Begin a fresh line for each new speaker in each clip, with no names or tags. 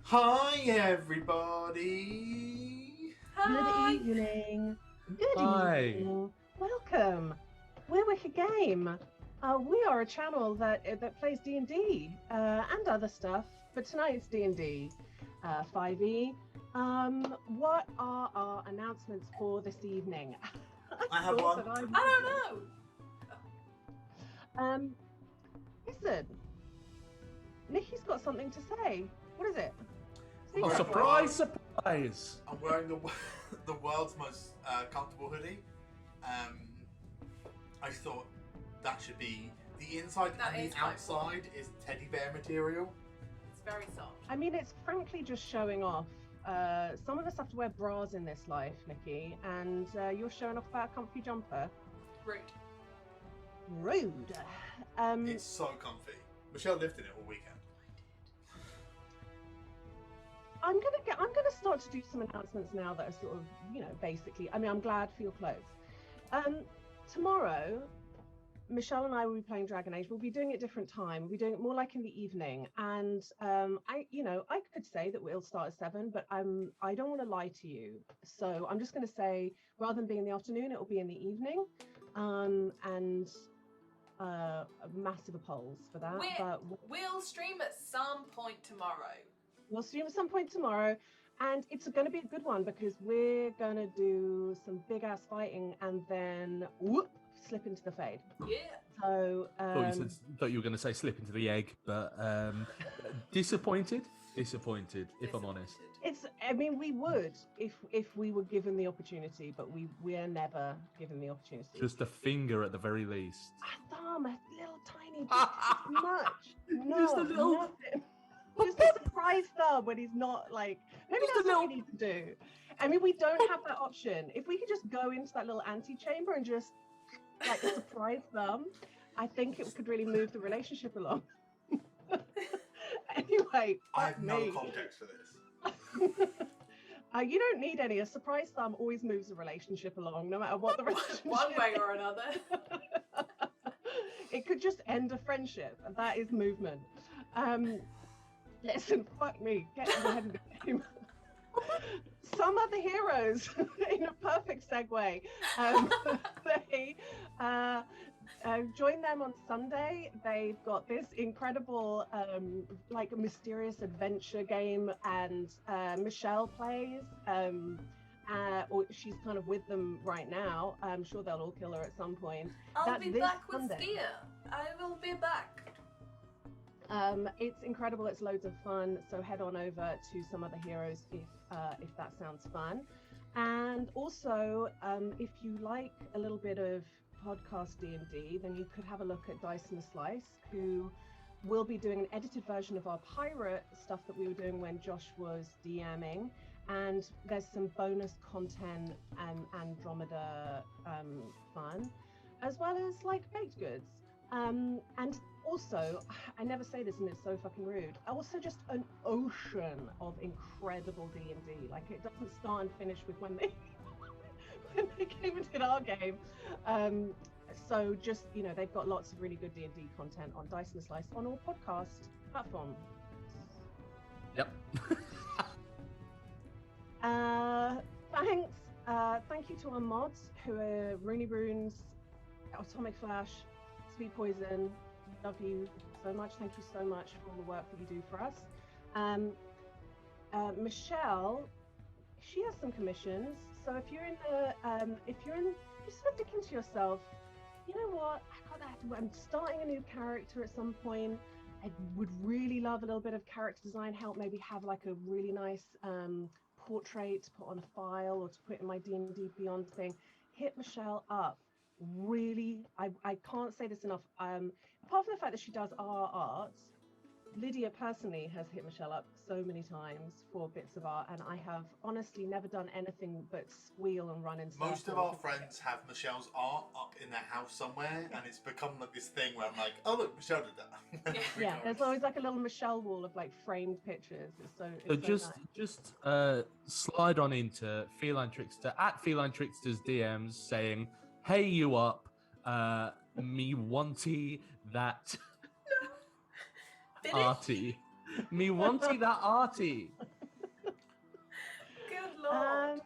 Hi, everybody.
Hi.
Good evening. Good
Hi.
evening. Welcome. We're Wicked Game. We are a channel that plays D&D and other stuff, but tonight's D&D 5e. What are our announcements for this evening?
I have
thought
one.
that
I don't know.
Listen, Nikki's got something to say. What is it? Speak
Oh,
up.
Surprise!
I'm wearing the world's most comfortable hoodie. I thought that should be the inside
That
and
is
the outside is teddy bear material.
It's very soft.
I mean, it's frankly just showing off. Some of us have to wear bras in this life, Nikki, and you're showing off about a comfy jumper.
Rude.
Rude.
It's so comfy. Michelle lived in it all weekend.
I'm gonna start to do some announcements now that are sort of, basically. I mean, I'm glad for your clothes. Tomorrow, Michelle and I will be playing Dragon Age. We'll be doing it at a different time. We'll be doing it more like in the evening. And I could say that we'll start at 7, but I don't want to lie to you. So I'm just going to say, rather than being in the afternoon, it will be in the evening. And massive apologies for that.
We'll stream at some point tomorrow.
We'll stream at some point tomorrow, and it's going to be a good one because we're going to do some big ass fighting and then slip into the fade.
Yeah.
So
thought you were going to say slip into the egg, but disappointed, if I'm honest.
We would if we were given the opportunity, but we are never given the opportunity.
Just a finger at the very least.
A thumb, a little tiny bit, much. No,
Just a little.
nothing. Just a surprise thumb when he's not like. Maybe
Just
that's
a
what we need to do. I mean, we don't have that option. If we could just go into that little antechamber and just like a surprise thumb, I think it could really move the relationship along. Anyway,
I have no context for this.
You don't need any. A surprise thumb always moves the relationship along, no matter what the relationship
One way or another.
It could just end a friendship, and that is movement. Listen, fuck me, get ahead of the game. Some other heroes, in a perfect segue, they join them on Sunday. They've got this incredible, like a mysterious adventure game, and Michelle plays. Or she's kind of with them right now. I'm sure they'll all kill her at some point.
I'll be back with
Sunday.
Skier. I will be back.
It's incredible. It's loads of fun. So head on over to Some Other Heroes if that sounds fun. And also, if you like a little bit of podcast D&D, then you could have a look at Dice and a Slice, who will be doing an edited version of our pirate stuff that we were doing when Josh was DMing. And there's some bonus content and Andromeda fun, as well as like baked goods. And also, I never say this and it's so fucking rude, also just an ocean of incredible D&D. Like, it doesn't start and finish with when they when they came and did our game. So just, they've got lots of really good D&D content on Dice and Slice on all podcast platforms.
Yep.
Thanks. Thank you to our mods who are Rooney Runes, Atomic Flash, Sweet Poison. Love you so much. Thank you so much for all the work that you do for us. Michelle, she has some commissions. So if you're sort of thinking to yourself, you know what, I'm starting a new character at some point. I would really love a little bit of character design help. Maybe have like a really nice portrait to put on a file or to put in my D&D Beyond thing. Hit Michelle up. Really, I can't say this enough. Apart from the fact that she does our art, Lydia personally has hit Michelle up so many times for bits of art, and I have honestly never done anything but squeal and run in circles.
Most of our friends have Michelle's art up in their house somewhere, and it's become like this thing where I'm like, oh look, Michelle did that.
Yeah, there's always like a little Michelle wall of like framed pictures.
Just slide on into Feline Trickster at Feline Trickster's DMs saying, "Hey, you up? Me wanty that arty." Me wanty that arty.
Good lord.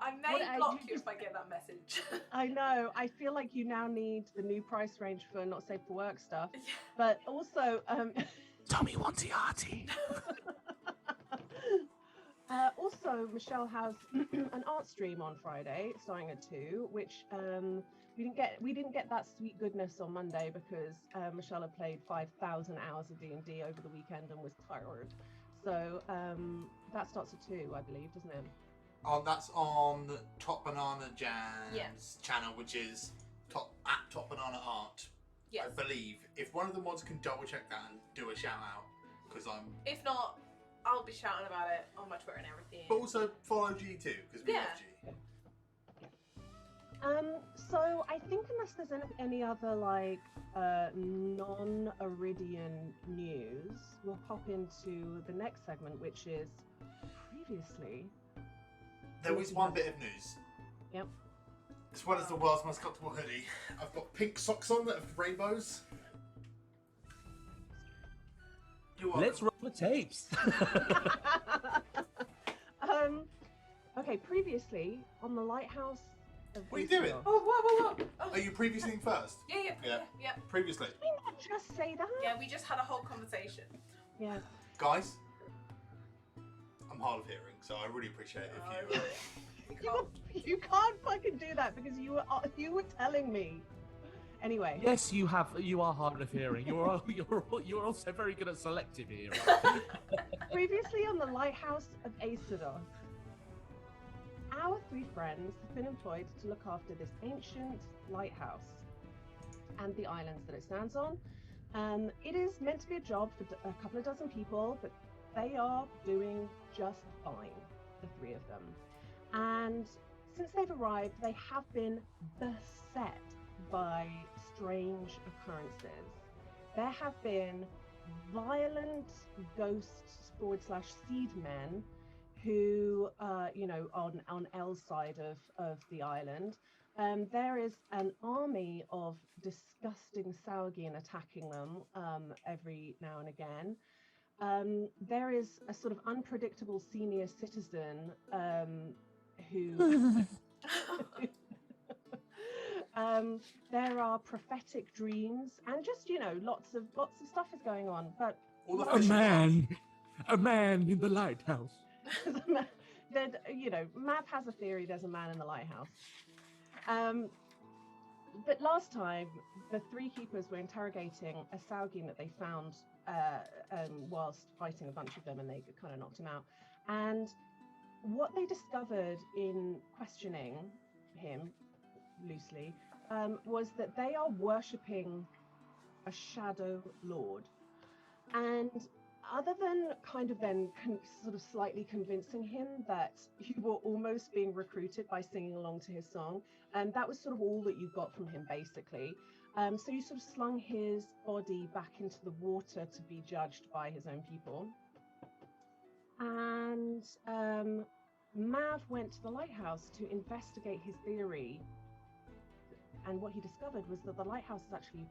I may
what-
block
you
you
just-
if I get that message.
I know. I feel like you now need the new price range for not safe for work stuff,
Yeah.
but also
Tommy wanty arty.
also, Michelle has an art stream on Friday, starting at 2, which we didn't get that sweet goodness on Monday because Michelle had played 5,000 hours of D&D over the weekend and was tired. So that starts at 2, I believe, doesn't it?
That's on Top Banana Jam's
Yeah.
channel, which is Top Banana Art.
Yes.
I believe. If one of the mods can double check that and do a shout out, because I'm.
If not, I'll be shouting about it on my Twitter and everything.
But also follow G too, because we
Yeah.
love G.
So I think unless there's any other like non-Iridian news, we'll hop into the next segment, which is previously.
There was one bit of news.
Yep.
As well as the world's most comfortable hoodie, I've got pink socks on that have rainbows. You're welcome.
Let's roll the tapes.
Okay, previously on the Lighthouse of
What are you doing?
Eisodos.
Oh, whoa. Oh.
Are you previously first?
Yeah.
Previously.
Did we not just say that?
Yeah, we just had a whole conversation.
Yes.
Guys, I'm hard of hearing, so I really appreciate it if you.
You can't fucking do that because you were telling me. Anyway.
Yes, you are hard of hearing. You're also very good at selective hearing.
Previously on the Lighthouse of Eisodos, our 3 friends have been employed to look after this ancient lighthouse and the islands that it stands on. It is meant to be a job for a couple of dozen people, but they are doing just fine, the 3 of them. And since they've arrived, they have been beset by strange occurrences. There have been violent ghosts / seed men who, on L's side of the island. There is an army of disgusting Saugin attacking them every now and again. There is a sort of unpredictable senior citizen who there are prophetic dreams and just lots of stuff is going on, but
All the
A
fish
man in the lighthouse.
Mav has a theory there's a man in the lighthouse. But last time the 3 keepers were interrogating a Saugin that they found whilst fighting a bunch of them, and they kind of knocked him out. And what they discovered in questioning him loosely was that they are worshipping a shadow lord. And other than kind of then sort of slightly convincing him that you were almost being recruited by singing along to his song, and that was sort of all that you got from him, basically. So you sort of slung his body back into the water to be judged by his own people. And Mav went to the lighthouse to investigate his theory. And what he discovered was that the lighthouse is actually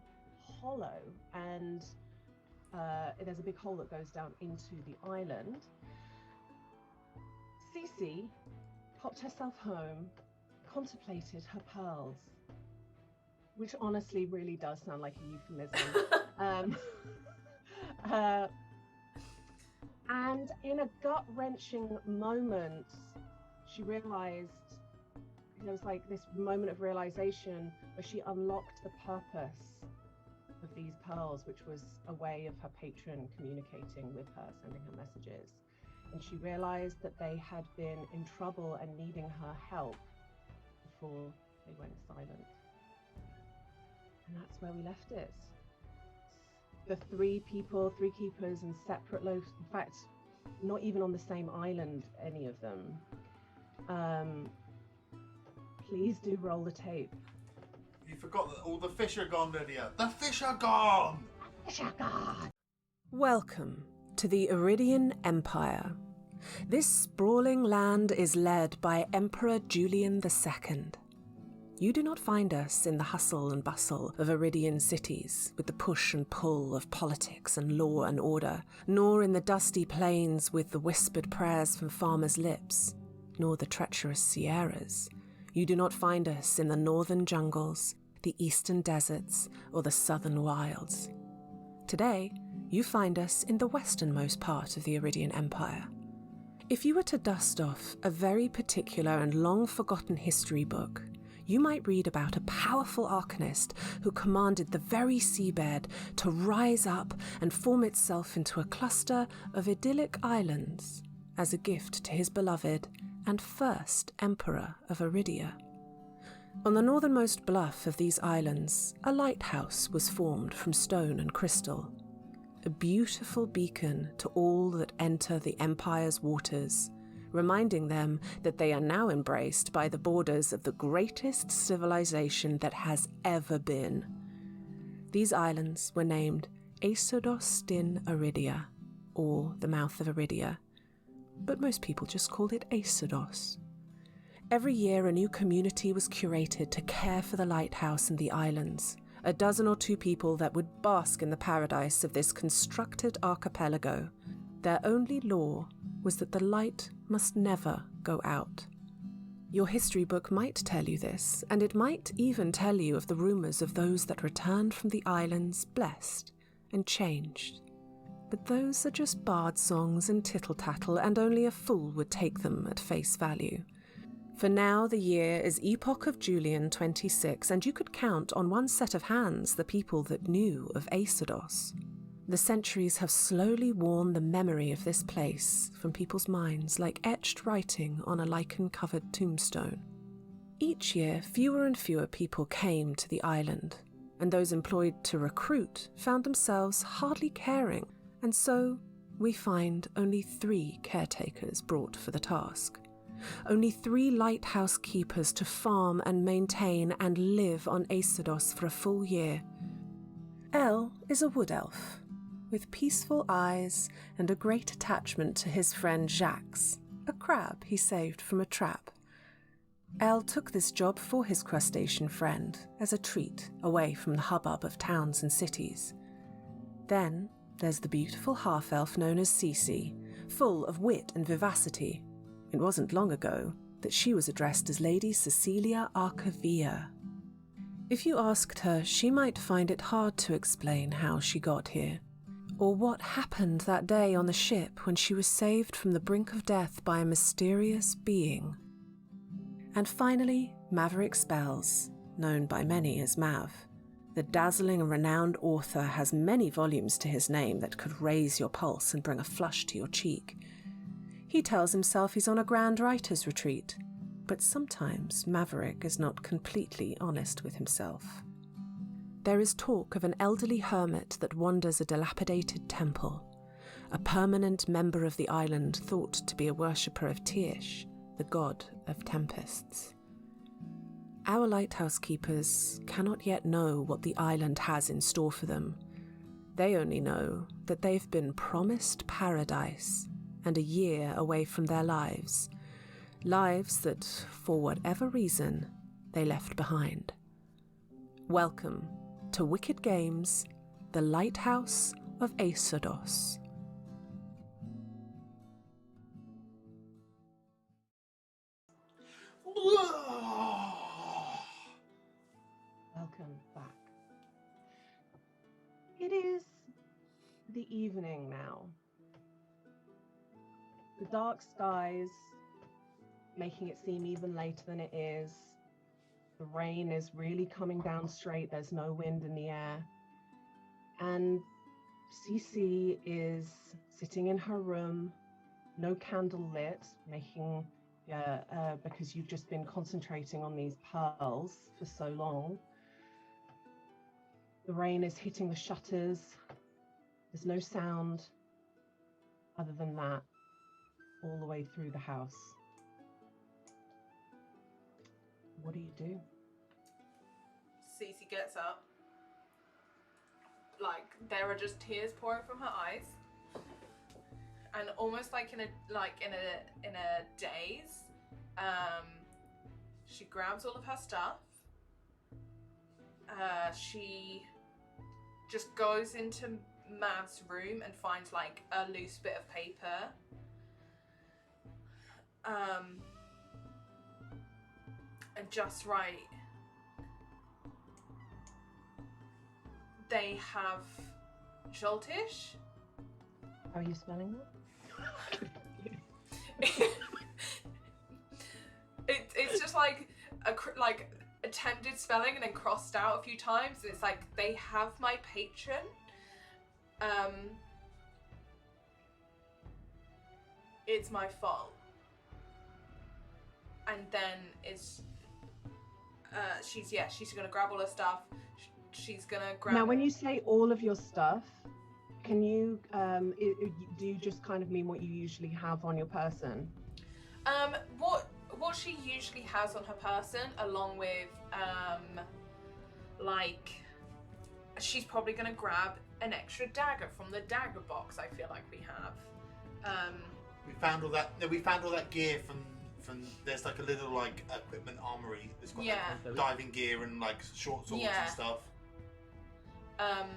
hollow, and there's a big hole that goes down into the island. Cece popped herself home, contemplated her pearls, which honestly really does sound like a euphemism. And in a gut-wrenching moment, she realized, there was like this moment of realization where she unlocked the purpose of these pearls, which was a way of her patron communicating with her, sending her messages. And she realized that they had been in trouble and needing her help before they went silent. And that's where we left it. The 3 keepers in separate in fact, not even on the same island, any of them. Please do roll the tape.
You forgot that all the fish are gone, Lydia. The fish are gone!
Fish are gone!
Welcome to the Iridian Empire. This sprawling land is led by Emperor Julian II. You do not find us in the hustle and bustle of Iridian cities, with the push and pull of politics and law and order, nor in the dusty plains with the whispered prayers from farmers' lips, nor the treacherous Sierras. You do not find us in the northern jungles, the eastern deserts, or the southern wilds. Today, you find us in the westernmost part of the Iridian Empire. If you were to dust off a very particular and long-forgotten history book, you might read about a powerful arcanist who commanded the very seabed to rise up and form itself into a cluster of idyllic islands as a gift to his beloved and first emperor of Iridia. On the northernmost bluff of these islands, a lighthouse was formed from stone and crystal, a beautiful beacon to all that enter the Empire's waters, reminding them that they are now embraced by the borders of the greatest civilization that has ever been. These islands were named Eisodos din Iridia, or the Mouth of Iridia, but most people just called it Eisodos. Every year a new community was curated to care for the lighthouse and the islands, a dozen or two people that would bask in the paradise of this constructed archipelago. Their only law was that the light must never go out. Your history book might tell you this, and it might even tell you of the rumours of those that returned from the islands blessed and changed. But those are just bard songs and tittle-tattle, and only a fool would take them at face value. For now the year is Epoch of Julian 26, and you could count on one set of hands the people that knew of Eisodos. The centuries have slowly worn the memory of this place from people's minds like etched writing on a lichen-covered tombstone. Each year, fewer and fewer people came to the island, and those employed to recruit found themselves hardly caring, and so we find only 3 caretakers brought for the task. Only 3 lighthouse keepers to farm and maintain and live on Eisodos for a full year. El is a wood elf, with peaceful eyes and a great attachment to his friend Jacques, a crab he saved from a trap. El took this job for his crustacean friend as a treat away from the hubbub of towns and cities. Then there's the beautiful half-elf known as Cece, full of wit and vivacity. It wasn't long ago that she was addressed as Lady Cecilia Arcavia. If you asked her, she might find it hard to explain how she got here, or what happened that day on the ship when she was saved from the brink of death by a mysterious being. And finally, Maverick Spells, known by many as Mav. The dazzling and renowned author has many volumes to his name that could raise your pulse and bring a flush to your cheek. He tells himself he's on a grand writer's retreat, but sometimes Maverick is not completely honest with himself. There is talk of an elderly hermit that wanders a dilapidated temple, a permanent member of the island thought to be a worshipper of Tiesh, the god of tempests. Our lighthouse keepers cannot yet know what the island has in store for them. They only know that they've been promised paradise and a year away from their lives that, for whatever reason, they left behind. Welcome to Wicked Games, the Lighthouse of Eisodos.
Welcome back. It is the evening now. The dark skies making it seem even later than it is. The rain is really coming down straight. There's no wind in the air. And Cece is sitting in her room, no candle lit, because you've just been concentrating on these pearls for so long. The rain is hitting the shutters. There's no sound other than that all the way through the house. What do you do?
Cece gets up. Like, there are just tears pouring from her eyes. And almost like in a daze, she grabs all of her stuff she just goes into Mav's room and finds like a loose bit of paper. And just right, they have Joltish.
How are you spelling that?
It's just like attempted spelling and then crossed out a few times, and it's like, they have my patron. It's my fault. And then she's gonna grab all her stuff. She's gonna grab.
Now, when you say all of your stuff, can you do you just kind of mean what you usually have on your person?
What she usually has on her person, along with like, she's probably gonna grab an extra dagger from the dagger box. I feel like we have.
We found all that. No, we found all that gear from. There's like a little like equipment armory. It's got like diving gear and like short swords and stuff.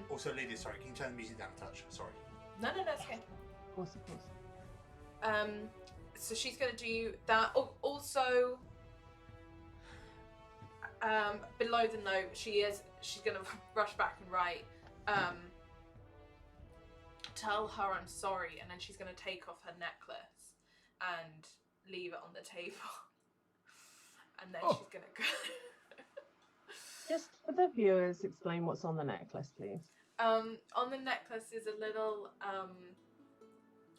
Also, Lydia, sorry, can you turn the music down a touch? Sorry.
No, it's okay.
Of course.
So she's gonna do that. Also, below the note, she's gonna rush back and write, tell her I'm sorry, and then she's gonna take off her necklace and leave it on the table. And then she's gonna go.
Just for the viewers, explain what's on the necklace, please.
On the necklace is a little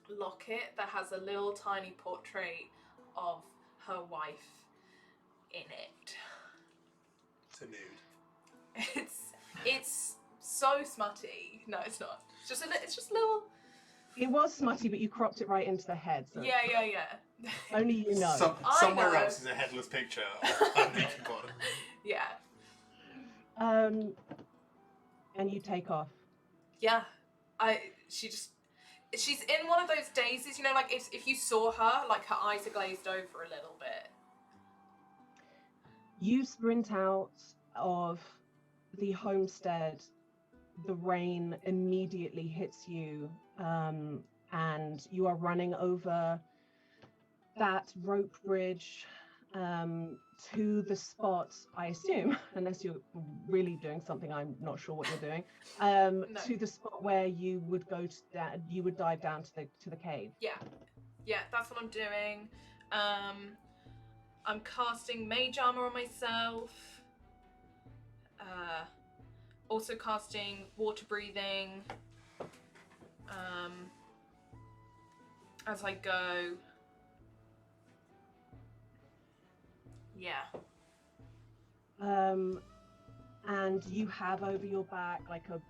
locket that has a little tiny portrait of her wife in it.
It's a nude.
It's so smutty. No, it's not. It's just a little.
It was smutty, but you cropped it right into the head. So
Yeah.
only you know.
Somewhere else is a headless picture of her naked body.
Yeah.
And you take off.
Yeah. She's in one of those dazes, you know, like if you saw her, like her eyes are glazed over a little bit.
You sprint out of the homestead. The rain immediately hits you, and you are running over that rope bridge to the spot, I assume, unless you're really doing something I'm not sure what you're doing,
No.
to the spot where you would go to you would dive down to the cave.
Yeah, that's what I'm doing. I'm casting mage armor on myself. Also casting water breathing. As I go. Yeah.
And you have over your back like a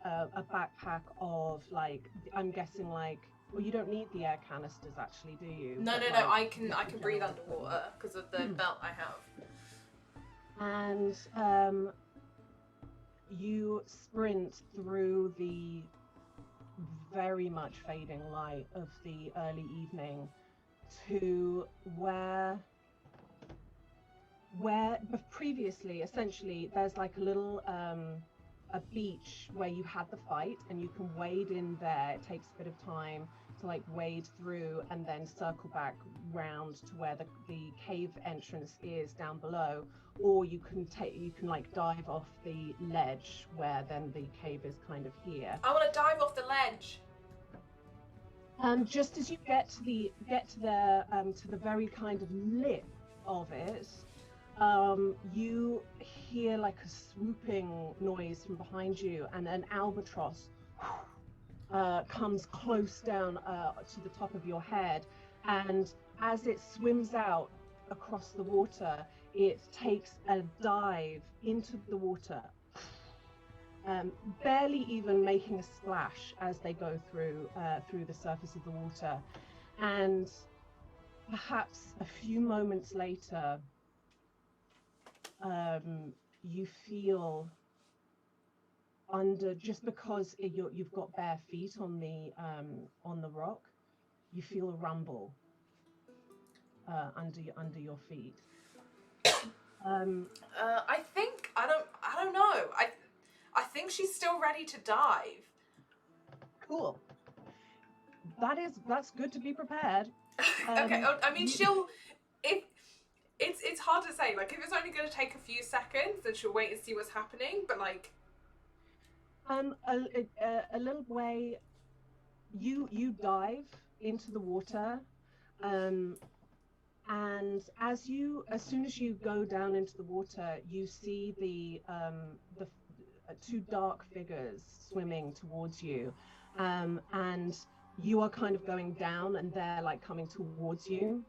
backpack of like, I'm guessing like, well, you don't need the air canisters actually, do you?
No.
Like,
I can breathe underwater because of the belt I have.
And you sprint through the very much fading light of the early evening to where previously, essentially, there's like a little a beach where you had the fight, and you can wade in there. It takes a bit of time to like wade through and then circle back round to where the cave entrance is down below, or you can like dive off the ledge where then the cave is kind of here.
I want to dive off the ledge.
Just as you get to the very kind of lip of it, you hear like a swooping noise from behind you, and an albatross comes close down to the top of your head, and as it swims out across the water, it takes a dive into the water, barely even making a splash as they go through the surface of the water. And perhaps a few moments later, you feel under, just because you've got bare feet on the rock, you feel a rumble under your feet.
I think I don't know. think she's still ready to dive.
Cool. That's good to be prepared.
Okay, I mean, if it's hard to say. Like, if it's only going to take a few seconds, then she'll wait and see what's happening. But like,
a little way, you dive into the water, and as soon as you go down into the water, you see the two dark figures swimming towards you, and you are kind of going down, and they're like coming towards you,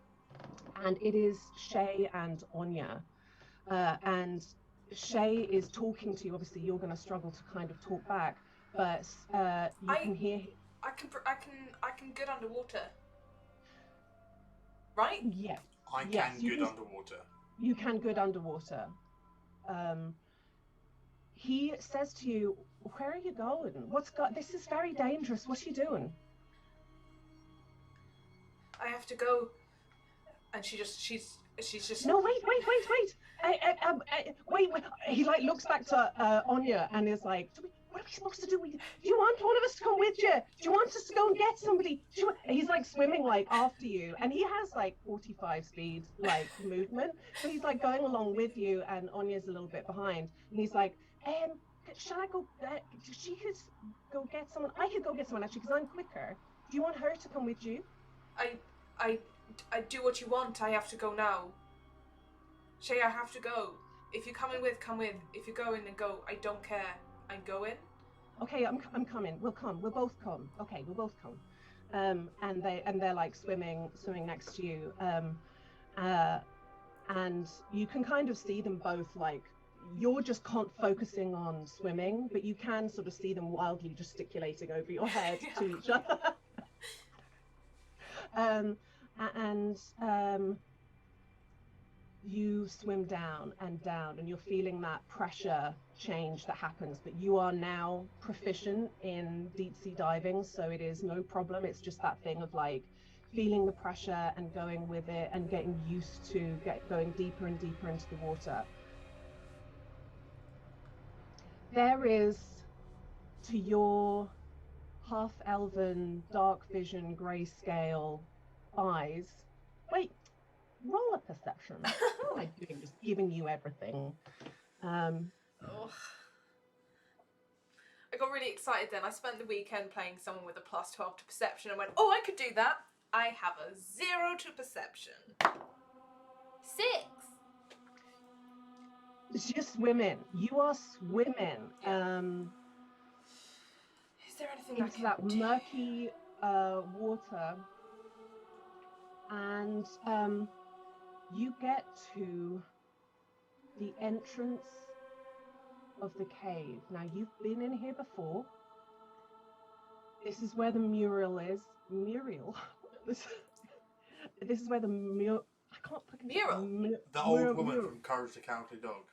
and it is Shay and Anya, and Shay is talking to you. Obviously, you're going to struggle to kind of talk back, but you can hear.
I can good underwater, right?
Yeah.
I can good underwater.
You can good underwater. He says to you, "Where are you going? This is very dangerous. What are you doing?"
I have to go. And she's just.
No, wait. Wait. He like looks back to Anya and is like, "What are we supposed to do? Do you want one of us to come with you? Do you want us to go and get somebody?" He's like swimming like after you, and he has like 45 speed like movement, so he's like going along with you, and Anya's a little bit behind, and he's like, "Shall I go? She could go get someone. I could go get someone actually, because I'm quicker. Do you want her to come with you?"
I do what you want. I have to go now. Shay, I have to go. If you're coming with, come with. If you're going, then go. I don't care. I'm going.
Okay, I'm coming. We'll come. We'll both come. Okay, we'll both come. And they're like swimming next to you. And you can kind of see them both, like, you're just focusing on swimming, but you can sort of see them wildly gesticulating over your head to each other. You swim down, and you're feeling that pressure change that happens, but you are now proficient in deep sea diving, so it is no problem. It's just that thing of like feeling the pressure and going with it and getting used to going deeper and deeper into the water. There is, to your half-elven, dark vision, grayscale eyes. Wait, roll a perception. What am I doing? Just giving you everything.
I got really excited then. I spent the weekend playing someone with a +12 to perception and went, "Oh, I could do that." I have a 0 to perception. 6.
You're swimming. You are swimming.
Is there anything
into that murky water, and you get to the entrance of the cave. Now, you've been in here before. This is where the mural is. This is where the mural. I can't fucking
mural.
The old woman from Courage the Cowardly Dog.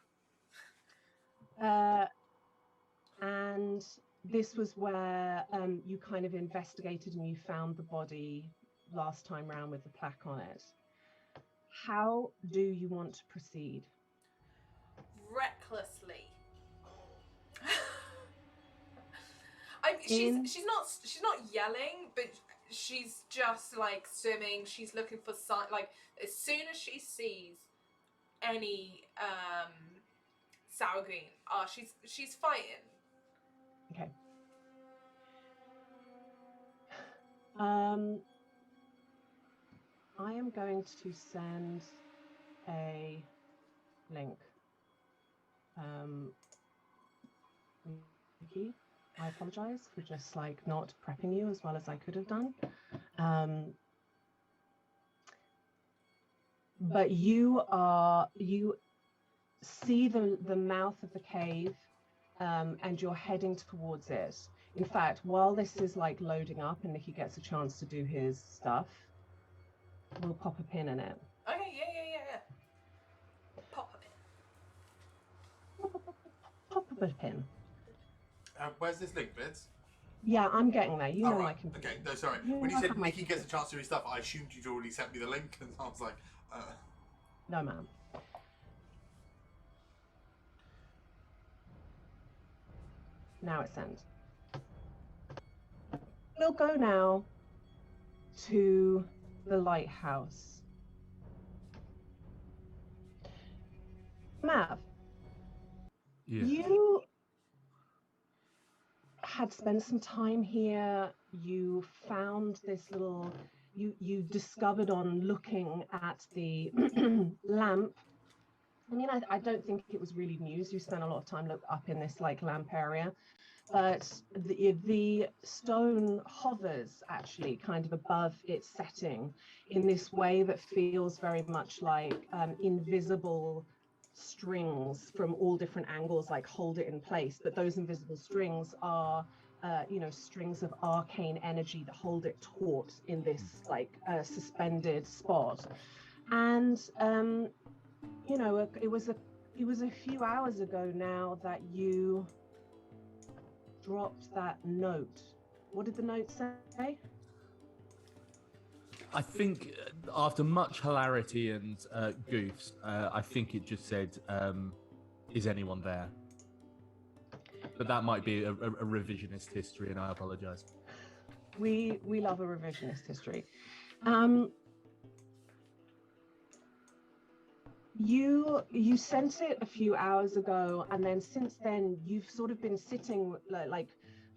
And this was where you kind of investigated and you found the body last time round with the plaque on it. How do you want to proceed?
Recklessly. She's not yelling, but she's just like swimming. She's looking for like as soon as she sees any sour green, she's fighting.
Okay. I am going to send a link. Nikki, I apologize for just like not prepping you as well as I could have done. But you see the mouth of the cave, and you're heading towards it. In fact, while this is like loading up and Nikki gets a chance to do his stuff, we'll pop a pin in it.
Okay, yeah. Pop a pin.
Pop a pin.
Where's this link, Blitz?
Yeah, I'm getting there. You know
right.
I can.
Okay, no, sorry. When you said Nikki gets a chance to do his stuff, I assumed you'd already sent me the link, and I was like,
No, ma'am. Now it's sent. We'll go now to the lighthouse. Mav, you had spent some time here. You found this little, you discovered on looking at the lamp. I mean, I don't think it was really news. You spent a lot of time up in this like lamp area, but the stone hovers actually kind of above its setting in this way that feels very much like invisible strings from all different angles like hold it in place, but those invisible strings are strings of arcane energy that hold it taut in this like suspended spot. And it was a few hours ago now that you dropped that note. What did the note say?
I think after much hilarity and goofs, I think it just said, "Is anyone there?" But that might be a revisionist history, and I apologize.
We love a revisionist history. You sent it a few hours ago, and then since then you've sort of been sitting like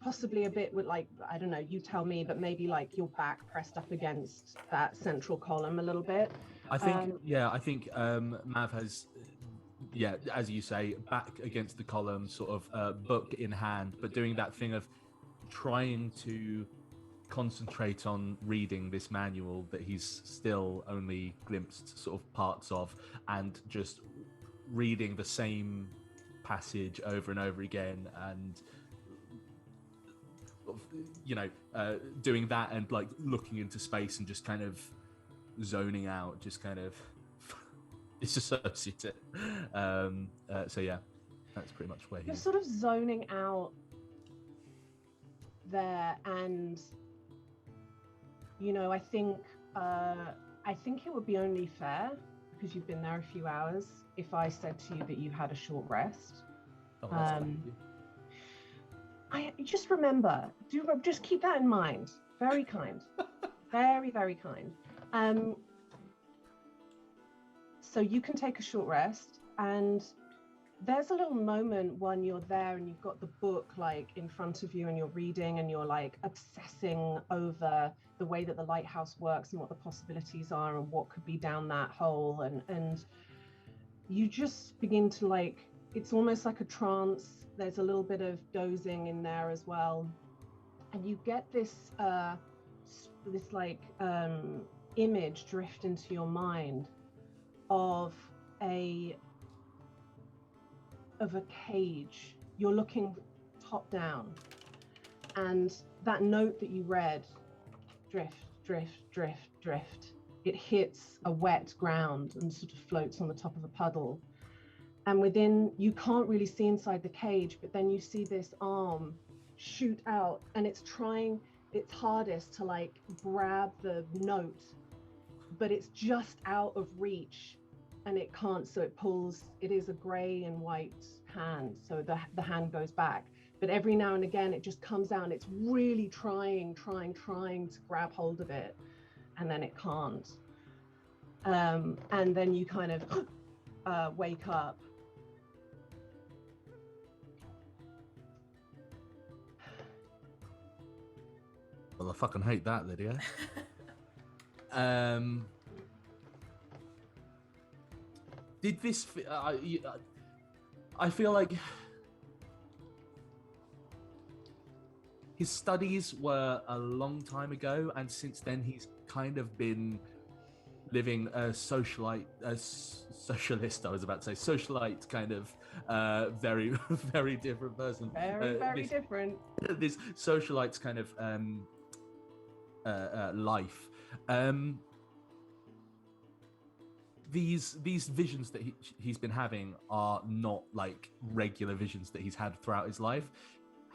possibly a bit with like, I don't know, you tell me, but maybe like your back pressed up against that central column a little bit.
I think Mav has, as you say, back against the column, sort of book in hand, but doing that thing of trying to concentrate on reading this manual that he's still only glimpsed sort of parts of, and just reading the same passage over and over again, and doing that and like looking into space and just kind of zoning out, just kind of disassociate it. So yeah, that's pretty much where
you're sort of zoning out there, and I think it would be only fair, because you've been there a few hours, if I said to you that you had a short rest.
Oh, that's kind of you.
I just remember, just keep that in mind. Very kind. Very, very kind. So you can take a short rest, and there's a little moment when you're there and you've got the book like in front of you and you're reading and you're like obsessing over the way that the lighthouse works and what the possibilities are and what could be down that hole, and you just begin to like, it's almost like a trance. There's a little bit of dozing in there as well, and you get this image drift into your mind of a cage. You're looking top down, and that note that you read, drift, drift, drift, drift, it hits a wet ground and sort of floats on the top of a puddle. And within, you can't really see inside the cage, but then you see this arm shoot out, and it's trying its hardest to like grab the note, but it's just out of reach, and it can't. So it pulls. It is a grey and white hand, so the hand goes back. But every now and again, it just comes out, and it's really trying to grab hold of it, and then it can't. And then you kind of wake up.
Well, I fucking hate that, Lydia. Did this... I feel like his studies were a long time ago, and since then he's kind of been living a socialite, socialist, I was about to say, socialite kind of very, very different person.
Very different.
This socialite's kind of life. These visions that he's been having are not like regular visions that he's had throughout his life.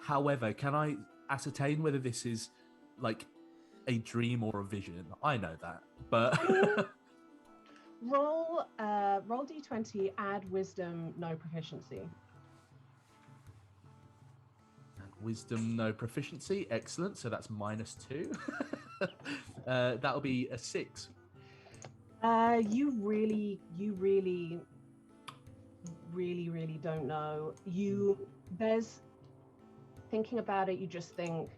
However, can I ascertain whether this is like a dream or a vision? I know that, but
roll d20, add wisdom, no proficiency.
Wisdom, no proficiency. Excellent. So that's -2. That'll be a 6.
You really don't know. There's thinking about it, you just think,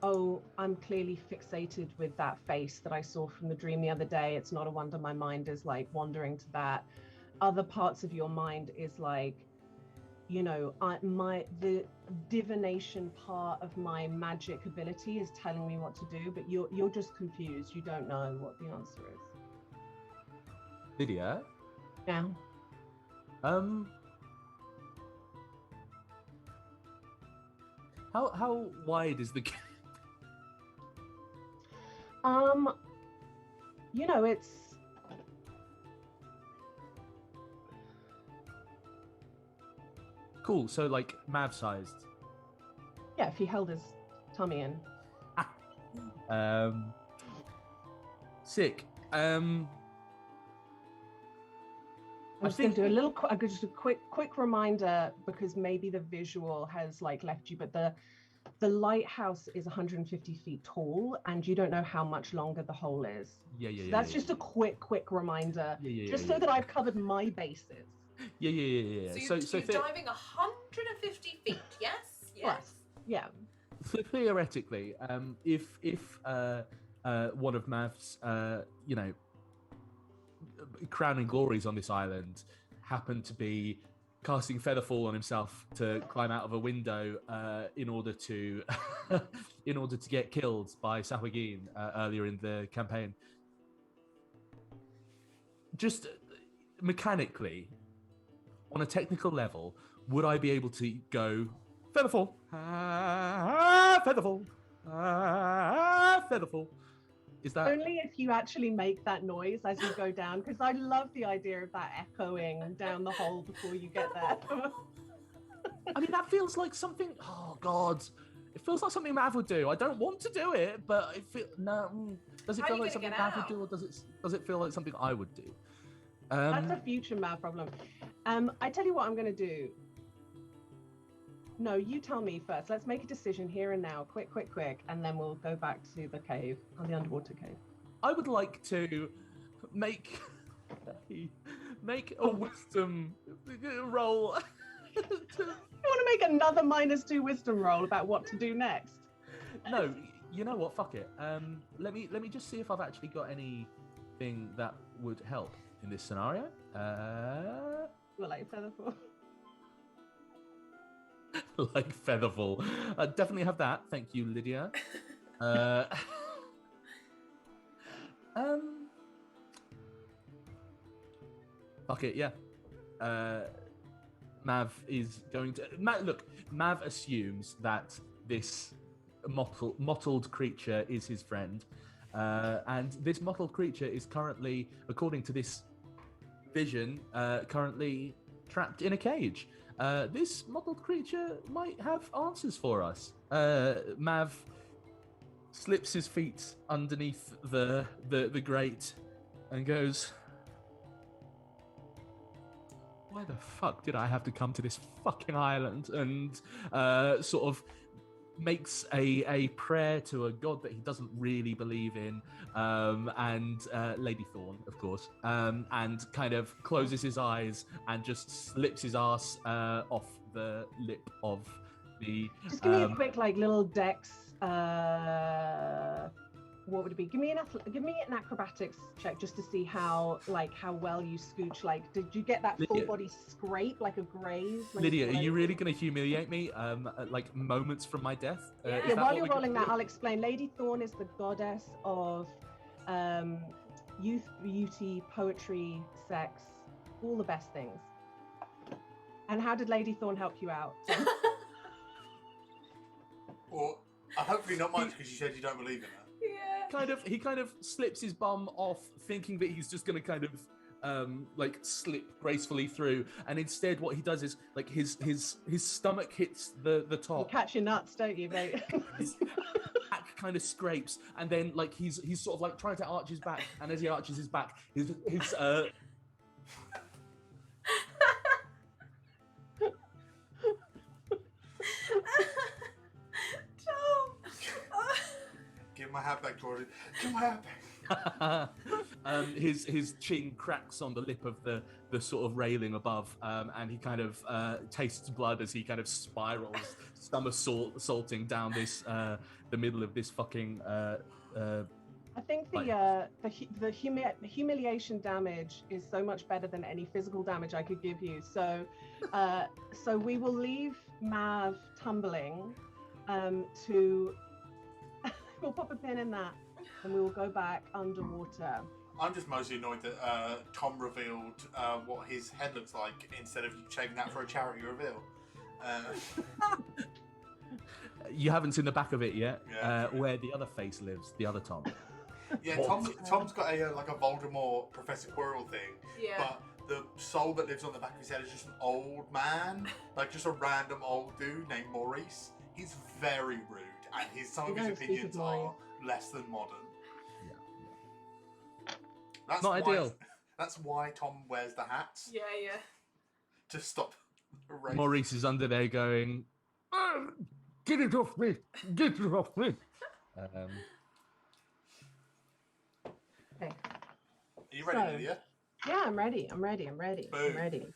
oh, I'm clearly fixated with that face that I saw from the dream the other day. It's not a wonder my mind is like wandering to that. Other parts of your mind is like, you know, the divination part of my magic ability is telling me what to do, but you're just confused. You don't know what the answer is.
Lydia?
Yeah.
How wide is the gap?
You know, it's
cool. So like Mav sized.
yeah, if he held his tummy in.
Sick.
I'm just going to do a little, just a quick reminder, because maybe the visual has like left you, but the lighthouse is 150 feet tall, and you don't know how much longer the hole is.
Yeah.
So that's just a quick reminder, so that I've covered my bases.
Yeah.
So you're diving 150 feet, yes?
Yes. Yeah.
So theoretically, if one of Mav's, crowning glories on this island happened to be casting Featherfall on himself to climb out of a window in order to get killed by Sahwagin earlier in the campaign. Just mechanically, on a technical level, would I be able to go Featherfall, Featherfall, Featherfall? Is that
only if you actually make that noise as you go down? Because I love the idea of that echoing down the hole before you get there.
I mean, that feels like something. Oh God, it feels like something Mav would do. I don't want to do it, but does it feel like something Mav would do, or does it feel like something I would do?
That's a future Mav problem. I tell you what I'm going to do. No, you tell me first. Let's make a decision here and now. Quick, and then we'll go back to the cave, on the underwater cave.
I would like to make a wisdom roll.
You want to make another -2 wisdom roll about what to do next?
No, you know what? Fuck it. Let me just see if I've actually got anything that would help in this scenario.
Well, like Featherfall.
Like Featherfall. I definitely have that. Thank you, Lydia. Fuck it, yeah. Mav is going to... Mav assumes that this mottled creature is his friend. And this mottled creature is currently, according to this vision, currently trapped in a cage. This mottled creature might have answers for us. Mav slips his feet underneath the grate and goes, why the fuck did I have to come to this fucking island? And sort of makes a prayer to a god that he doesn't really believe in, and Lady Thorn, of course, and kind of closes his eyes and just slips his ass off the lip of the...
Just give me a quick, little dex... what would it be? Give me an acrobatics check just to see how well you scooch. Did you get that full body scrape, like a graze?
Lydia, are you really going to humiliate me? Moments from my death?
Yeah. While you're rolling that, I'll explain. Lady Thorn is the goddess of youth, beauty, poetry, sex, all the best things. And how did Lady Thorn help you out?
Well, hopefully not much, because you said you don't believe in her.
Yeah.
He kind of slips his bum off, thinking that he's just going to kind of slip gracefully through, and instead what he does is his stomach hits the top.
You catch your nuts, don't you, mate?
His back kind of scrapes, and then he's sort of trying to arch his back, and as he arches his back, his
my hat back, Jordan. Give my hat back.
His chin cracks on the lip of the sort of railing above, and he kind of tastes blood as he kind of spirals, somersaulting down this the middle of this fucking.
I think the humiliation damage is so much better than any physical damage I could give you. So, so we will leave Mav tumbling. To we'll pop a pin in that, and we will go back underwater.
I'm just mostly annoyed that Tom revealed what his head looks like instead of you shaving that for a charity reveal.
You haven't seen the back of it yet,
Yeah.
where the other face lives, the other Tom.
Yeah, Tom's got a like a Voldemort Professor Quirrell thing, but the soul that lives on the back of his head is just an old man, like just a random old dude named Maurice. He's very rude, and some of his opinions are less than modern.
Yeah.
That's
not ideal.
That's why Tom wears the hats.
Yeah.
To stop the race.
Maurice is under there going, "Get it off me! Get it off me!"
Okay.
Are you ready, Lydia?
Yeah, I'm ready. I'm ready.
Okay.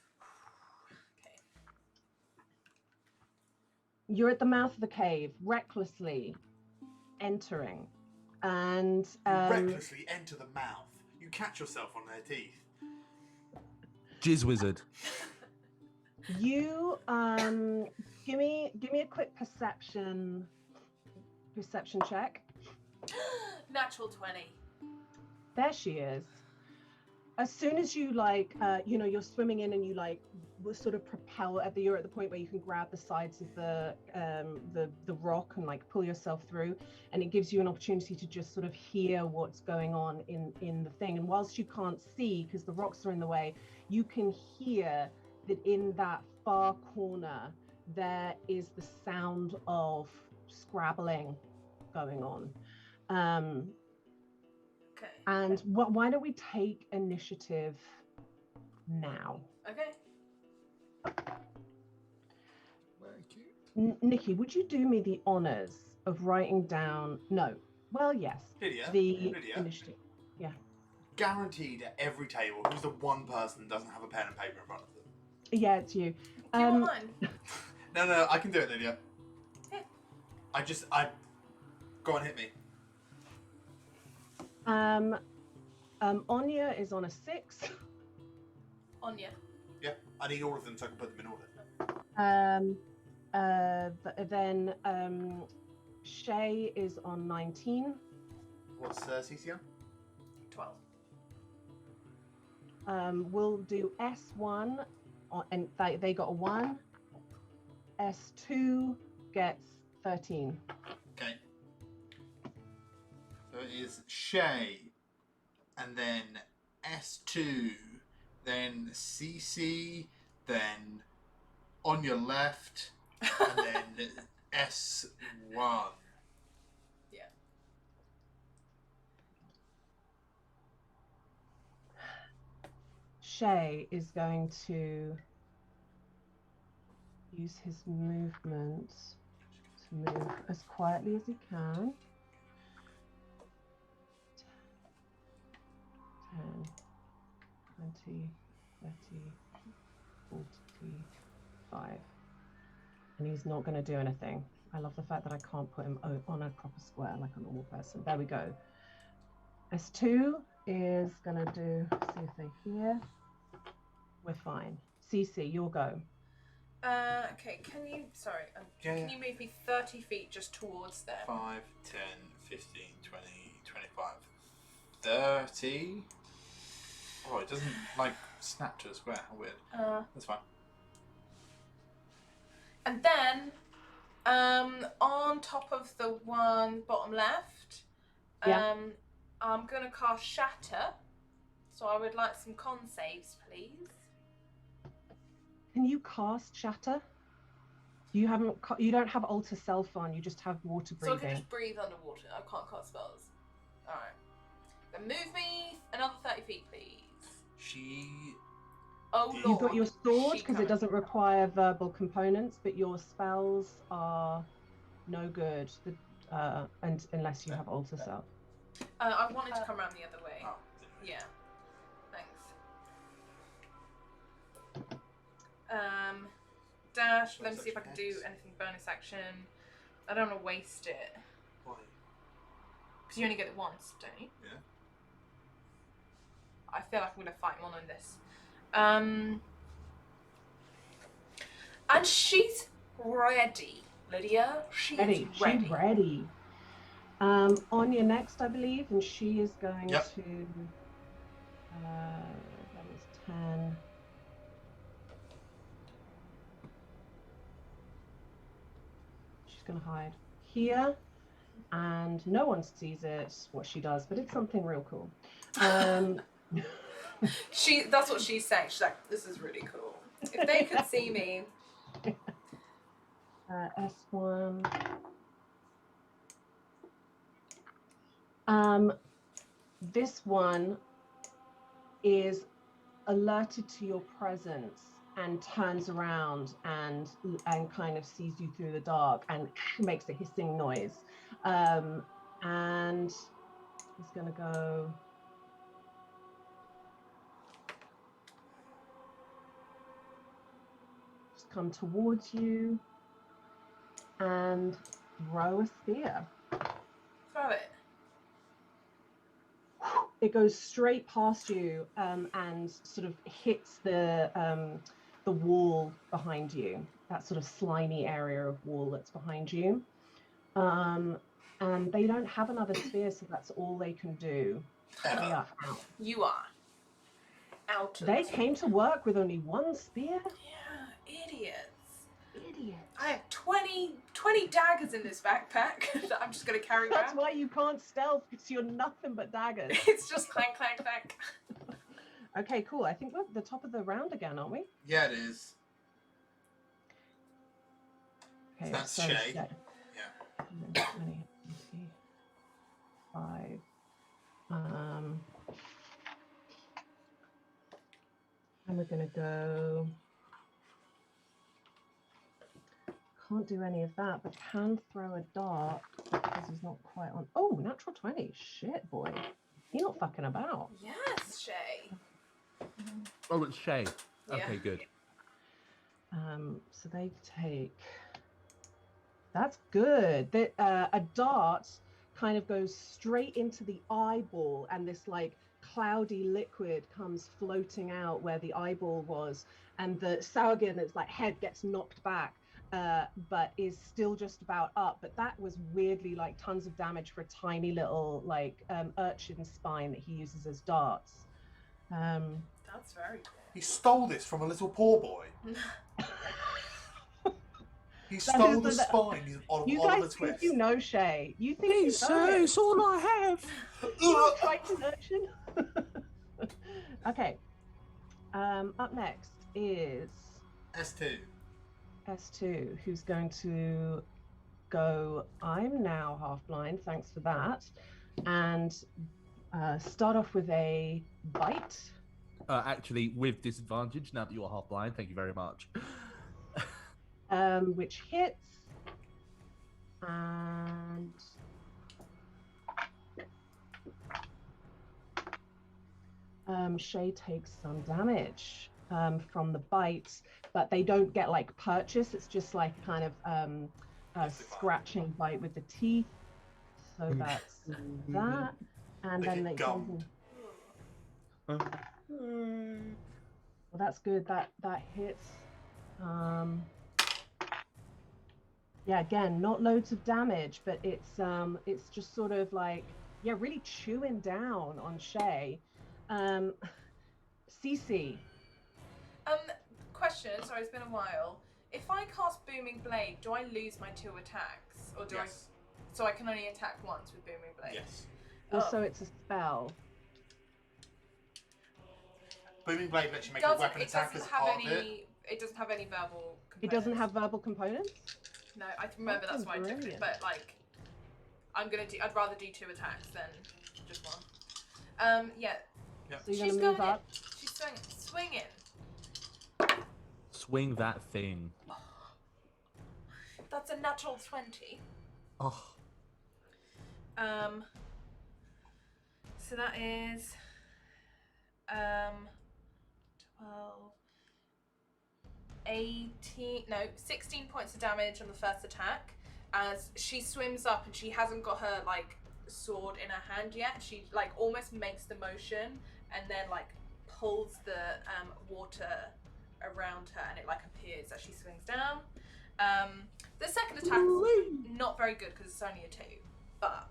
You're at the mouth of the cave, recklessly entering, and
You recklessly enter the mouth. You catch yourself on their teeth.
Jizz wizard.
You give me a quick perception check.
Natural 20.
There she is. As soon as you you're swimming in and you will sort of propel you're at the point where you can grab the sides of the rock and pull yourself through, and it gives you an opportunity to just sort of hear what's going on in the thing. And whilst you can't see because the rocks are in the way, you can hear that in that far corner there is the sound of scrabbling going on.
Okay.
And why don't we take initiative now?
Okay.
Nikki, would you do me the honors of writing down? No. Well, yes.
Lydia,
initiative. Yeah.
Guaranteed at every table, who's the one person that doesn't have a pen and paper in front of them?
Yeah, it's you.
Do you want mine?
No, I can do it, Lydia.
Yeah.
Go on, hit me.
Anya is on a 6.
Anya.
Yeah, I need all of them so I can put them in order.
Then Shay is on 19.
What's Cece on?
12.
We'll do S1, and they got a 1. S2 gets 13.
Okay. So it is Shay, and then S2, then Cece, then on your left, and then S1.
Yeah.
Shay is going to use his movement to move as quietly as he can. 10, 20, 30, 45. And he's not going to do anything. I love the fact that I can't put him on a proper square like a normal person. There we go. S2 is going to do, see if they hear. We're fine. Cece, you'll go.
Okay, can you you move me 30 feet just towards them?
5, 10, 15, 20, 25, 30. Oh, it doesn't snap to a square. How weird. That's fine.
And then, on top of the one bottom left, I'm going to cast Shatter. So I would like some con saves, please.
Can you cast Shatter? You don't have Alter Self on. You just have water breathing.
So I can just breathe underwater. I can't cast spells. All right. Then move me another 30 feet, please. Oh Lord.
You've got your sword because it doesn't require verbal components, but your spells are no good. and unless you have alter self.
I wanted to come around the other way.
Oh.
Yeah. Thanks. Dash. Let me see if I can do anything bonus action. I don't want to waste it.
Why?
Because you only get it once, don't you?
Yeah.
I feel like I'm going to fight one on this. And she's ready, Lydia. She's ready.
She's ready. Anya next, I believe, and she is going to. That was 10. She's going to hide here, and no one sees it. What she does, but it's something real cool.
That's what she's saying. She's like, "This is really cool. If they could see me."
S1. This one is alerted to your presence and turns around and kind of sees you through the dark and makes a hissing noise. And he's gonna go. Just come towards you and throw a spear.
Throw it.
It goes straight past you and sort of hits the wall behind you. That sort of slimy area of wall that's behind you. And they don't have another spear, so that's all they can do. They are out.
You are out.
They came to work with only one spear.
Yeah, idiots. I have 20 daggers in this backpack that I'm just going to carry
That's
around.
why you can't stealth, because you're nothing but daggers.
It's just clank, clank, clank.
Okay, cool. I think we're at the top of the round again, aren't we?
Yeah, it is.
Okay,
That's
so
Shay.
Yeah. 20, 5. And we're going to go. Can't do any of that, but can throw a dart because he's not quite on. Oh, natural 20. Shit, boy. You're not fucking about.
Yes, Shay.
Oh, it's Shay.
Yeah.
Okay, good.
So they take. That's good. A dart kind of goes straight into the eyeball, and this like cloudy liquid comes floating out where the eyeball was, and the Saugion's like head gets knocked back. But is still just about up. But that was weirdly like tons of damage for a tiny little like urchin spine that he uses as darts.
That's very cool.
He stole this from a little poor boy. He stole the spine on
You
Oliver
guys
Twist.
think you know Shay. You think you know it.
It's all I have.
You frightened urchin. Okay. Up next is
S2.
S2, who's going to go, I'm now half blind, thanks for that, and start off with a bite.
Actually, with disadvantage, now that you're half blind, thank you very much.
Which hits, and Shay takes some damage from the bite, but they don't get like purchase. It's just like kind of a scratching bite with the teeth. So that's that, and then they
gummed.
Well, that's good. That hits. Yeah, again, not loads of damage, but it's just sort of like, yeah, really chewing down on Shay. Cece.
Question, sorry, it's been a while. If I cast Booming Blade, do I lose my 2 attacks? Or do
Yes.
So I can only attack once with Booming Blade?
Yes.
Also, it's a spell.
Booming Blade lets you make a weapon attack as part of it.
It doesn't have any verbal components.
It doesn't have verbal components?
No, I remember that's why I took it,
Brilliant.
but like, I'd rather do 2 attacks than just one. Yeah.
So you're going to move up?
She's swinging.
Swing that thing.
That's a natural 20.
Oh.
So that is 12, 18, no, 16 points of damage on the first attack as she swims up and she hasn't got her like sword in her hand yet. She like almost makes the motion and then like pulls the water around her and it like appears as she swings down. The second attack is not very good because it's only a 2, but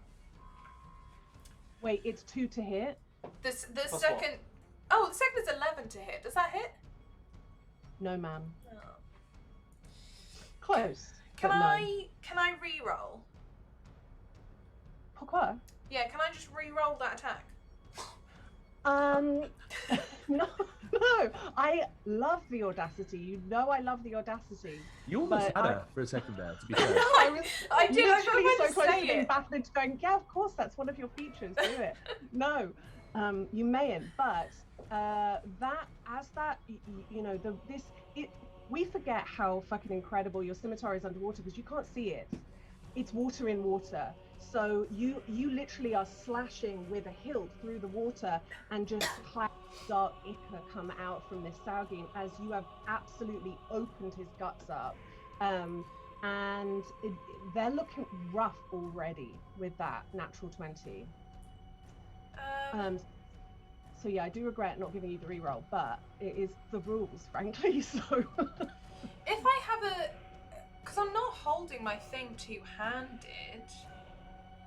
wait, it's 2 to hit?
the second, oh, the second is 11 to hit. Does that hit?
No, ma'am.
Oh.
Close.
Can
but no.
can I re-roll?
Pourquoi?
Yeah, can I just re-roll that attack?
No, I love the audacity. You know I love the audacity.
You almost
But
had her for a second there, to be fair.
I did. I
Literally
was
so
to
close to
say
being
it.
baffled to going, yeah, of course, that's one of your features, do it. No, you mayn't, but we forget how fucking incredible your scimitar is underwater because you can't see it. It's water in water. So you literally are slashing with a hilt through the water and just clouds of dark ichor come out from this Saugeen as you have absolutely opened his guts up. And they're looking rough already with that natural 20. So yeah, I do regret not giving you the reroll, but it is the rules, frankly, so...
If I have a... Because I'm not holding my thing two-handed,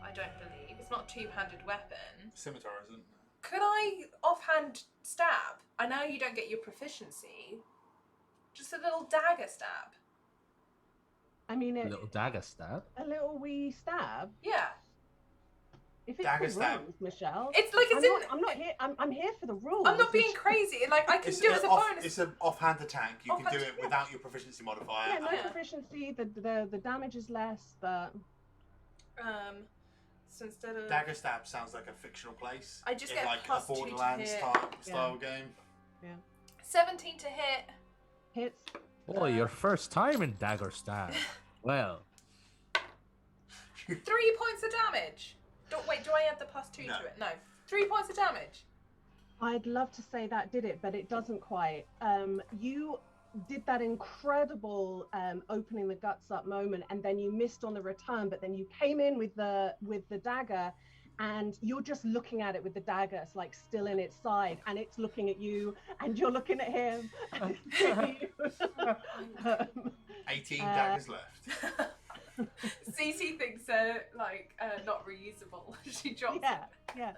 I don't believe. It's not a two-handed weapon.
Scimitar, isn't it?
Could I offhand stab? I know you don't get your proficiency. Just a little dagger stab.
I mean,
A little dagger stab.
a little wee stab.
Yeah.
If it's
Dagger
the
stab.
rules, Michelle.
It's like it's
I'm not here. I'm here for the rules.
I'm not being crazy. Like I can do it as a bonus.
It's an offhand attack. You can
Offhand,
do it
yeah.
without your proficiency modifier.
Yeah, no
Yeah.
proficiency. The damage is less, but
So instead of
Dagger stab sounds like a fictional place.
I just
in
get
like
plus
a
2 to
Borderlands
hit.
type style game.
17 to hit.
hits.
Oh, your first time in dagger stab. Well,
3 points of damage. Do I add the plus 2
No.
to it? No. 3 points of damage.
I'd love to say that did it, but it doesn't quite. You did that incredible opening the guts up moment, and then you missed on the return. But then you came in with the dagger, and you're just looking at it with the dagger, it's like still in its side, and it's looking at you, and you're looking at him. And it's you.
18 daggers left.
Cece thinks they're like not reusable. She drops
yeah.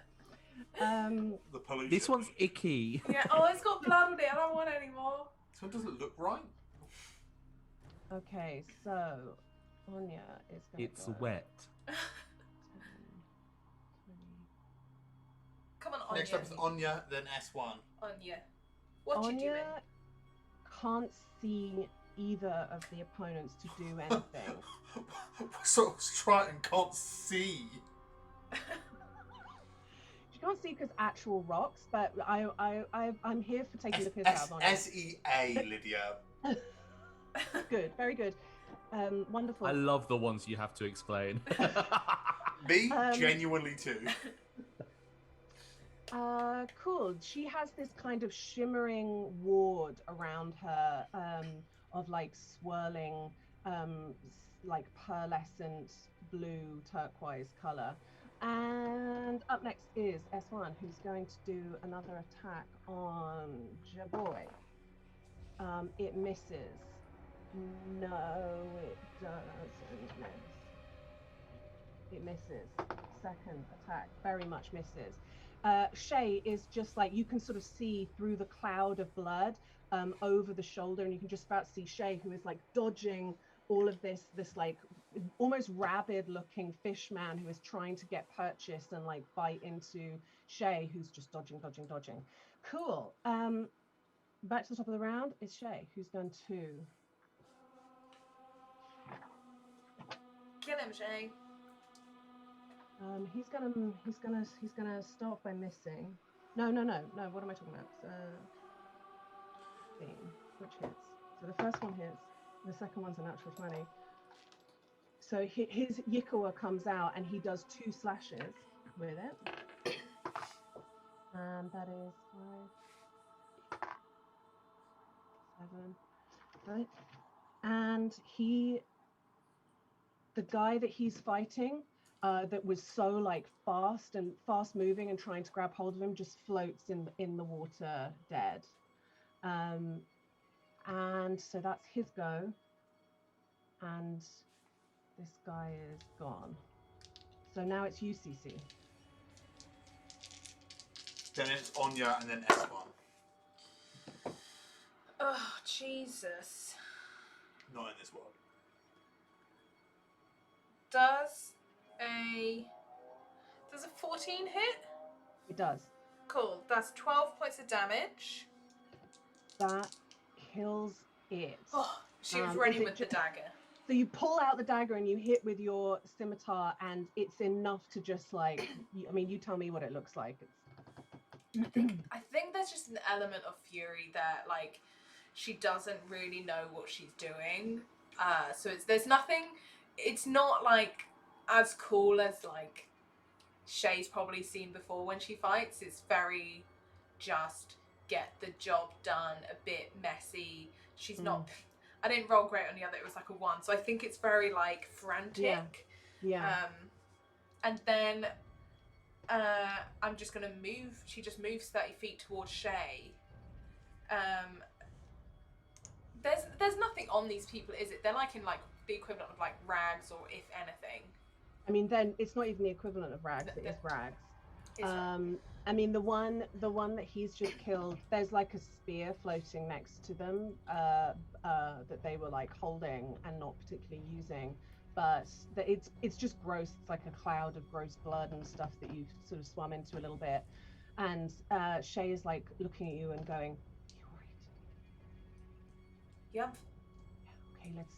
The pollution.
this one's icky.
it. Yeah. Oh, it's got blood on it. I don't want it anymore.
So it doesn't look right.
Okay, so Anya is going to
It's wet.
Come on, Anya.
Next up is Anya, then S1.
Anya. What you
Anya
doing?
can't see either of the opponents to do anything.
So Triton can't see.
She can't see because actual rocks, but I'm here for taking the piss out of Anya.
S-E-A, Lydia.
Good, very good. Wonderful.
I love the ones you have to explain.
Me, genuinely too.
Cool. She has this kind of shimmering ward around her of like swirling, like pearlescent blue turquoise color. And up next is S1, who's going to do another attack on Jaboy. It misses. No, it doesn't miss. It misses. Second attack very much misses. Shay is just like, you can sort of see through the cloud of blood over the shoulder, and you can just about see Shay, who is like dodging all of this like almost rabid looking fish man who is trying to get purchased and like bite into Shay, who's just dodging. Cool. Back to the top of the round, it's Shay, who's going to
Kill him, Shay.
he's gonna start by missing. No. What am I talking about? Which hits? So the first one hits. The second one's a natural 20. So his Yikawa comes out and he does 2 slashes with it. And that is 5, 7, right? And the guy that he's fighting, that was so like fast moving and trying to grab hold of him, just floats in the water dead. And so that's his go. And this guy is gone. So now it's you, Cece.
Then it's Anya and then Esteban.
Oh, Jesus.
Not in this world.
Does a 14 hit?
It does.
Cool. That's 12 points of damage.
That kills it.
Oh, she was ready with the dagger.
So you pull out the dagger and you hit with your scimitar, and it's enough to just like, you tell me what it looks like.
I think there's just an element of fury that, like, she doesn't really know what she's doing. So there's nothing, it's not like as cool as like Shay's probably seen before when she fights. It's very just get the job done, a bit messy. She's not, I didn't roll great on the other, it was like a 1. So I think it's very like frantic.
Yeah.
And then I'm just gonna move. She just moves 30 feet towards Shay. There's nothing on these people, is it? They're like in like the equivalent of like rags, or if anything.
I mean, then it's not even the equivalent of rags. It is rags. I mean, the one that he's just killed, there's like a spear floating next to them that they were like holding and not particularly using. But it's just gross. It's like a cloud of gross blood and stuff that you've sort of swum into a little bit. And Shay is like looking at you and going, "You all right?"
Yep.
Okay, let's.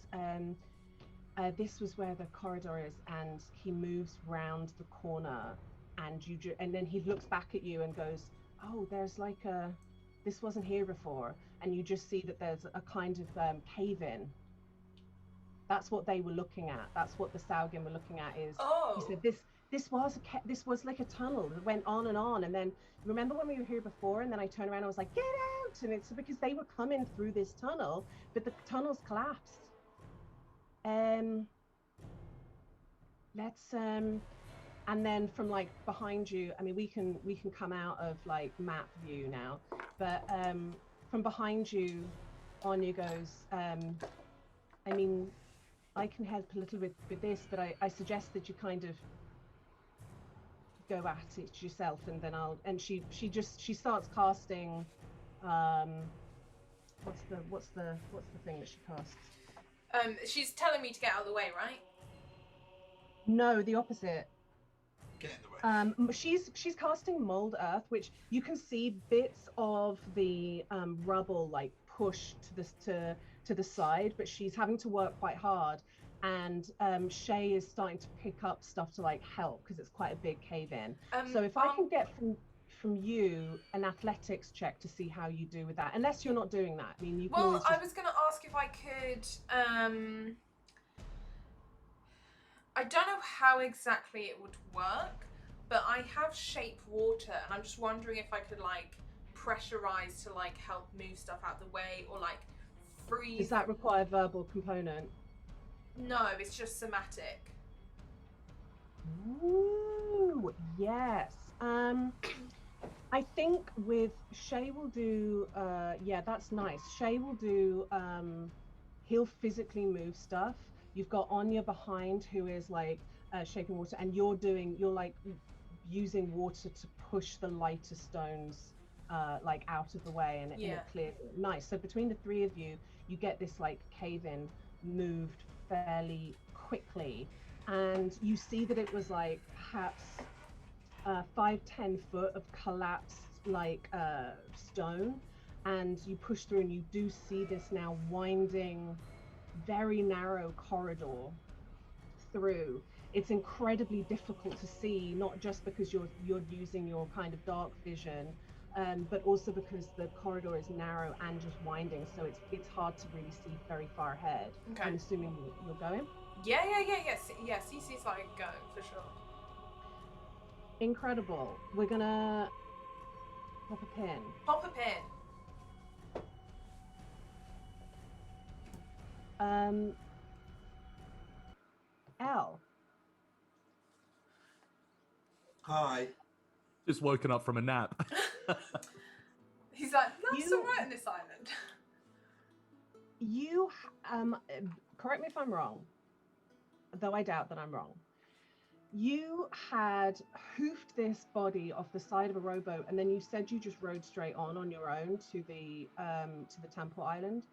This was where the corridor is, and he moves round the corner, and and then he looks back at you and goes, "Oh, there's like this wasn't here before," and you just see that there's a kind of cave-in. That's what they were looking at. That's what the Saugin were looking at. He said this was like a tunnel that went on, and then remember when we were here before, and then I turned around and I was like, "Get out!" And it's because they were coming through this tunnel, but the tunnel's collapsed. Let's and then from like behind you, I mean, we can come out of like map view now, but from behind you, Anya goes, I mean, I can help a little bit with this, but I suggest that you kind of go at it yourself, and then she starts casting, what's the thing that she casts?
She's telling me to get out of the way, right?
No, the opposite.
Get in the way.
She's casting mold earth, which you can see bits of the rubble like push to the side, but she's having to work quite hard. And Shay is starting to pick up stuff to like help because it's quite a big cave in. So if I can get from you an athletics check to see how you do with that, unless you're not doing that. I mean, you can always
I was going to ask if I could. I don't know how exactly it would work, but I have shape water, and I'm just wondering if I could like pressurize to like help move stuff out the way, or like freeze.
Does that require verbal component?
No, it's just somatic.
Ooh, yes. I think with Shay will do, yeah, that's nice. Shay will do, he'll physically move stuff. You've got Anya behind who is like shaping water, and you're like using water to push the lighter stones like out of the way, and it clears it. Nice. So between the three of you, you get this like cave-in moved fairly quickly, and you see that it was like perhaps 5-10 foot of collapsed like stone, and you push through, and you do see this now winding very narrow corridor through. It's incredibly difficult to see, not just because you're using your kind of dark vision, but also because the corridor is narrow and just winding, so it's hard to really see very far ahead.
Okay.
I'm assuming you're going?
Yeah. Cece's like going for sure.
Incredible. We're gonna pop a pin.
Pop a pin.
Al.
Hi.
Just woken up from a nap.
He's like, that's alright on this island.
You, correct me if I'm wrong, though I doubt that I'm wrong. You had hoofed this body off the side of a rowboat, and then you said you just rode straight on your own to the Temple Island,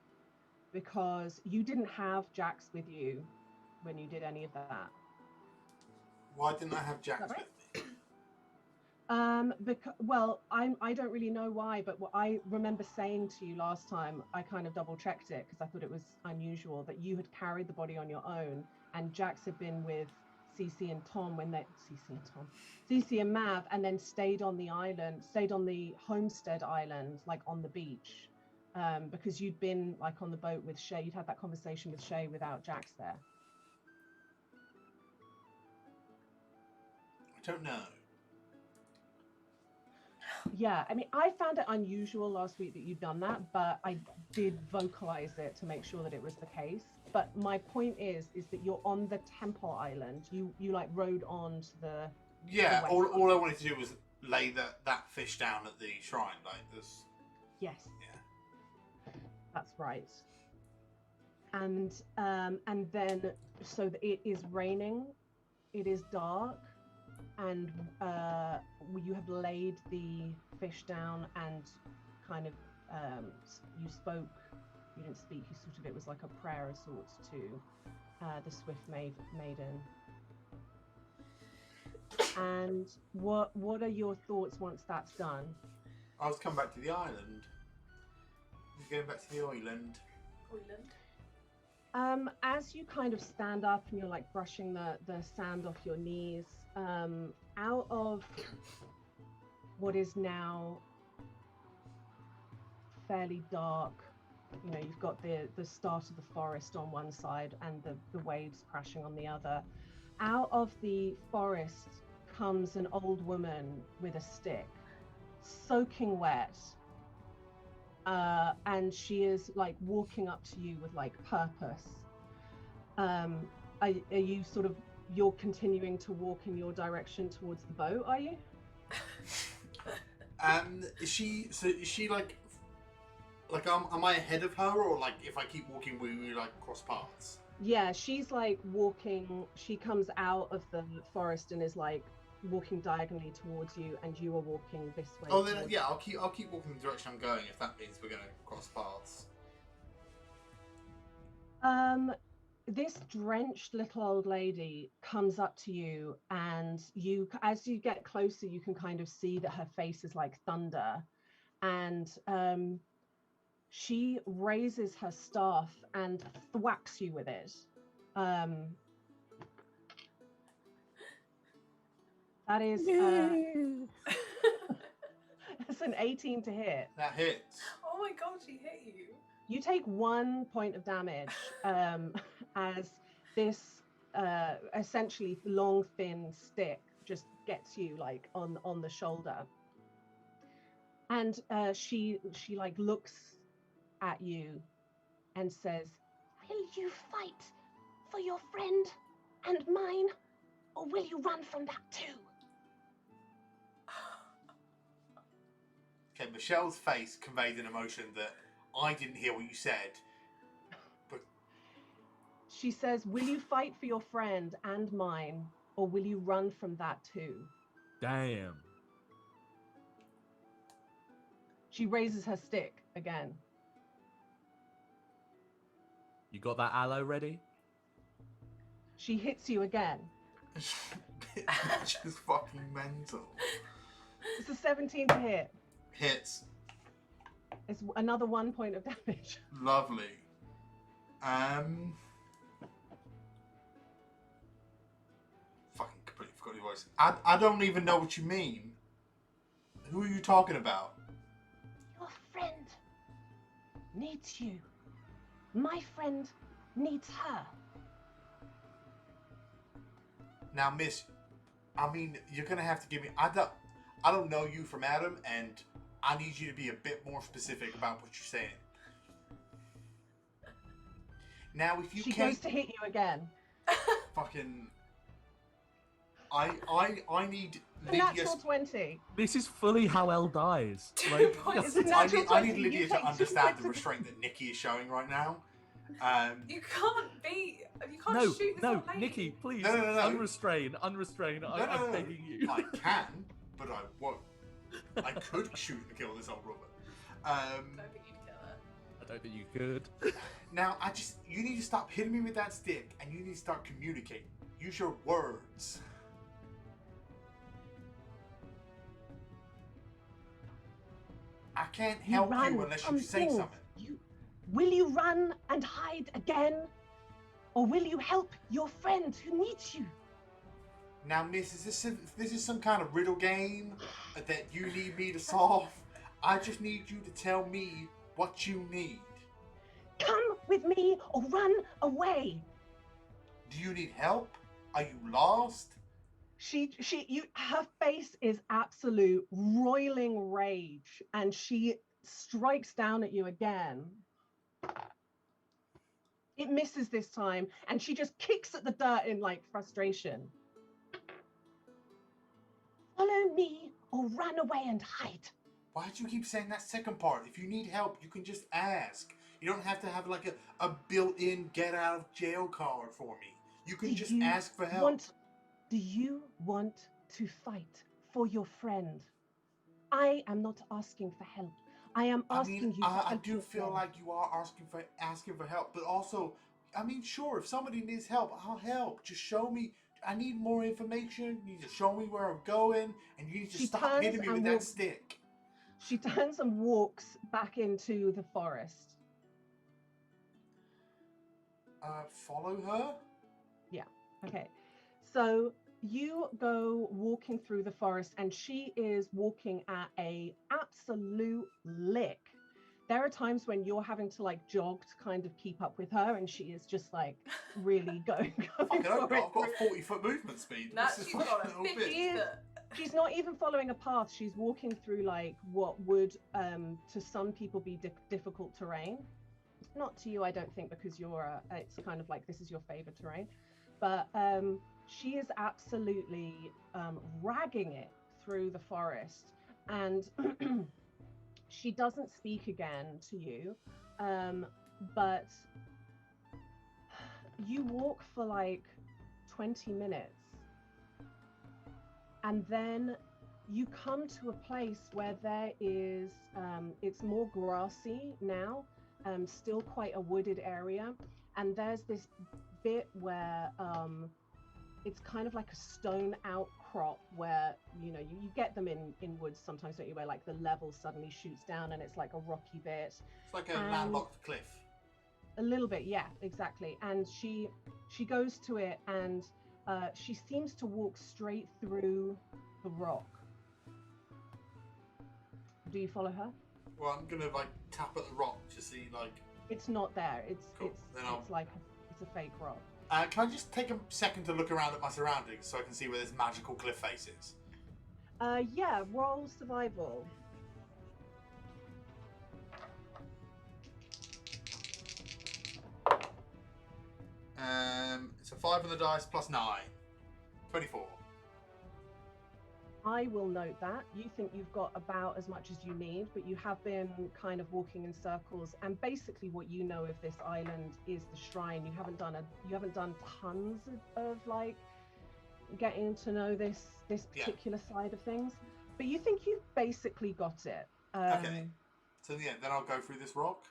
because you didn't have Jax with you when you did any of that.
Why didn't I have Jax
Is that
with me?
Well, I don't really know why, but what I remember saying to you last time, I kind of double checked it because I thought it was unusual that you had carried the body on your own, and Jax had been with Cece and Mav, and then stayed on the homestead island, like on the beach, because you'd been like on the boat with Shay. You'd had that conversation with Shay without Jax there.
I don't know.
Yeah, I mean, I found it unusual last week that you'd done that, but I did vocalize it to make sure that it was the case. But my point is that you're on the Temple Island. You like rode on to the...
Yeah,
the
all I wanted to do was lay that fish down at the shrine. Like this.
Yes.
Yeah.
That's right. And then, so it is raining, it is dark, and you have laid the fish down and kind of you spoke. You didn't speak. You sort of, it was like a prayer of sorts to the Swift Maiden. And what are your thoughts once that's done?
I was coming back to the island. You're going back to the island.
As you kind of stand up and you're like brushing the sand off your knees, out of what is now fairly dark, you know, you've got the start of the forest on one side and the waves crashing on the other. Out of the forest comes an old woman with a stick, soaking wet, and she is like walking up to you with like purpose. Are you sort of, you're continuing to walk in your direction towards the boat, are you?
Is she like am I ahead of her, or like if I keep walking we like cross paths?
Yeah, she's like walking, she comes out of the forest and is like walking diagonally towards you, and you are walking this way.
Oh, then yeah, I'll keep walking the direction I'm going if that means we're going to cross paths.
This drenched little old lady comes up to you, and you, as you get closer, you can kind of see that her face is like thunder, and she raises her staff and thwacks you with it. That is that's an 18 to hit.
That hits.
Oh my god, she hit you.
You take 1 point of damage as this essentially long, thin stick just gets you like on the shoulder. And she like looks at you and says, "Will you fight for your friend and mine, or will you run from that too?"
Okay, Michelle's face conveyed an emotion that I didn't hear what you said. But
she says, "Will you fight for your friend and mine, or will you run from that too?"
Damn.
She raises her stick again.
You got that aloe ready?
She hits you again.
she's fucking mental.
It's a 17 to hit.
Hits.
It's another 1 point of damage.
Lovely. Fucking completely forgot your voice. I don't even know what you mean. Who are you talking about?
Your friend needs you. My friend needs her.
Now, Miss, I mean, you're gonna have to give me. I don't know you from Adam, and I need you to be a bit more specific about what you're saying. Now, if you
She
can't
goes to hit you again.
fucking, I need
Natural
Lydia's.
20.
This is fully how Elle dies. Like,
It's a natural
I need
20.
Lydia
You
to
take 2
understand
points
the
of-
restraint that Nikki is showing right now.
You can't
no,
shoot this
no,
old lady.
Nikki, please,
No.
unrestrain.
No.
I'm begging you.
I can, but I won't. I could shoot and kill this old woman.
I don't think you'd kill her.
I don't think you could.
Now, you need to stop hitting me with that stick, and you need to start communicating. Use your words. I can't help you unless you say something.
Will you run and hide again? Or will you help your friend who needs you?
Now, Miss, this is some kind of riddle game that you need me to solve? I just need you to tell me what you need.
Come with me or run away.
Do you need help? Are you lost?
Her face is absolute roiling rage, and she strikes down at you again. It misses this time, and she just kicks at the dirt in like frustration. Follow me or run away and hide.
Why do you keep saying that second part? If you need help, you can just ask. You don't have to have like a built-in get out of jail card for me. You can just ask for help.
Do you want to fight for your friend? I am not asking for help. I am asking you to help
I do
your
feel
friend.
like you are asking for help, but also, I mean, sure, if somebody needs help, I'll help. Just show me. I need more information. You need to show me where I'm going, and you need to stop hitting me with that stick.
She turns and walks back into the forest.
Follow her?
Yeah. Okay. So you go walking through the forest, and she is walking at a absolute lick. There are times when you're having to like jog to kind of keep up with her, and she is just like really going for it.
I've got a 40-foot movement speed.
Nah,
This is
she's
like
got
a
a
little
50
bit.
She's not even following a path. She's walking through like what would to some people be difficult terrain. Not to you, I don't think, because you're it's kind of like this is your favorite terrain. But she is absolutely ragging it through the forest, and she doesn't speak again to you, but you walk for like 20 minutes, and then you come to a place where there is it's more grassy now, still quite a wooded area, and there's this bit where it's kind of like a stone outcrop where you get them in woods sometimes, don't you, where like the level suddenly shoots down and it's like a rocky bit.
It's like a landlocked cliff.
A little bit, yeah, exactly. And she goes to it, and she seems to walk straight through the rock. Do you follow her?
Well, I'm gonna like tap at the rock to see like.
It's not there. It's
Cool.
it's like it's a fake rock.
Can I just take a second to look around at my surroundings so I can see where this magical cliff face is?
Yeah, roll survival.
It's a 5 on the dice plus 9. 24.
I will note that. You think you've got about as much as you need, but you have been kind of walking in circles, and basically what you know of this island is the shrine. You haven't done tons of like getting to know this particular side of things, but you think you've basically got it.
Okay. So yeah, then I'll go through this rock.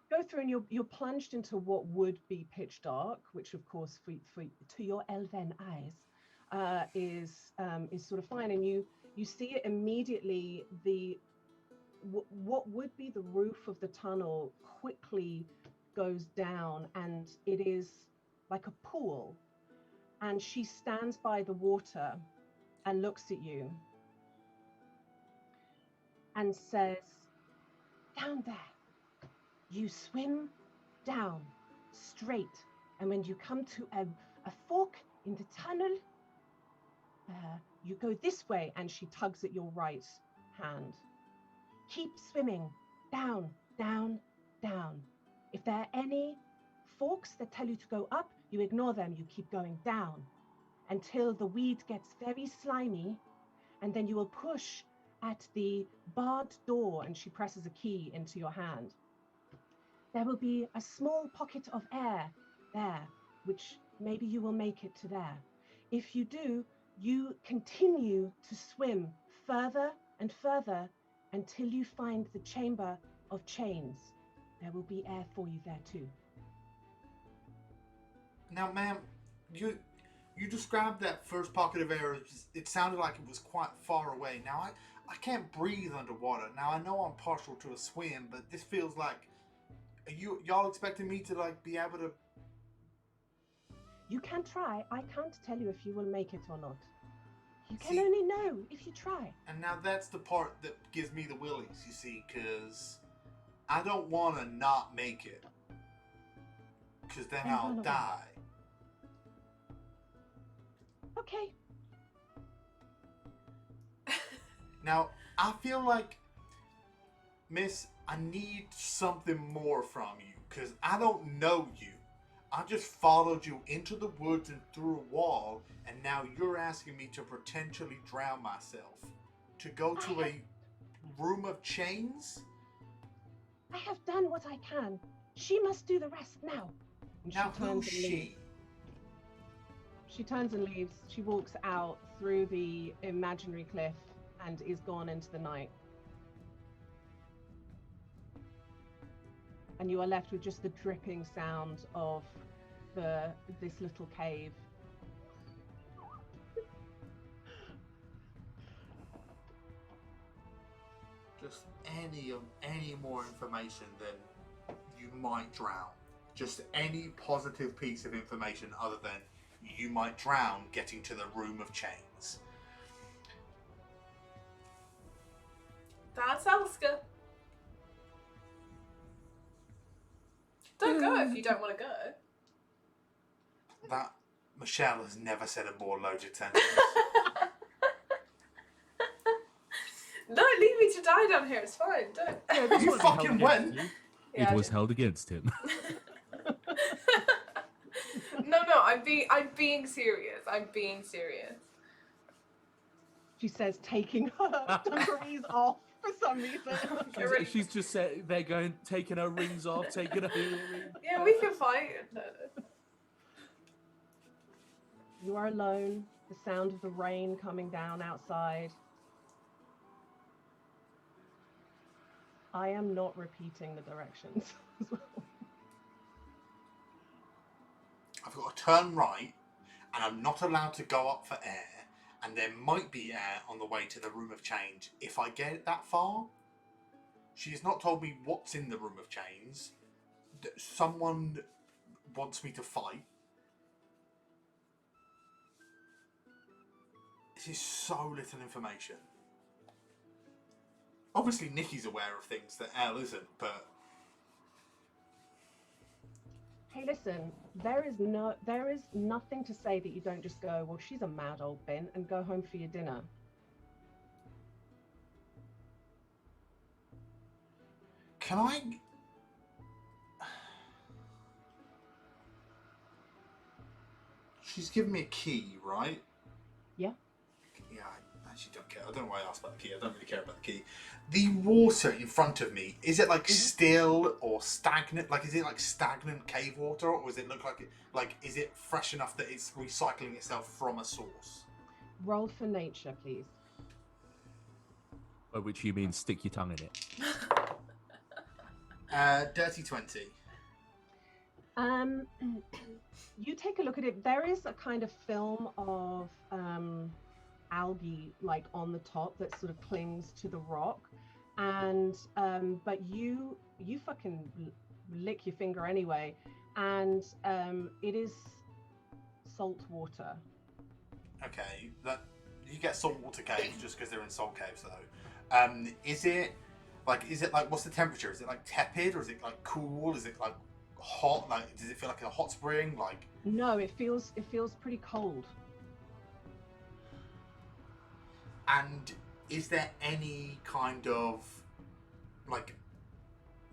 Go through, and you're plunged into what would be pitch dark, which of course for to your elven eyes is sort of fine, and you see it immediately. What would be the roof of the tunnel quickly goes down, and it is like a pool, and she stands by the water and looks at you and says, "Down there, you swim down straight, and when you come to a fork in the tunnel, You go this way, and she tugs at your right hand. Keep swimming. Down, down, down. If there are any forks that tell you to go up, you ignore them. You keep going down until the weed gets very slimy, and then you will push at the barred door, and she presses a key into your hand. There will be a small pocket of air there, which maybe you will make it to there. If you do, you continue to swim further and further until you find the chamber of chains. There will be air for you there too.
Now, ma'am, you described that first pocket of air. It sounded like it was quite far away. Now, I can't breathe underwater. Now, I know I'm partial to a swim, but this feels like... y'all expecting me to, like, be able to...
You can try. I can't tell you if you will make it or not. You can only know if you try.
And now that's the part that gives me the willies, you see, because I don't want to not make it. Because then I'll die.
Okay.
Now, I feel like, Miss, I need something more from you, because I don't know you. I just followed you into the woods and through a wall, and now you're asking me to potentially drown myself. To go to a room of chains?
I have done what I can. She must do the rest now. And
Now,
she turns
who's
and leaves. She turns and leaves. She walks out through the imaginary cliff and is gone into the night. And you are left with just the dripping sound of this little cave.
Just any more information than you might drown. Just any positive piece of information other than you might drown getting to the room of chains.
That's Elska. Don't go if you don't want to go.
That Michelle has never said a more loaded sentence.
No, leave me to die down here. It's fine. Don't.
You fucking went.
Yeah,
It was held against him.
No, I'm being serious. I'm being serious.
She says, taking her dungarees off for some reason.
She's just they're going, taking her rings off, taking her earrings.
Yeah, we can fight. No.
You are alone. The sound of the rain coming down outside. I am not repeating the directions as well.
I've got to turn right, and I'm not allowed to go up for air, and there might be air on the way to the room of change if I get it that far. She has not told me what's in the room of chains. Someone wants me to fight. This is so little information. Obviously, Nikki's aware of things that Elle isn't, but...
Hey, listen, there is nothing to say that you don't just go, well, she's a mad old bin, and go home for your dinner.
Can I... She's given me a key, right?
Yeah.
Yeah, I actually don't care. I don't know why I asked about the key. I don't really care about the key. The water in front of me, is it like still or stagnant? Like, is it like stagnant cave water, or does it look like is it fresh enough that it's recycling itself from a source?
Roll for nature, please.
By which you mean stick your tongue in it.
Dirty 20.
You take a look at it. There is a kind of film of algae like on the top that sort of clings to the rock, and but you fucking lick your finger anyway, and it is salt water.
Okay, that you get saltwater caves just because they're in salt caves though. Is it like what's the temperature? Is it like tepid, or is it like cool? Is it like hot? Like, does it feel like a hot spring? Like,
No, it feels pretty cold.
And is there any kind of like?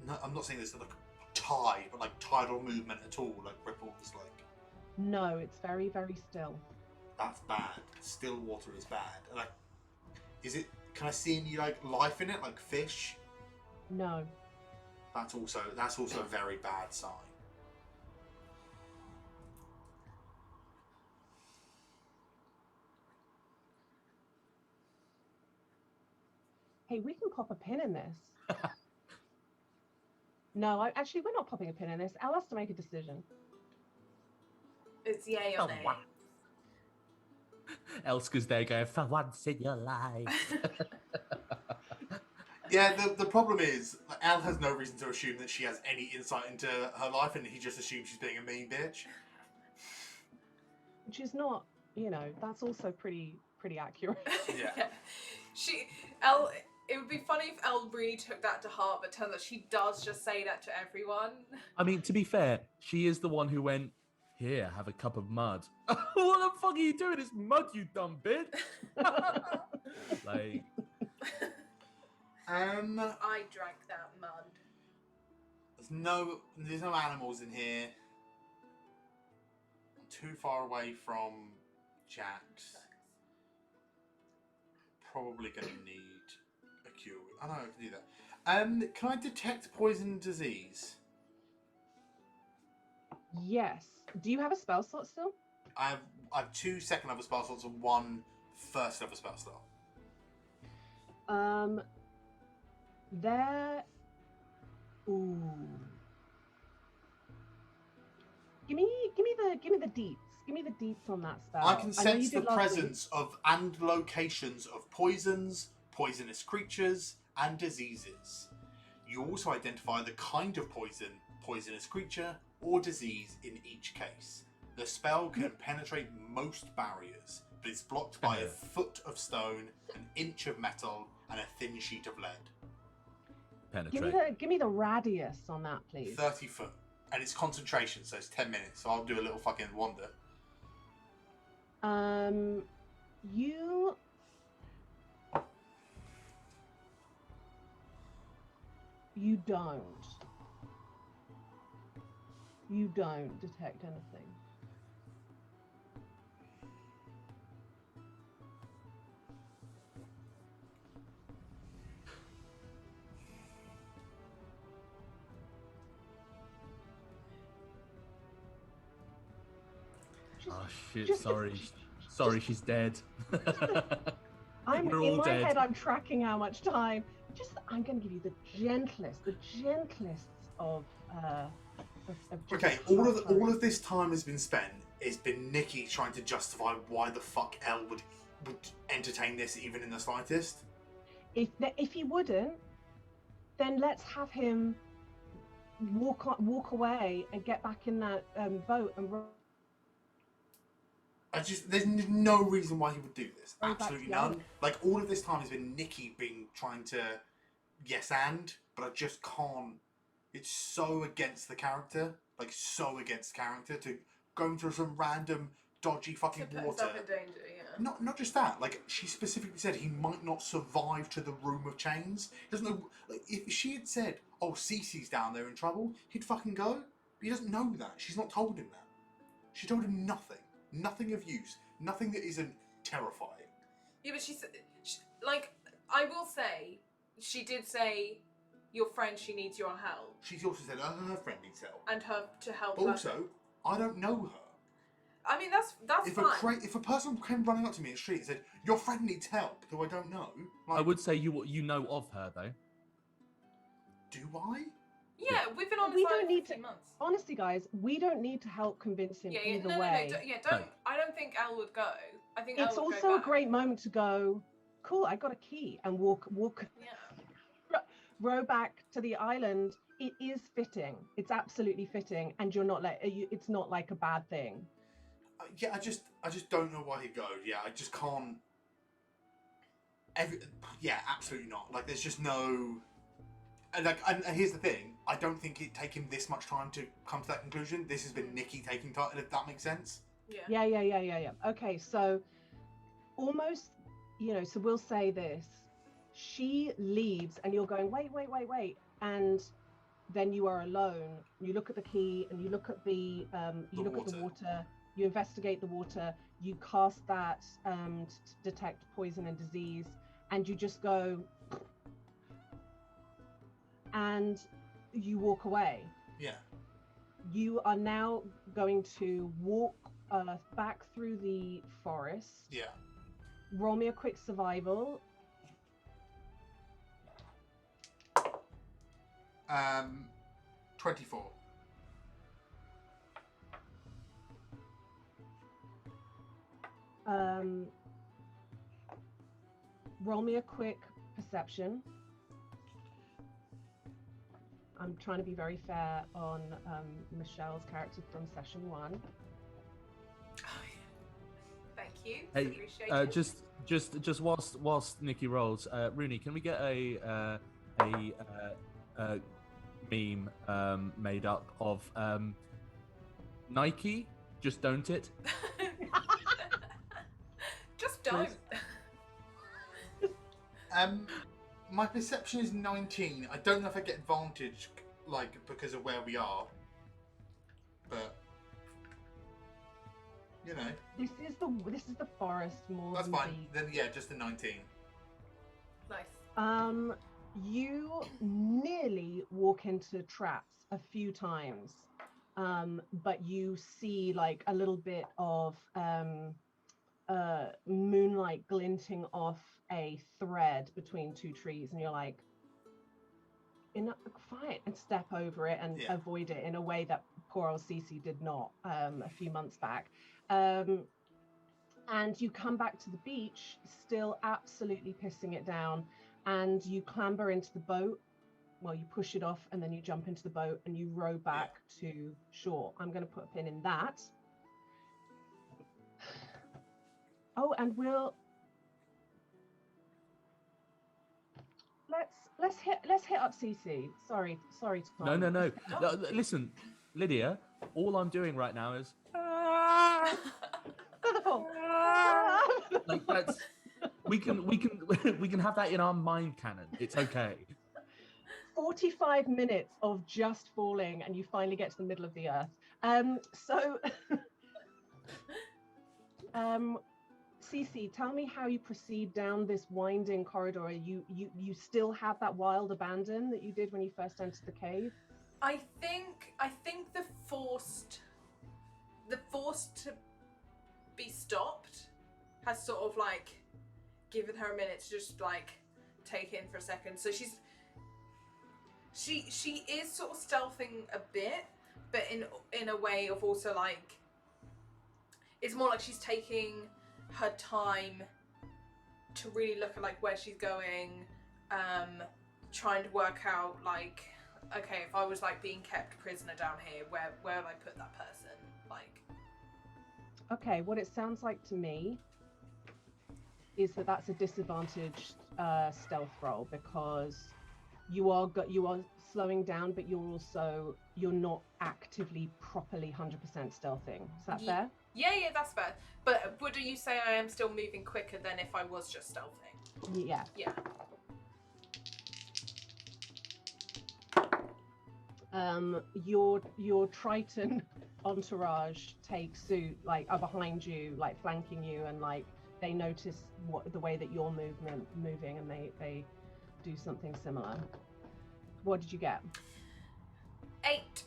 No, I'm not saying there's like tide, but like tidal movement at all, like ripples, like.
No, it's very, very still.
That's bad. Still water is bad. And like, is it? Can I see any like life in it, like fish?
No.
That's also a very bad sign.
Hey, we can pop a pin in this. No, actually, we're not popping a pin in this. Al has to make a decision.
It's yay or nay.
Elska's there going, for once in your life.
Yeah, the problem is, Al has no reason to assume that she has any insight into her life, and he just assumes she's being a mean bitch.
Which is not, that's also pretty accurate.
Yeah.
It would be funny if Elle really took that to heart, but turns out she does just say that to everyone.
I mean, to be fair, she is the one who went, here, have a cup of mud. What the fuck are you doing? It's mud, you dumb bitch. Like...
I drank that mud.
There's no animals in here. I'm too far away from Jax. Probably going to need a cure. I know I can do that. Can I detect poison and disease?
Yes. Do you have a spell slot still?
I have 2 second level spell slots and 1 first level spell slot.
There. Ooh. Give me the deets. Give me the deets on that spell.
I can sense the presence of and locations of poisons, poisonous creatures, and diseases. You also identify the kind of poison, poisonous creature, or disease in each case. The spell can penetrate most barriers, but it's blocked by a foot of stone, an inch of metal, and a thin sheet of lead.
Give me the radius on that, please.
30 foot. And it's concentration, so it's 10 minutes. So I'll do a little fucking wander.
You don't detect anything.
Oh shit, sorry, she's dead.
I'm
We're
in
all
my
dead.
head, I'm tracking how much time. I'm going to give you the gentlest of
Okay, all of this time has been spent. It's been Nikki trying to justify why the fuck Elle would entertain this even in the slightest.
If he wouldn't, then let's have him walk away and get back in that boat and run.
There's no reason why he would do this.
Go back
Absolutely
to the
none.
island.
Like, all of this time has been Nikki trying to yes and, but I just can't. It's so against the character. Like, so against the character to go into some random dodgy fucking
To put
water.
himself in danger, yeah.
Not just that. Like, she specifically said he might not survive to the room of chains. He doesn't know. Like, if she had said, "Oh, Cece's down there in trouble," he'd fucking go. But he doesn't know that. She's not told him that. She told him nothing. Nothing of use. Nothing that isn't terrifying.
Yeah, but I will say, she did say, your friend, she needs your help.
She's also said, her friend needs help.
And her to help
But
her.
also, I don't know her.
I mean, that's fine.
If a person came running up to me in the street and said, "Your friend needs help," who I don't know, like,
I would say you know of her though.
do I?
Yeah, we've been on
We
this
don't
island
need
for a
to.
few months.
Honestly, guys, we don't need to help convince him either way.
Don't. I don't think Elle would go. I think Elle
It's
would
also
go
a
back.
great moment to go, cool, I got a key, and walk
Yeah.
row back to the island. It is fitting. It's absolutely fitting, and you're not like it's not like a bad thing.
Yeah, I just don't know why he'd go. Yeah, I just can't. Yeah, absolutely not. Like, there's just no. And here's the thing: I don't think it'd take him this much time to come to that conclusion. This has been Nikki taking time, if that makes sense.
Yeah.
Yeah. Okay, so almost so we'll say this. She leaves and you're going, wait. And then you are alone. You look at the key and you look at the water. You investigate the water. You cast that to detect poison and disease, and you just go, and you walk away.
Yeah.
You are now going to walk back through the forest.
Yeah.
Roll me a quick survival.
24.
Roll me a quick perception. I'm trying to be very fair on Michelle's character from session 1.
Thank you.
Hey,
Appreciate it.
just whilst Nikki rolls, Rooney, can we get a meme made up of Nike? Just don't it.
Just don't.
My perception is 19. I don't know if I get advantage, because of where we are. But
This is the forest more.
That's
than
fine. Then just the 19.
Nice.
You nearly walk into traps a few times, but you see like a little bit of moonlight glinting off a thread between two trees, and you're like, fine, and step over it and avoid it in a way that poor old Cece did not a few months back. And you come back to the beach, still absolutely pissing it down, and you clamber into the boat. Well, you push it off, and then you jump into the boat, and you row back to shore. I'm going to put a pin in that. Oh, and let's hit up Cece. Sorry, Tom.
No. Listen, Lydia. All I'm doing right now is like that's. We can have that in our mind canon. It's okay.
45 minutes of just falling, and you finally get to the middle of the earth. Cece, tell me how you proceed down this winding corridor. You still have that wild abandon that you did when you first entered the cave?
I think the forced to be stopped has sort of like given her a minute to just like take it in for a second. So she is sort of stealthing a bit, but in a way of also like, it's more like she's taking her time to really look at like where she's going, trying to work out like, okay, if I was like being kept prisoner down here, where would I put that person? Like,
okay, what it sounds like to me is that's a disadvantaged stealth roll, because you are slowing down, but you're not actively properly 100% stealthing. Is that fair?
Yeah, that's fair. But would you say I am still moving quicker than if I was just stealthing?
Yeah.
Yeah.
Your Triton entourage take suit, like are behind you, like flanking you, and like they notice the way that you're moving, and they do something similar. What did you get?
8.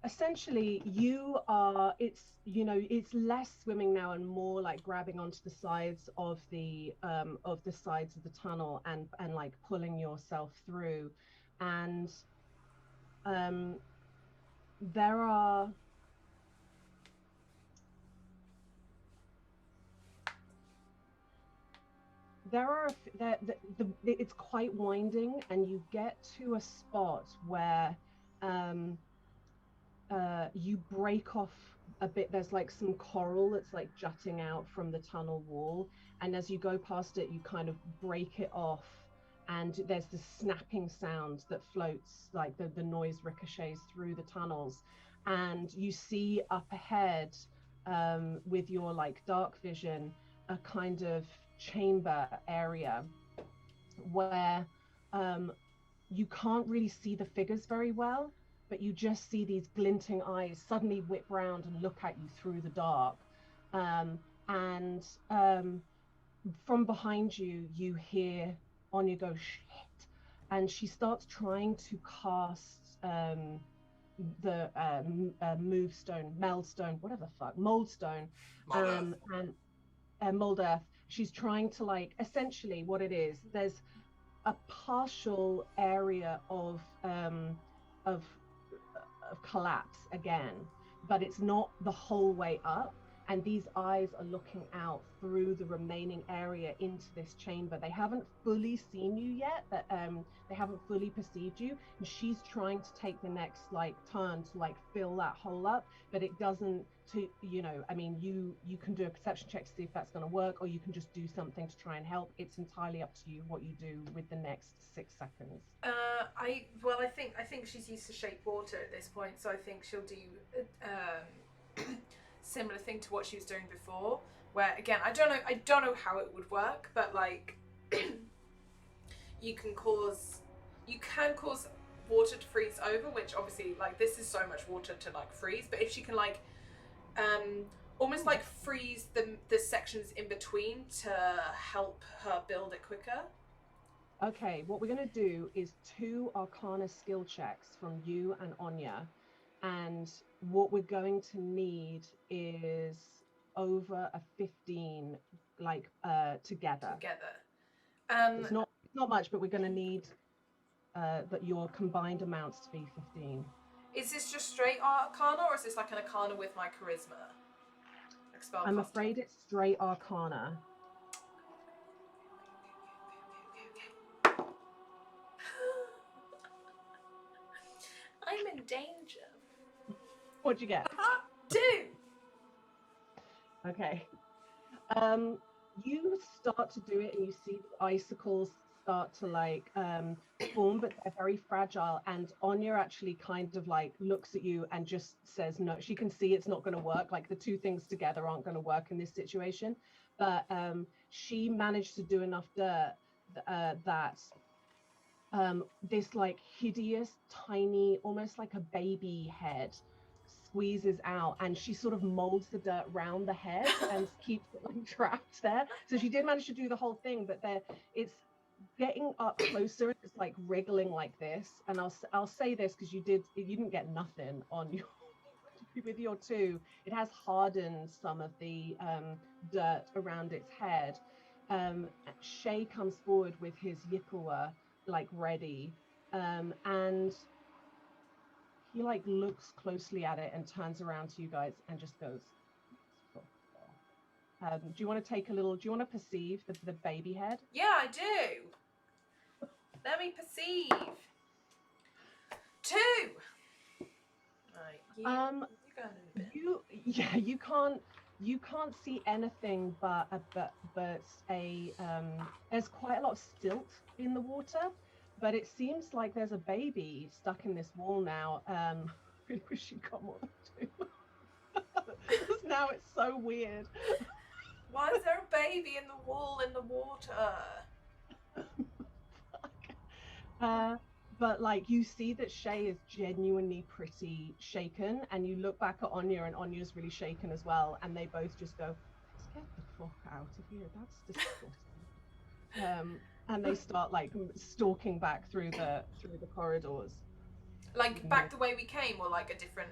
Essentially, it's less swimming now and more like grabbing onto the sides of the sides of the tunnel and like pulling yourself through, and it's quite winding, and you get to a spot where you break off a bit. There's like some coral that's like jutting out from the tunnel wall, and as you go past it, you kind of break it off, and there's this snapping sound that floats, like the noise ricochets through the tunnels, and you see up ahead, with your like dark vision, a kind of chamber area where you can't really see the figures very well, but you just see these glinting eyes suddenly whip round and look at you through the dark. And from behind you, you hear Anya go, shit. And she starts trying to cast the meldstone, whatever the fuck, moldstone, and mold earth. She's trying to like, essentially what it is, there's a partial area of collapse again, but it's not the whole way up. And these eyes are looking out through the remaining area into this chamber. They haven't fully seen you yet, but they haven't fully perceived you. And she's trying to take the next like turn to like fill that hole up, but it doesn't. To I mean, you can do a perception check to see if that's going to work, or you can just do something to try and help. It's entirely up to you what you do with the next 6 seconds.
I think she's used to shape water at this point, so I think she'll do similar thing to what she was doing before, where again I don't know how it would work, but like you can cause water to freeze over, which obviously like this is so much water to like freeze, but if she can like almost like freeze the sections in between to help her build it quicker.
Okay, what we're going to do is 2 Arcana skill checks from you and Anya. And what we're going to need is over a 15, like together. It's not much, but we're going to need that your combined amounts to be 15.
Is this just straight Arcana, or is this like an Arcana with my charisma? Like
I'm afraid it's straight Arcana.
I'm in danger.
What'd you get?
2.
Okay. You start to do it and you see the icicles start to like form, but they're very fragile. And Anya actually kind of like looks at you and just says no. She can see it's not going to work. Like the 2 things together aren't going to work in this situation. But she managed to do enough dirt that this like hideous, tiny, almost like a baby head squeezes out, and she sort of molds the dirt round the head and keeps it like trapped there. So she did manage to do the whole thing, but it's getting up closer. It's like wriggling like this. And I'll say this because you didn't get nothing on your with your 2. It has hardened some of the dirt around its head. Shay comes forward with his Yipua like ready, and he like looks closely at it and turns around to you guys and just goes, do you want to perceive the baby head?
Yeah, I do. Let me perceive. 2. Right.
You can't see anything but there's quite a lot of silt in the water, but it seems like there's a baby stuck in this wall now. I really wish you'd got more than 2. Because now it's so weird.
Why is there a baby in the wall in the water?
But like you see that Shay is genuinely pretty shaken, and you look back at Anya, and Anya's really shaken as well, and they both just go, "Let's get the fuck out of here. That's disgusting." And they start like stalking back through the corridors.
Like back the way we came, or like a different?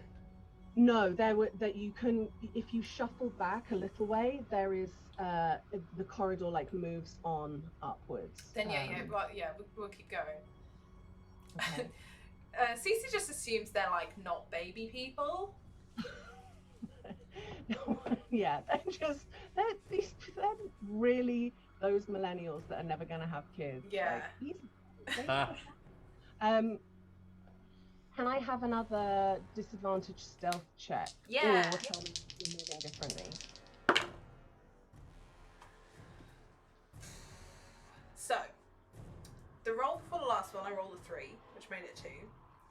No, that you can, if you shuffle back a little way, there is the corridor like moves on upwards.
Then we'll keep going.
Okay.
Cece just assumes they're like not baby people.
Yeah, they're really those millennials that are never going to have kids.
Yeah.
Can I have another disadvantage stealth check?
Yeah.
Or tell me if you're moving differently.
So, the roll before the last one, I rolled a 3, which made it 2.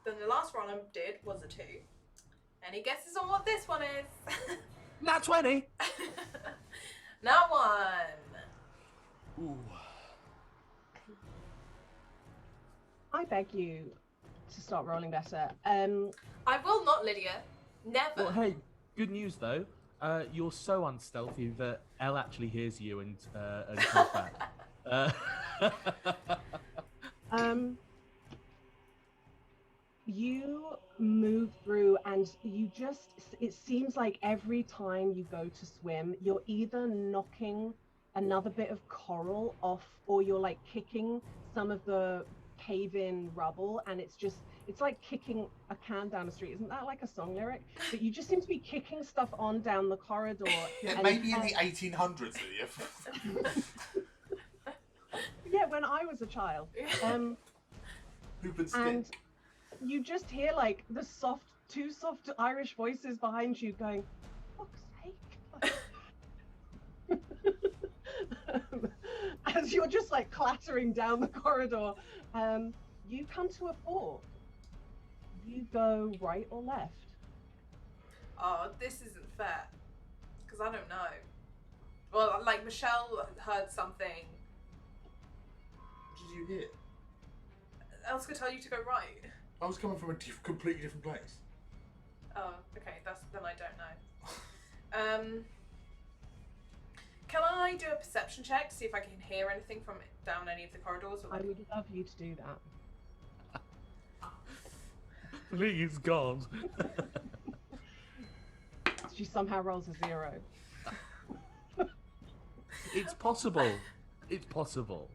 Then the last roll I did was a 2. And Any guesses on what this one is?
Nat 20.
Not one.
Ooh.
I beg you to start rolling better.
I will not, Lydia. Never.
Well, hey, good news though. You're so unstealthy that Elle actually hears you and comes back.
You move through and it seems like every time you go to swim, you're either knocking another bit of coral off or you're like kicking some of the cave-in rubble, and it's like kicking a can down the street. Isn't that like a song lyric? But you just seem to be kicking stuff on down the corridor.
Yeah, maybe in the 1800s, Lydia.
Yeah, when I was a child.
Hoop and stick.
And you just hear like the two soft Irish voices behind you going, "Fuck's sake." As you're just like clattering down the corridor, you come to a fork. You go right or left?
Oh, this isn't fair. Because I don't know. Well, like, Michelle heard something.
What did you hear?
Elska told you to go right.
I was coming from a completely different place.
Oh, okay. Then I don't know. Can I do a perception check to see if I can hear anything from down any of the corridors? Or
I would love you to do that.
Please, God.
She somehow rolls a 0.
It's possible. It's possible.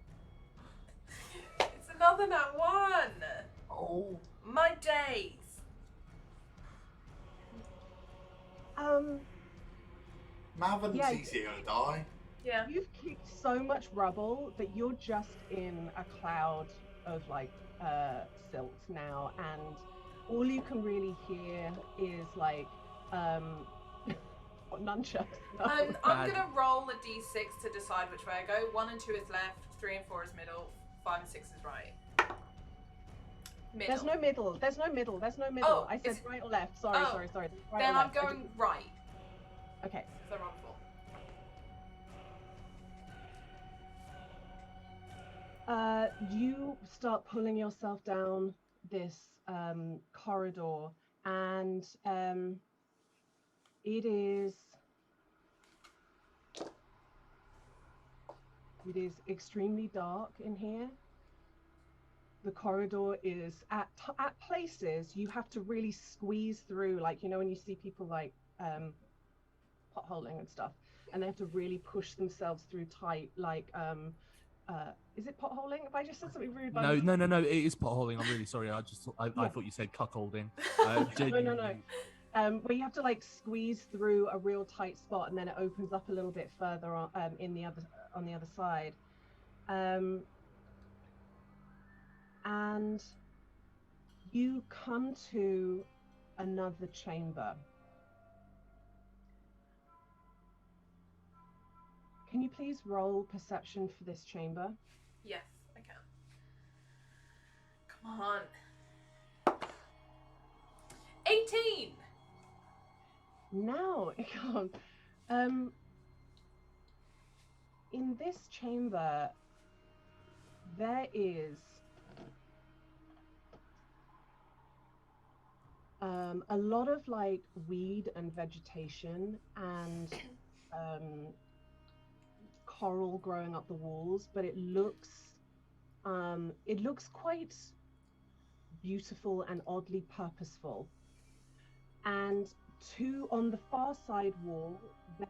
It's another nat 1.
Oh.
My days.
Mav and
Yeah.
Cece are gonna die.
Yeah.
You've kicked so much rubble that you're just in a cloud of like silt now, and all you can really hear is like what, nunchucks.
I'm gonna roll a d6 to decide which way I go. 1 and 2 is left, 3 and 4 is middle, 5 and 6 is right. Middle.
There's no middle. There's no middle. There's no middle.
Oh,
I said
is it-
right or left. Sorry.
Oh,
Right
then
or
I'm
left.
going right.
Okay.
So I'm on 4.
You start pulling yourself down this corridor, and it is extremely dark in here. The corridor is at places you have to really squeeze through, like, you know, when you see people like potholing and stuff, and they have to really push themselves through tight, like is it potholing? If I just said something rude,
No. It is potholing. I'm really sorry. I thought you said cuckolding.
No. Where you have to like squeeze through a real tight spot, and then it opens up a little bit further on on the other side. And you come to another chamber. Can you please roll perception for this chamber?
Yes, I can. Come on. 18!
No, it can't. In this chamber, there is a lot of like weed and vegetation and coral growing up the walls, but it looks quite beautiful and oddly purposeful. And on the far side wall, there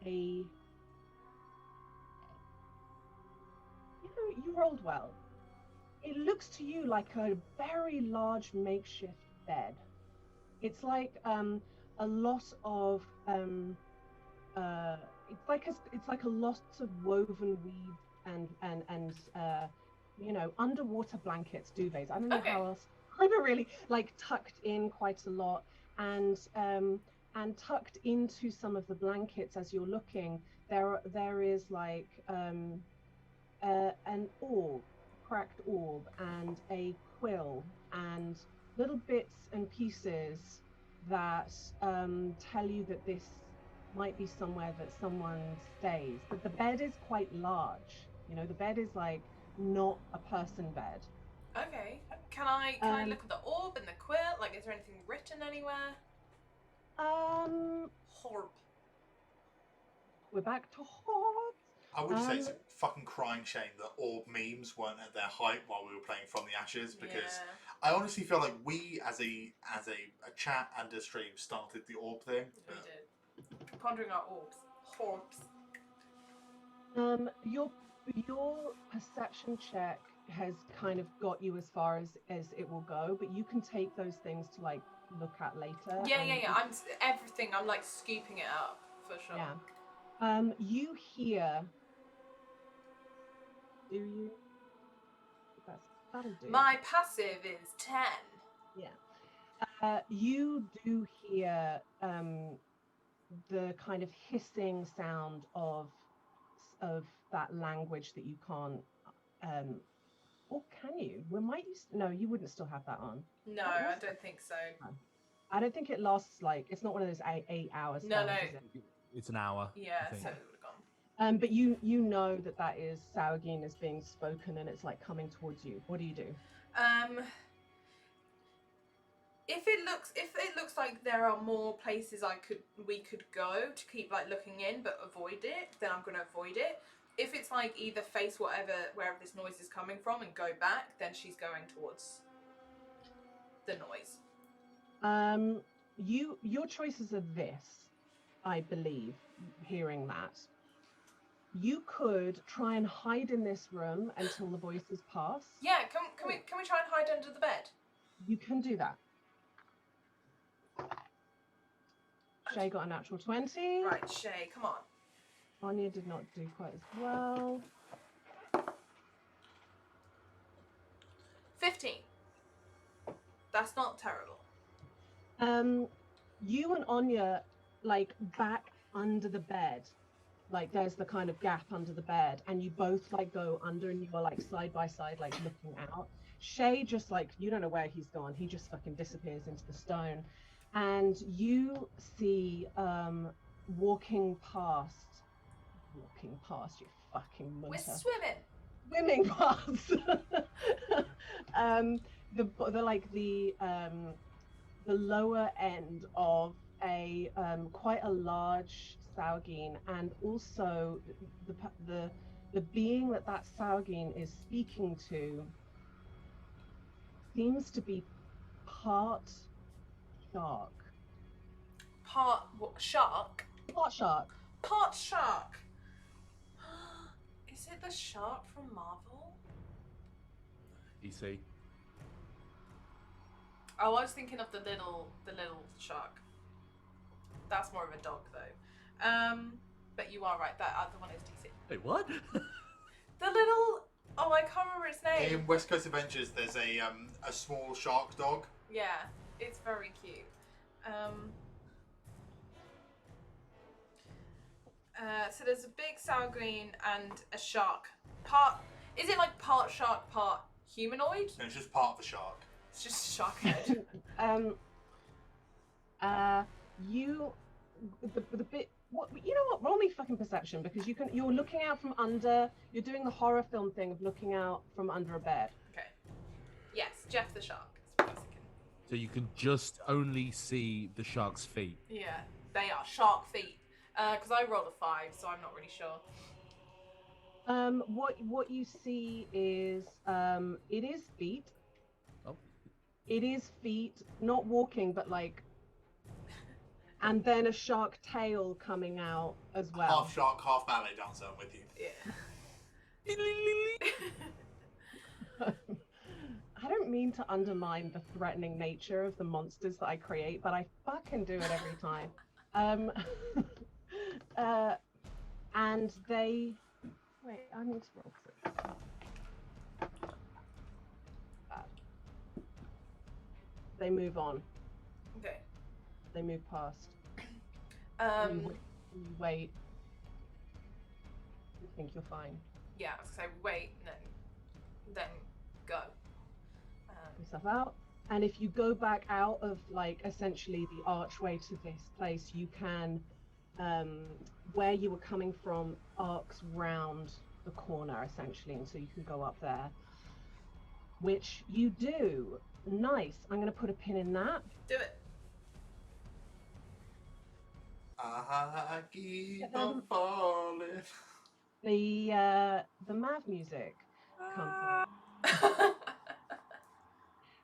is you rolled well. It looks to you like a very large makeshift bed. It's like a lot of it's like a lot of woven weave and you know, underwater blankets, duvets. I don't know how else. Kind of really like tucked in quite a lot, and tucked into some of the blankets as you're looking. There is like an orb, cracked orb, and a quill, and little bits and pieces that tell you that this might be somewhere that someone stays. But the bed is quite large. You know, the bed is like not a person bed.
Okay. Can I look at the orb and the quilt? Like, is there anything written anywhere? Horb.
We're back to Hobbs.
I would say it's a fucking crying shame that orb memes weren't at their height while we were playing From the Ashes, because I honestly feel like we, as a chat and a stream, started the orb thing.
We did. Pondering our orbs. Horbs.
Your perception check has kind of got you as far as it will go, but you can take those things to like look at later.
Yeah. I'm like scooping it up for sure.
Yeah. You hear. Do you? That'll do.
My passive is 10.
Yeah. You do hear the kind of hissing sound of that language that you can't. Or can you? No, you wouldn't still have that on.
No, I don't think so.
I don't think it lasts like, it's not one of those 8 hours.
No.
It's an hour.
Yeah,
I think.
so it would have gone.
But you know that is Saugeen is being spoken and it's like coming towards you. What do you do?
If it looks like there are more places we could go to keep like looking in but avoid it, then I'm gonna avoid it. If it's like either face wherever this noise is coming from and go back, then she's going towards the noise.
Your choices are this, I believe, hearing that. You could try and hide in this room until the voices pass.
Yeah, can we try and hide under the bed?
You can do that. Shay got a natural 20.
Right, Shay, come on.
Anya did not do quite as well.
15. That's not terrible.
You and Anya, like, back under the bed. Like, there's the kind of gap under the bed, and you both, like, go under, and you are, like, side by side, like, looking out. Shay just, like, you don't know where he's gone. He just fucking disappears into the stone. And you see, walking past, you fucking munter.
We're swimming.
Swimming past. The lower end of a quite a large Saugeen, and also the being that Saugeen is speaking to seems to be part shark.
Part what? Shark?
Part shark.
Part shark. Is it the shark from Marvel?
EC.
Oh, I was thinking of the little shark. That's more of a dog though. But you are right. That other one is DC.
Wait, what?
The little. Oh, I can't remember its name.
In West Coast Adventures, there's a small shark dog.
Yeah, it's very cute. So there's a big sour green and a shark. Is it like part shark, part humanoid?
No, it's just part of the shark.
It's just a shark head.
The bit. What, you know what? Roll me fucking perception, because you're looking out from under. You're doing the horror film thing of looking out from under a bed.
Okay. Yes, Jeff the shark. That's what I was thinking.
So you can just only see the shark's feet.
Yeah, they are shark feet. Because I rolled a 5, so I'm not really sure.
What you see is it is feet.
Oh.
It is feet, not walking, but like, and then a shark tail coming out as well.
Half shark, half ballet dancer. I'm with you.
Yeah.
I don't mean to undermine the threatening nature of the monsters that I create, but I fucking do it every time. And they... Wait, I need to roll for it. They move on.
Okay.
They move past. You wait. You think you're fine.
Yeah, I was gonna say wait, and then go.
Yourself out. And if you go back out of like essentially the archway to this place, you can, where you were coming from, arcs round the corner essentially, and so you can go up there, which you do. Nice. I'm going to put a pin in that.
Do it.
I keep on falling.
The Mav music comes out.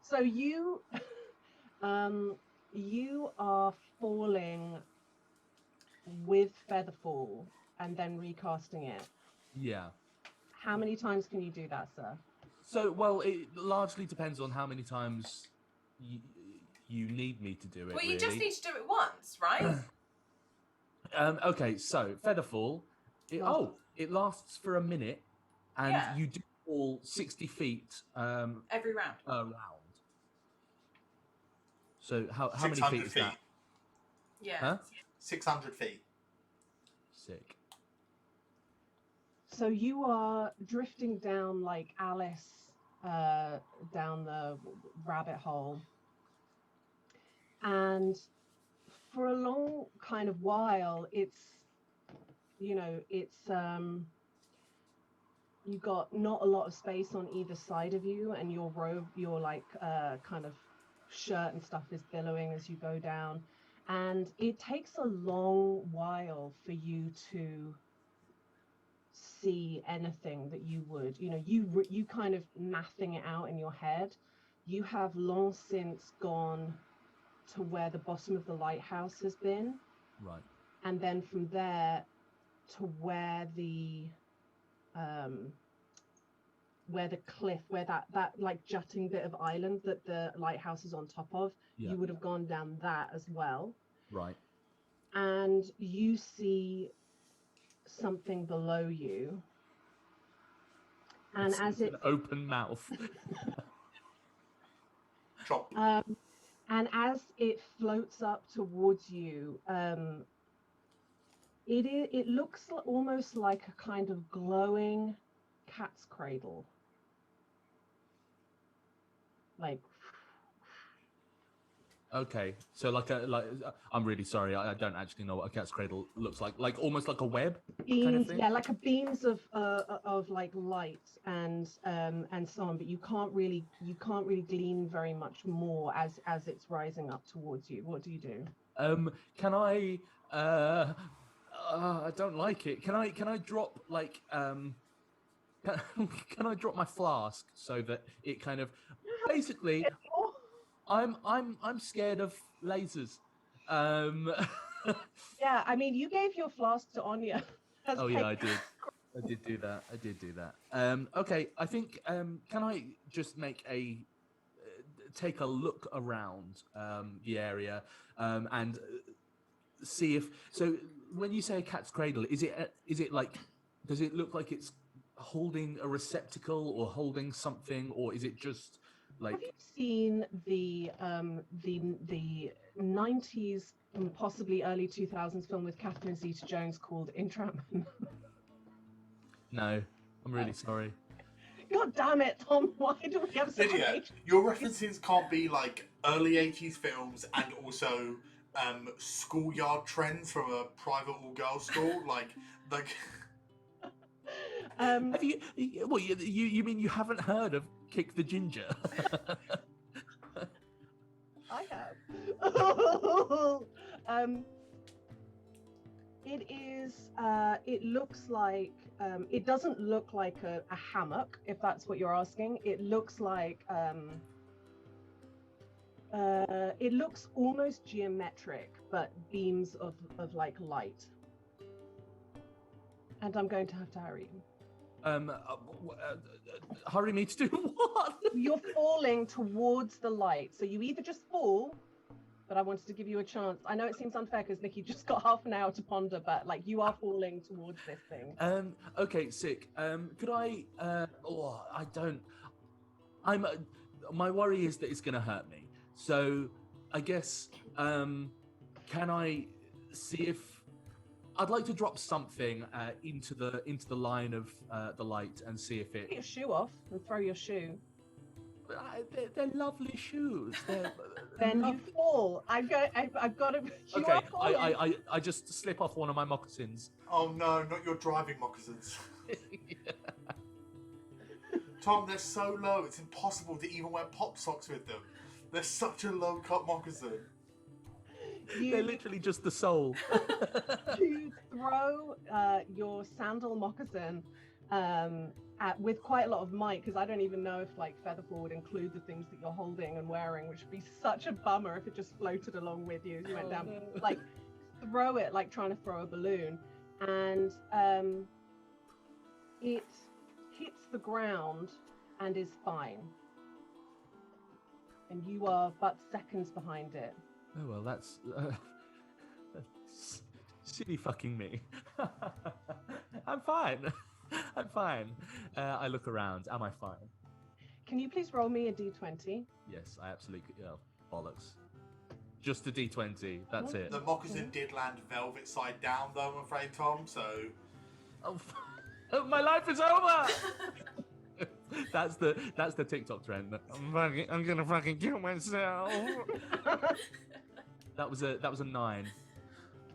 So you you are falling with Featherfall and then recasting it.
Yeah.
How many times can you do that, sir?
So, well, it largely depends on how many times you need me to do it.
Well, you
really.
just need to do it once, right?
Okay, so Featherfall, it lasts for a minute, and you do fall 60 feet
every round.
So how many feet is that?
Yeah.
Huh?
600 feet.
Sick.
So you are drifting down like Alice down the rabbit hole, and for a long kind of while, it's you got not a lot of space on either side of you, and your robe, your like kind of shirt and stuff is billowing as you go down, and it takes a long while for you to see anything that you would, you kind of mathing it out in your head. You have long since gone to where the bottom of the lighthouse has been,
right,
and then from there to where the cliff, where that like jutting bit of island that the lighthouse is on top of, you would have gone down that as well.
Right.
And you see something below you, and as it
an open mouth.
Drop.
And as it floats up towards you, it looks almost like a kind of glowing cat's cradle. Like.
Okay, so like I'm really sorry, I don't actually know what a cat's cradle looks like almost like a web
Beams,
kind of thing?
yeah, like a beams of like light and so on, but you can't really glean very much more as it's rising up towards you. What do you do?
Can I I don't like it. Can I drop like can I drop my flask so that it kind of basically I'm scared of lasers.
Yeah, I mean, you gave your flask to Anya.
Oh yeah, I did do that. Okay, I think can I just make take a look around the area and see if, so when you say a cat's cradle, is it like, does it look like it's holding a receptacle or holding something, or is it just like?
Have you seen the 90s and possibly early 2000s film with Catherine Zeta-Jones called Entrapment?
No, I'm really sorry.
God damn it, Tom! Why do we have such
Lydia, your references can't be like early 80s films and also schoolyard trends from a private all-girls school, like.
Have you? Well, you mean you haven't heard of Kick the Ginger?
I have. It is. It looks like. It doesn't look like a hammock, if that's what you're asking. It looks like. It looks almost geometric, but beams of like light. And I'm going to have to hurry you.
Hurry me to do what?
You're falling towards the light, so you either just fall, but I wanted to give you a chance. I know it seems unfair because Nikki just got half an hour to ponder, but like you are falling towards this thing.
Okay, sick. Could I? I don't. My worry is that it's going to hurt me. So, I guess. Can I see if? I'd like to drop something into the line of the light and see if it.
Take your shoe off and throw your shoe.
they're lovely shoes.
Then you fall. I've got to. You
Okay,
are falling.
I just slip off one of my moccasins.
Oh no, not your driving moccasins. Tom, they're so low, it's impossible to even wear pop socks with them. They're such a low cut moccasin.
They're literally just the sole.
You throw your sandal moccasin with quite a lot of might, because I don't even know if like Featherfall would include the things that you're holding and wearing, which would be such a bummer if it just floated along with you as you went down.
No.
Like throw it like trying to throw a balloon, and it hits the ground and is fine. And you are but seconds behind it.
Oh well, that's silly fucking me. I'm fine. I'm fine. I look around. Am I fine?
Can you please roll me a d20?
Yes, I absolutely. Oh, bollocks. Just a d20. That's it.
The moccasin did land velvet side down, though, I'm afraid, Tom. So.
Oh, my life is over. That's the TikTok trend. I'm gonna fucking kill myself. That was a 9.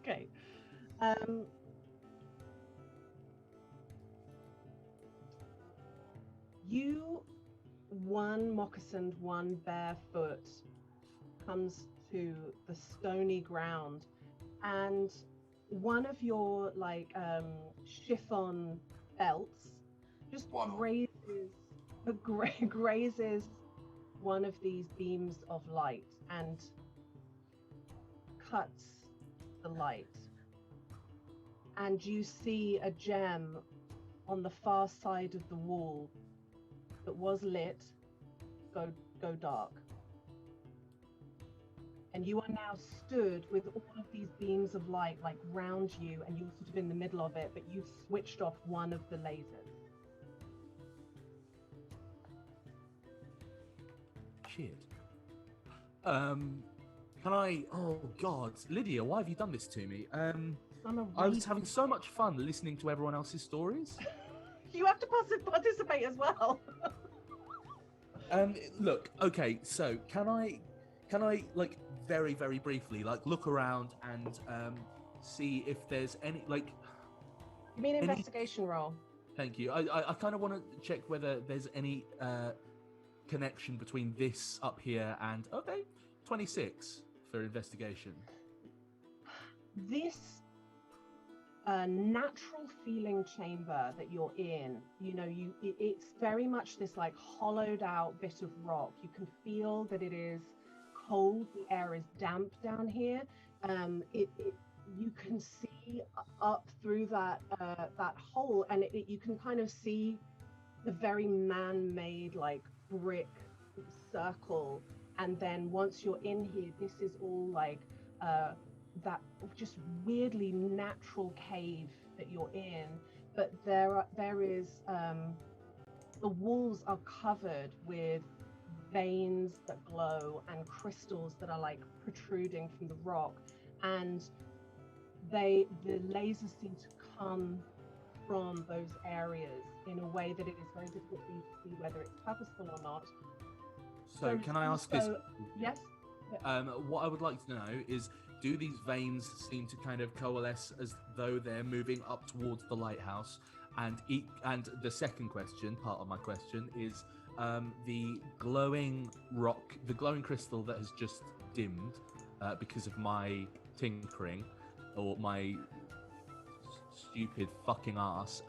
Okay. You, one moccasined, one barefoot, comes to the stony ground, and one of your chiffon belts just grazes one of these beams of light and cuts the light, and you see a gem on the far side of the wall that was lit go dark, and you are now stood with all of these beams of light like round you, and you're sort of in the middle of it, but you've switched off one of the lasers.
Shit. Can I? Oh God, Lydia, why have you done this to me? I was having so much fun listening to everyone else's stories.
You have to participate as well.
Look, okay, so can I like very, very briefly like look around and see if there's any like.
You mean investigation roll?
Thank you. I kind of want to check whether there's any connection between this up here and 26 for investigation.
This natural feeling chamber that you're in, it's very much this like hollowed out bit of rock. You can feel that it is cold, the air is damp down here. You can see up through that hole, and you can kind of see the very man-made like brick circle, and then once you're in here, this is all like that just weirdly natural cave that you're in, but there is the walls are covered with veins that glow and crystals that are like protruding from the rock, and the lasers seem to come from those areas in a way that it is very difficult for you to see whether it's purposeful or not.
So can I ask this?
Yes.
What I would like to know is, do these veins seem to kind of coalesce as though they're moving up towards the lighthouse? And the second question, part of my question, is the glowing rock, the glowing crystal that has just dimmed because of my tinkering or my stupid fucking ass.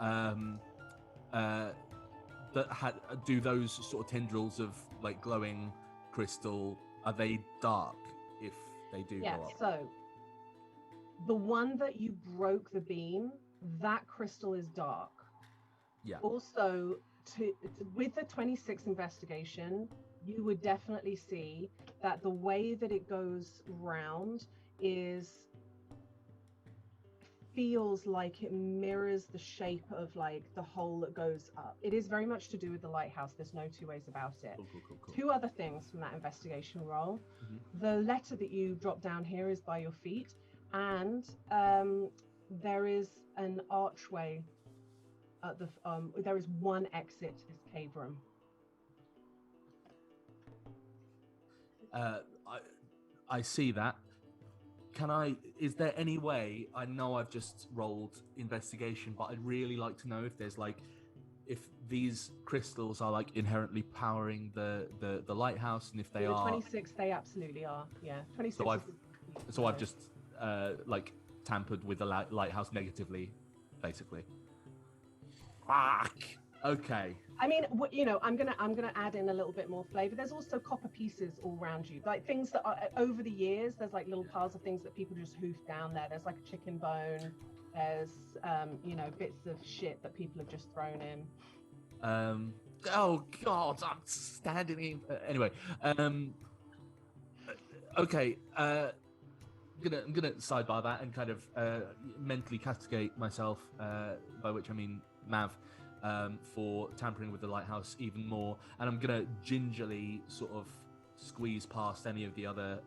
Do those sort of tendrils of like glowing crystal, are they dark if they do go up?
So the one that you broke the beam, that crystal is dark.
Yeah.
Also, with the 26 investigation, you would definitely see that the way that it goes round feels like it mirrors the shape of like the hole that goes up. It is very much to do with the lighthouse. There's no two ways about it. Cool. 2 other things from that investigation roll. Mm-hmm. The letter that you drop down here is by your feet, and there is an archway at the there is one exit to this cave room.
I see that. Is there any way, I know I've just rolled investigation, but I'd really like to know if there's like, if these crystals are like inherently powering the lighthouse, and if they are.
26, they absolutely are. Yeah, 26.
So I've just like tampered with the lighthouse negatively, basically. Fuck. Okay.
I mean, I'm gonna add in a little bit more flavor. There's also copper pieces all around you, like things that are over the years. There's like little piles of things that people just hoof down there. There's like a chicken bone. There's bits of shit that people have just thrown in.
Oh God, I'm standing in. Anyway. Okay. I'm gonna sidebar that and kind of mentally castigate myself, by which I mean Mav. For tampering with the lighthouse even more, and I'm gonna gingerly sort of squeeze past any of the other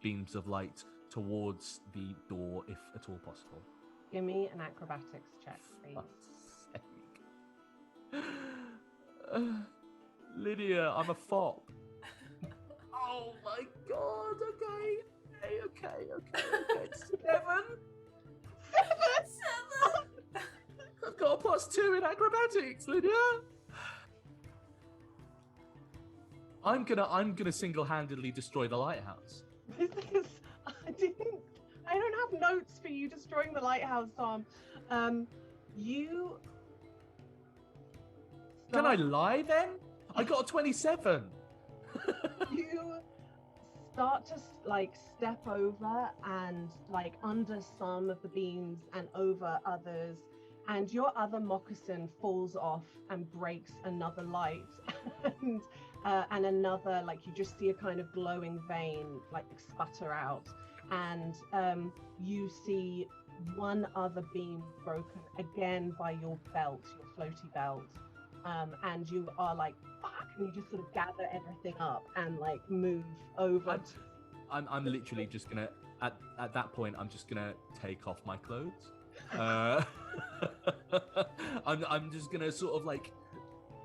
beams of light towards the door, if at all possible.
Give me an acrobatics check, please.
Lydia, I'm a fop. Oh my God. Okay. 7. I've got a +2 in acrobatics, Lydia. I'm gonna single-handedly destroy the lighthouse.
This is, I don't have notes for you destroying the lighthouse, Tom. You.
Can I lie then? I got a 27.
You start to like step over and like under some of the beams and over others. And your other moccasin falls off and breaks another light, and another, like you just see a kind of glowing vein like sputter out, and you see one other beam broken again by your belt, your floaty belt, and you are like fuck, and you just sort of gather everything up and like move over.
I'm literally just gonna at that point I'm just gonna take off my clothes. I'm just gonna sort of like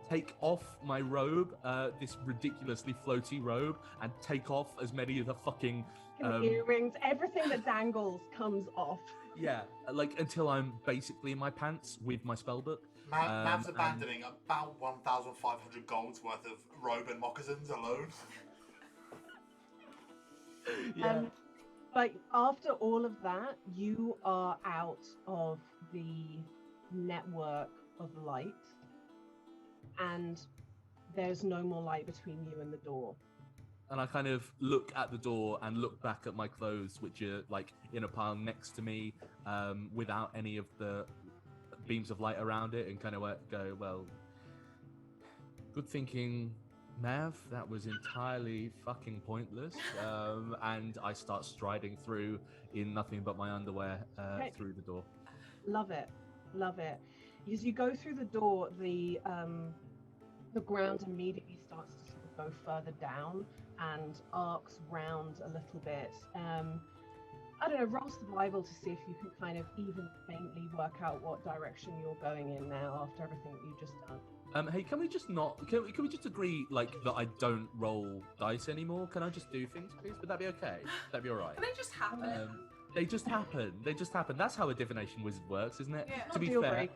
take off my robe, this ridiculously floaty robe, and take off as many of the fucking
earrings, everything that dangles comes off.
Yeah, like until I'm basically in my pants with my spellbook.
Mav's abandoning about 1,500 golds worth of robe and moccasins alone.
Yeah.
But after all of that, you are out of the network of light, and there's no more light between you and the door.
And I kind of look at the door and look back at my clothes, which are like in a pile next to me, without any of the beams of light around it, and kind of go, well, good thinking, Mav, that was entirely fucking pointless. And I start striding through in nothing but my underwear through the door.
Love it. As you go through the door, the ground immediately starts to sort of go further down and arcs round a little bit. I don't know, roll survival to see if you can kind of even faintly work out what direction you're going in now after everything that you've just done.
Hey, can we just can we just agree like that I don't roll dice anymore? Can I just do things, please? Would that be okay? That'd be all right.
Can they just happen?
They just happen. That's how a divination wizard works, isn't it?
Yeah.
To be fair,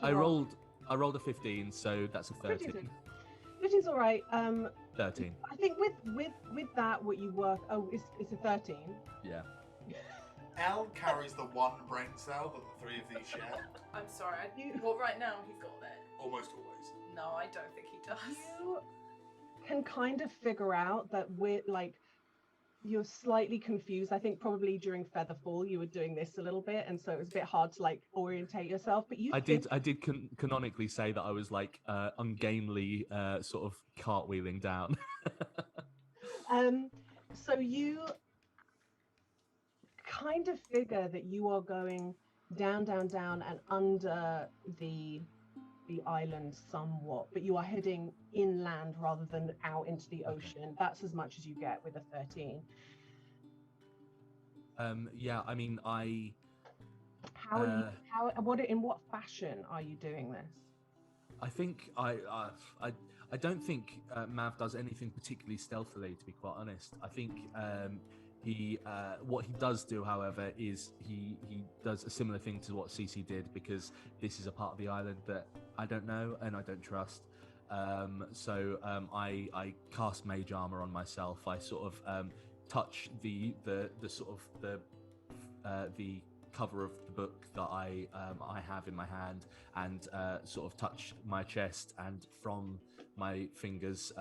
I rolled a 15, so that's a 13.
15's all right.
13.
I think with that, what you work. Oh, it's a 13.
Yeah.
Elle carries the one brain cell that the three of these share.
I'm sorry. Well, right now he's got it.
Almost always.
No, I don't think he does.
You can kind of figure out that you're slightly confused. I think probably during Featherfall you were doing this a little bit, and so it was a bit hard to like orientate yourself. But I did
canonically say that I was like ungainly, sort of cartwheeling down.
So you kind of figure that you are going down and under the island somewhat, but you are heading inland rather than out into the ocean. That's as much as you get with a 13.
Yeah, I mean,
in what fashion are you doing this?
I think I don't think Mav does anything particularly stealthily, to be quite honest. I think he what he does do, however, is he does a similar thing to what Cece did, because this is a part of the island that I don't know and I don't trust. So I cast mage armor on myself. I sort of touch the sort of the cover of the book that I have in my hand, and sort of touch my chest, and from my fingers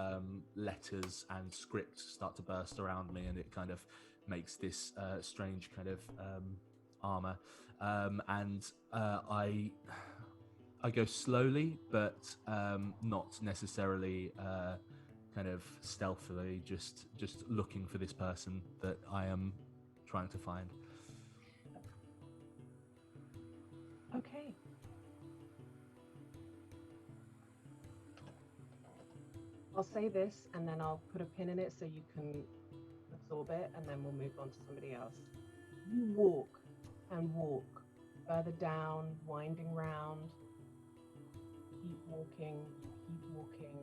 letters and script start to burst around me, and it kind of makes this strange kind of armor, and I go slowly, but not necessarily kind of stealthily, just looking for this person that I am trying to find.
Okay. I'll say this and then I'll put a pin in it so you can absorb it, and then we'll move on to somebody else. You walk and walk further down, winding round. Keep walking, keep walking.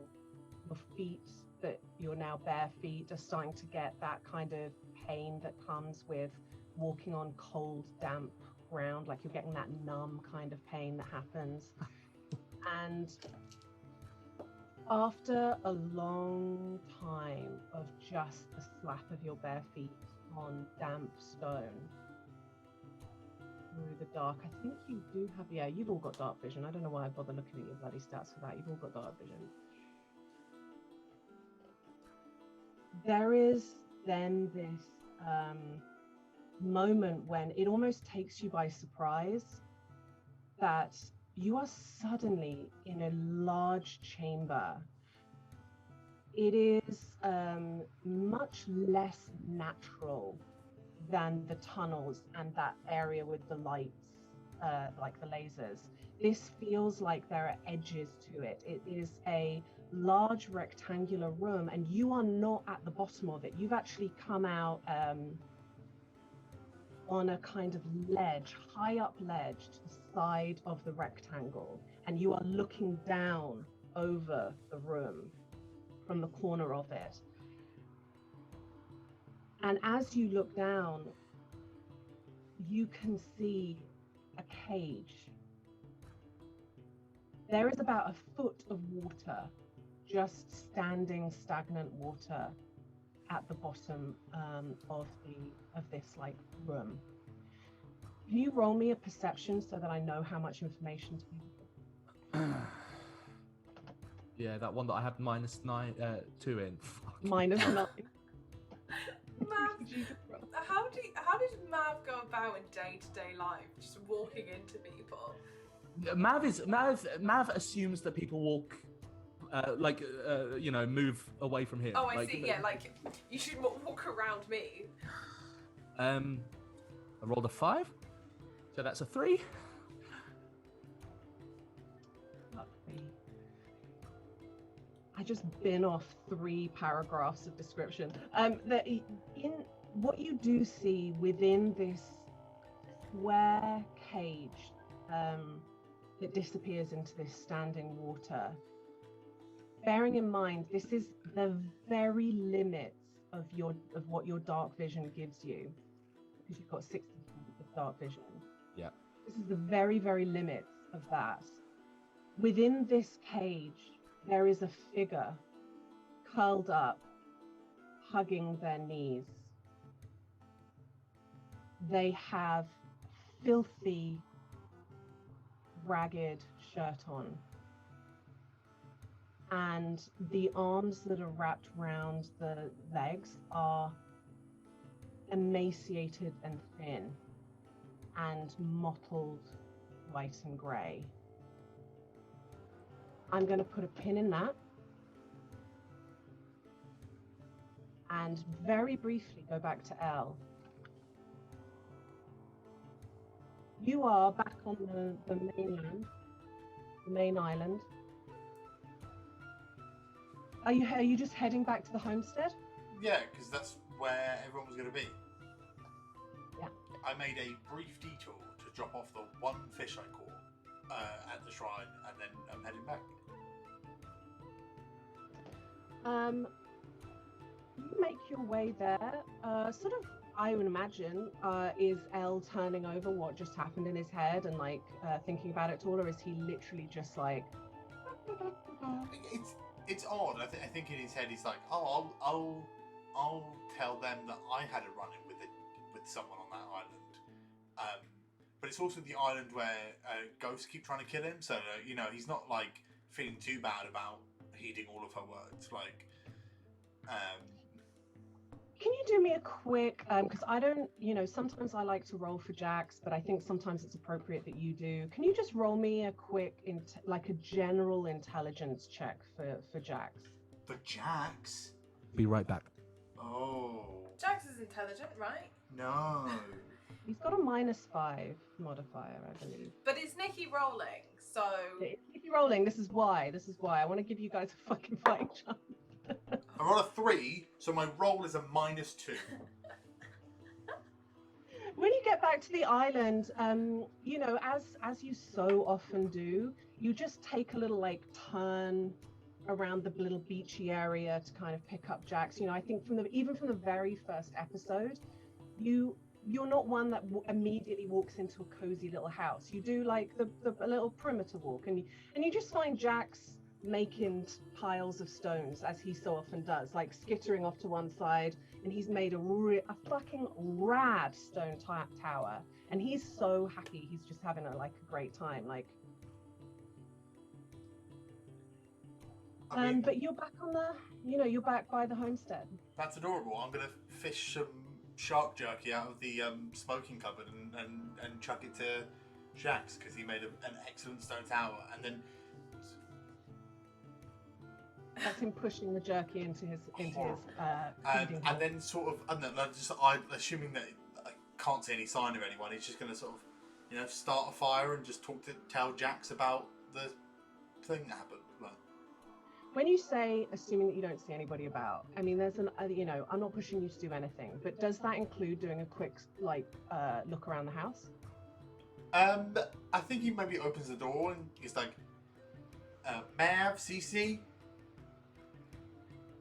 Your feet, that you're now bare feet, are starting to get that kind of pain that comes with walking on cold, damp ground, like you're getting that numb kind of pain that happens. And after a long time of just the slap of your bare feet on damp stone through the dark, I think you do have, yeah, you've all got dark vision. I don't know why I bother looking at your bloody stats for that. You've all got dark vision. There is then this moment when it almost takes you by surprise that you are suddenly in a large chamber. It is much less natural than the tunnels and that area with the lights, like the lasers. This feels like there are edges to it. It is a large rectangular room, and you are not at the bottom of it. You've actually come out on a kind of ledge, high up ledge to the side of the rectangle, and you are looking down over the room from the corner of it. And as you look down, you can see a cage. There is about a foot of water, just standing stagnant water at the bottom of this like room. Can you roll me a perception so that I know how much information to give?
Yeah, that one that I had -2 in. Fuck.
-9.
Mav, how did Mav go about in day-to-day life, just walking into people?
Mav assumes that people walk move away from him.
Oh, I see. Yeah, like you should walk around me.
I rolled a 5, so that's a 3.
I just bin off 3 paragraphs of description. In what you do see within this square cage that disappears into this standing water, bearing in mind this is the very limits of what your dark vision gives you, because you've got 60 of dark vision.
Yeah.
This is the very, very limits of that. Within this cage, there is a figure curled up, hugging their knees. They have filthy, ragged shirt on. And the arms that are wrapped around the legs are emaciated and thin and mottled white and grey. I'm going to put a pin in that and very briefly go back to Elle. You are back on the mainland, the main island. Are you just heading back to the homestead?
Yeah, because that's where everyone was going to be.
Yeah.
I made a brief detour to drop off the one fish I caught at the shrine, and then I'm heading back.
You make your way there. Sort of, I would imagine, is Elle turning over what just happened in his head and like thinking about it all, or is he literally just like?
It's odd. I think in his head he's like, oh, I'll tell them that I had a run-in with someone on that island. But it's also the island where ghosts keep trying to kill him. So he's not like feeling too bad about heeding all of her words. Like,
Can you do me a quick, because I don't, sometimes I like to roll for Jax, but I think sometimes it's appropriate that you do. Can you just roll me a quick, like a general intelligence check for Jax?
For Jax?
Be right back.
Oh.
Jax is intelligent, right?
No.
He's got a -5 modifier, I believe.
But it's Nikki rolling, so...
It's Nikki rolling, this is why. I want to give you guys a fucking fighting chance.
I rolled a 3, so my roll is a -2.
When you get back to the island, as you so often do, you just take a little like turn around the little beachy area to kind of pick up Jax. I think even from the very first episode, you're not one that immediately walks into a cozy little house. You do like a little perimeter walk, and you just find Jax making piles of stones, as he so often does, like skittering off to one side, and he's made a fucking rad stone tower, and he's so happy. He's just having a great time. But you're back on you're back by the homestead.
That's adorable. I'm gonna fish some shark jerky out of the smoking cupboard and chuck it to Jax because he made an excellent stone tower, and then.
That's him pushing the jerky into his feeding
and then sort of, I don't know, I'm assuming that I can't see any sign of anyone. He's just going to sort of, start a fire and just tell Jax about the thing that happened. Like,
when you say assuming that you don't see anybody about, I mean, there's I'm not pushing you to do anything, but does that include doing a quick look around the house?
I think he maybe opens the door and he's like, Mav, Cece.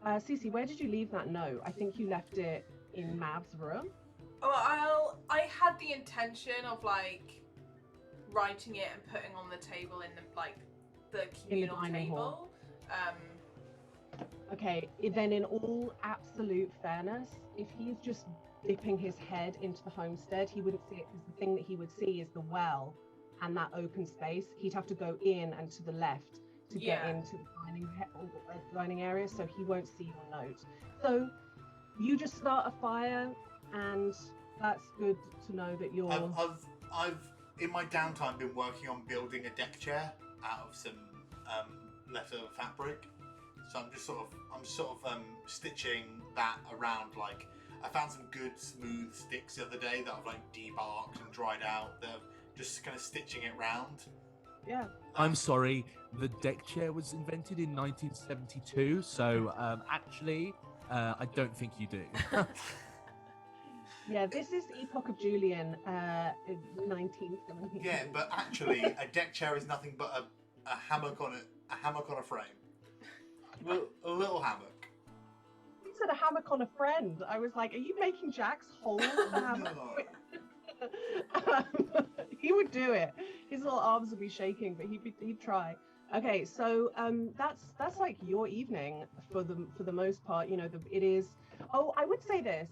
Cece, where did you leave that note? I think you left it in Mav's room.
Well, I had the intention of writing it and putting on the table in the communal table.
Okay, then in all absolute fairness, if he's just dipping his head into the homestead, he wouldn't see it, because the thing that he would see is the well and that open space. He'd have to go in and to the left to get into the dining area, so he won't see your note. So you just start a fire, and that's good to know that you're...
I've in my downtime been working on building a deck chair out of some leftover fabric. So I'm just sort of stitching that around. I found some good smooth sticks the other day that I've debarked and dried out. They're just kind of stitching it round.
Yeah.
I'm sorry, the deck chair was invented in 1972, so actually, I don't think you do.
Yeah, this is Epoch of Julian, 1970.
Yeah, but actually, a deck chair is nothing but a hammock on a frame. A little hammock.
You said a hammock on a friend. I was like, are you making Jax hold a hammock?
No.
He would do it. His little arms would be shaking, but he'd try. Okay, so that's like your evening for the most part. It is. Oh, I would say this.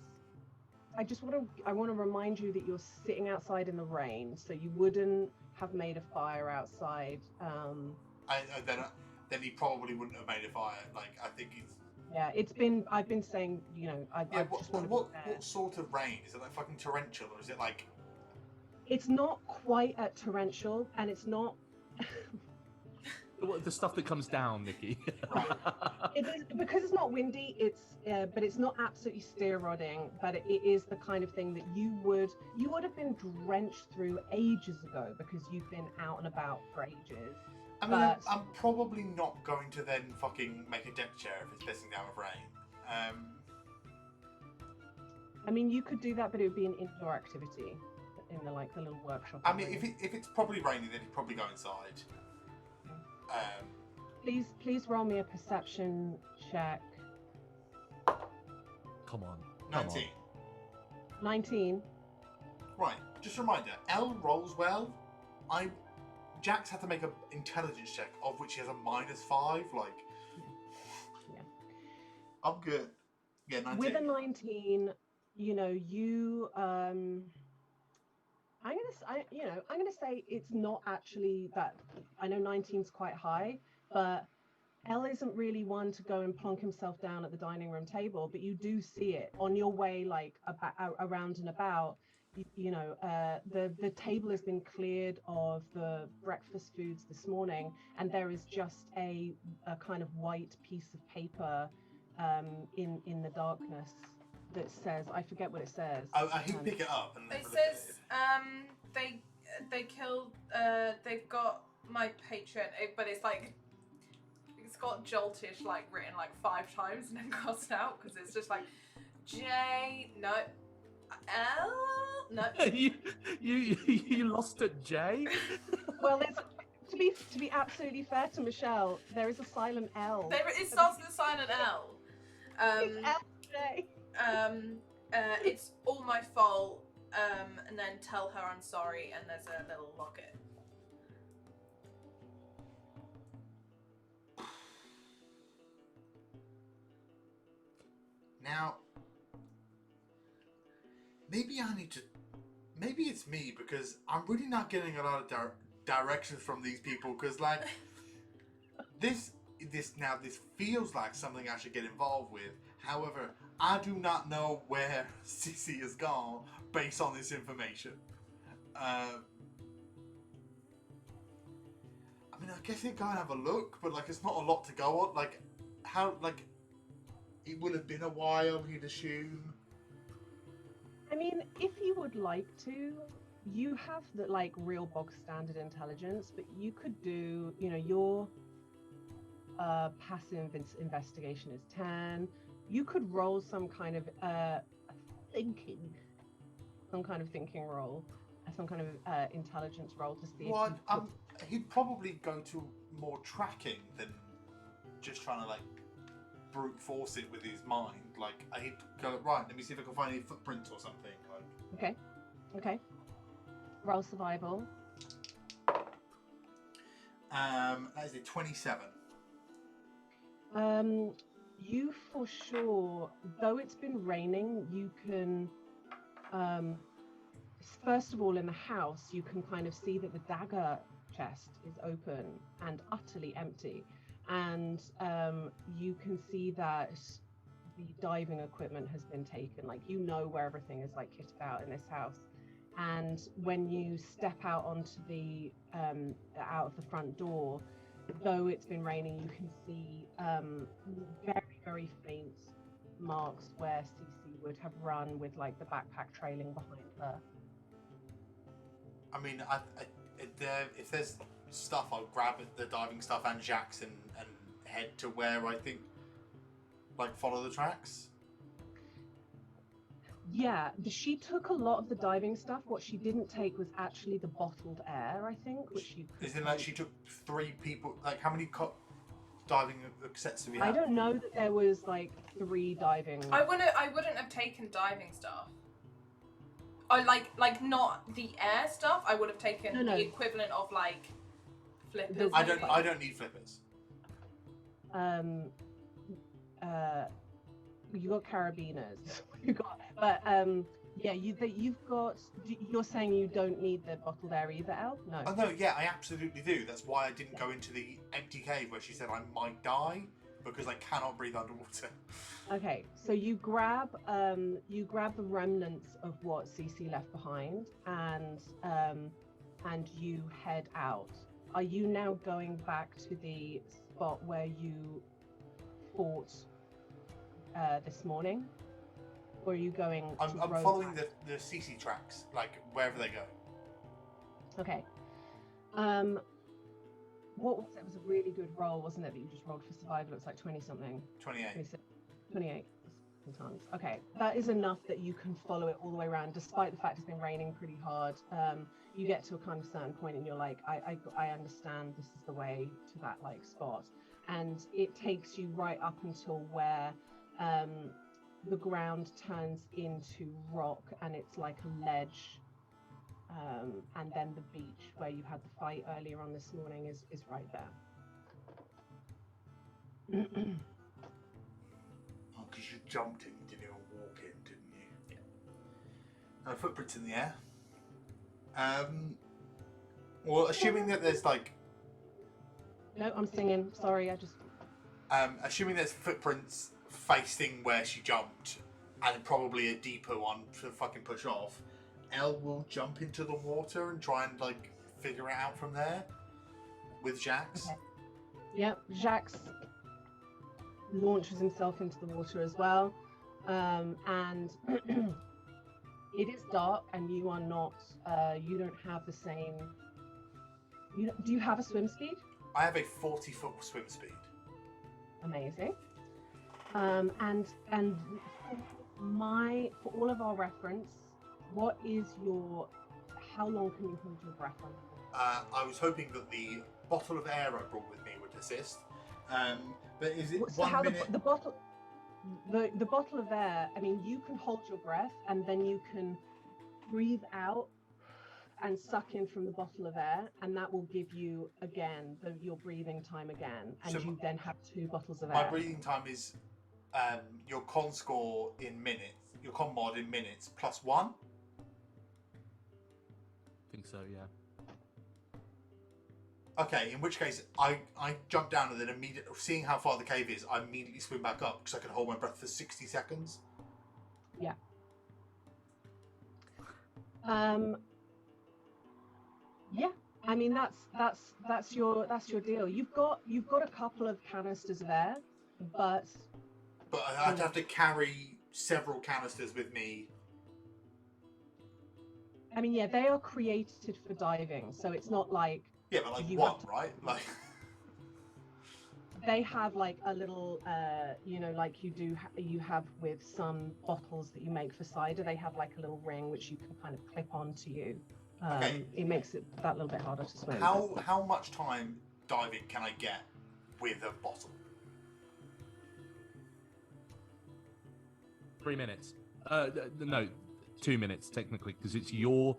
I want to remind you that you're sitting outside in the rain, so you wouldn't have made a fire outside.
Then he probably wouldn't have made a fire. I think he's.
Yeah, I've been saying,
What sort of rain? Is it fucking torrential, or is it like?
It's not quite at torrential, and it's not.
The stuff that comes down, Nikki.
It is, because it's not windy. But it's not absolutely steroiding. But it is the kind of thing that you would have been drenched through ages ago, because you've been out and about for ages.
I mean, I'm probably not going to then fucking make a deck chair if it's pissing down with rain.
I mean, you could do that, but it would be an indoor activity in the little workshop.
I mean, if it's probably raining, then he'd probably go inside.
Please roll me a perception check.
Come on.
19.
19.
Right. Just a reminder. Elle rolls well. Jax had to make an intelligence check, of which he has a -5. Like,
Yeah.
I'm good. Yeah, 19.
With a 19, you I'm gonna say it's not actually that. I know 19's quite high, but Elle isn't really one to go and plonk himself down at the dining room table, but you do see it on your way, like around and about. The table has been cleared of the breakfast foods this morning, and there is just a kind of white piece of paper in the darkness that says, I forget what it says.
He'd pick it up and
It says they killed they've got my patron, but it's like it's got joltish like written like 5 times and then crossed out because it's just like J no L no.
you lost at J.
Well, to be absolutely fair to Michelle, there is a silent L.
It starts with a silent L.
It's LJ.
It's all my fault. And then tell her I'm sorry, and there's a little locket.
Now, maybe maybe it's me because I'm really not getting a lot of directions from these people because like this feels like something I should get involved with. However, I do not know where Cece has gone based on this information. I mean, I guess they go and have a look, but like it's not a lot to go on. Like, how like it would have been a while, you'd assume.
I mean, if you would like to, you have the like real bog standard intelligence, but you could do, your passive investigation is 10. You could roll some kind of thinking roll, some kind of intelligence roll to see.
Well, he'd probably go to more tracking than just trying to like brute force it with his mind. Like he'd go right. Let me see if I can find any footprints or something. Like,
Okay. Roll survival.
That is a 27.
You for sure, though it's been raining, you can, first of all, in the house, you can kind of see that the dagger chest is open and utterly empty. And you can see that the diving equipment has been taken. Like, where everything is like kitted out in this house. And when you step out onto the, out of the front door, though it's been raining, you can see very, very faint marks where Cece would have run with like the backpack trailing behind her.
I mean, if there's stuff, I'll grab the diving stuff and Jackson and head to where I think, like, follow the tracks.
Yeah, she took a lot of the diving stuff. What she didn't take was actually the bottled air, I think, which you could
Isn't like she took 3 people? Like, how many diving sets do we have?
I don't know that there was like 3 diving.
I wouldn't have taken diving stuff. I like not the air stuff. I would have taken the equivalent of like flippers.
I don't need flippers.
You got carabiners. You've got. You're saying you don't need the bottled air either, Elle? No.
Oh no, yeah, I absolutely do. That's why I didn't go into the empty cave where she said I might die because I cannot breathe underwater.
Okay, so you grab the remnants of what Cece left behind, and you head out. Are you now going back to the spot where you fought this morning, or are you going?
I'm following the Cece tracks, like wherever they go.
Okay. What was it? It was a really good roll, wasn't it? That you just rolled for survival. It's like 20 something.
28.
28 tons. Okay, that is enough that you can follow it all the way around, despite the fact it's been raining pretty hard. You get to a kind of certain point, and you're like, I understand this is the way to that like spot, and it takes you right up until where the ground turns into rock and it's like a ledge. And then the beach where you had the fight earlier on this morning is right there.
Oh, because you jumped in, you didn't even walk in, didn't you? Yeah. No footprints in the air. Well, assuming that there's like...
No, I'm singing. Sorry, I just...
assuming there's footprints facing where she jumped, and probably a deeper one to fucking push off, Elle will jump into the water and try and like figure it out from there with Jax.
Okay. Yep, Jax launches himself into the water as well, and it is dark, and you are not. You don't have the same. Do you have a swim speed?
I have a 40-foot swim speed.
Amazing. And for all of our reference, what is your? How long can you hold your breath on?
I was hoping that the bottle of air I brought with me would assist. But is it
So
1 minute?
The bottle of air, I mean, you can hold your breath and then you can breathe out and suck in from the bottle of air, and that will give you again your breathing time again, and
So
you then have 2 bottles of
My
air.
breathing time is your con score in minutes, your con mod in minutes +1.
I think so, yeah.
Okay, in which case I jump down and then immediately, seeing how far the cave is, I immediately swim back up because I can hold my breath for 60 seconds.
Yeah. Yeah. I mean that's your deal. You've got a couple of canisters of air, but
I'd have to carry several canisters with me.
I mean, yeah, they are created for diving, so it's not like.
Yeah, but like
You
one,
have to-
right? Like.
They have like a little, like you have with some bottles that you make for cider. They have like a little ring which you can kind of clip onto you.
Okay.
It makes it that little bit harder to swim.
How much time diving can I get with a bottle?
3 minutes. No, 2 minutes technically, because it's your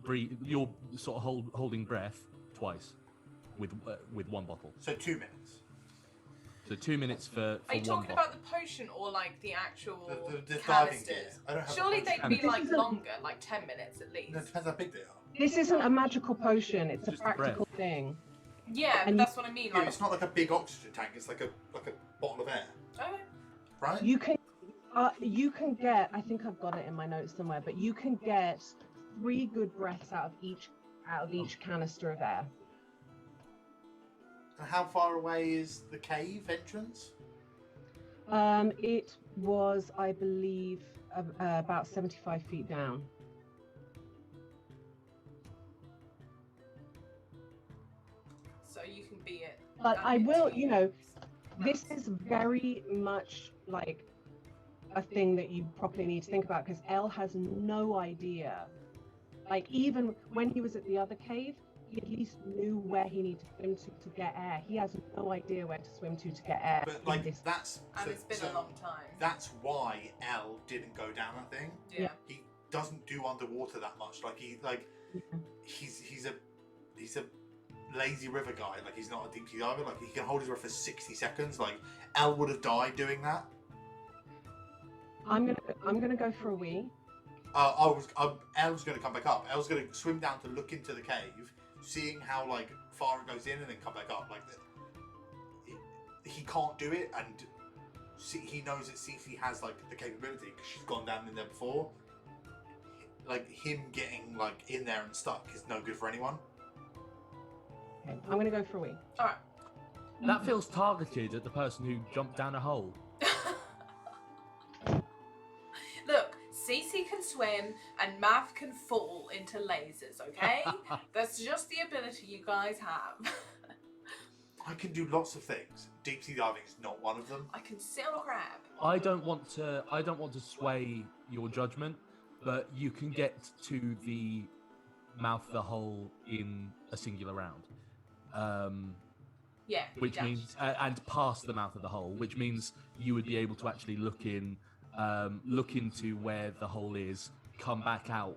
breathe. You're sort of holding breath twice with one bottle.
So 2 minutes.
So 2 minutes for
Are you
one
talking
bottle.
about the potion or like the actual
The diving
canisters?
gear. I don't have
Surely
a
they'd
potion.
be like
This is a-
longer, like 10 minutes at least.
No, it depends how big they are.
This isn't a magical potion. It's a
Just the breath.
practical thing.
Yeah, but
And
that's what I mean.
Yeah,
Like,
it's not like a big oxygen tank. It's like a bottle of air,
okay.
right?
You can get. I think I've got it in my notes somewhere, but you can get 3 good breaths out of each canister of air.
And how far away is the cave entrance?
It was, I believe, about 75 feet down.
So you can be it.
But I will, this is very much like a thing that you probably need to think about, because Elle has no idea. Like, even when he was at the other cave, he at least knew where he needed to swim to get air. He has no idea where to swim to get air.
But
in
like
this.
that's
And it's been a long time.
That's why Elle didn't go down that thing.
Yeah.
He doesn't do underwater that much. Like he's a lazy river guy. Like he's not a deep sea diver. Like he can hold his breath for 60 seconds. Like Elle would have died doing that.
I'm gonna go for a wee.
Elle's going to come back up. Elle's going to swim down to look into the cave, seeing how like far it goes in, and then come back up. Like he can't do it, and he knows that Cece has like the capability because she's gone down in there before. Like him getting like in there and stuck is no good for anyone.
Okay, I'm gonna go for a wee.
All right.
That feels targeted at the person who jumped down a hole.
Look, Cece can swim and Mav can fall into lasers, okay? That's just the ability you guys have.
I can do lots of things. Deep sea diving is not one of them.
I can sit on a crab.
I don't want to sway your judgment, but you can get to the mouth of the hole in a singular round.
Yeah.
which means and past the mouth of the hole, which means you would be able to actually look into where the hole is, come back out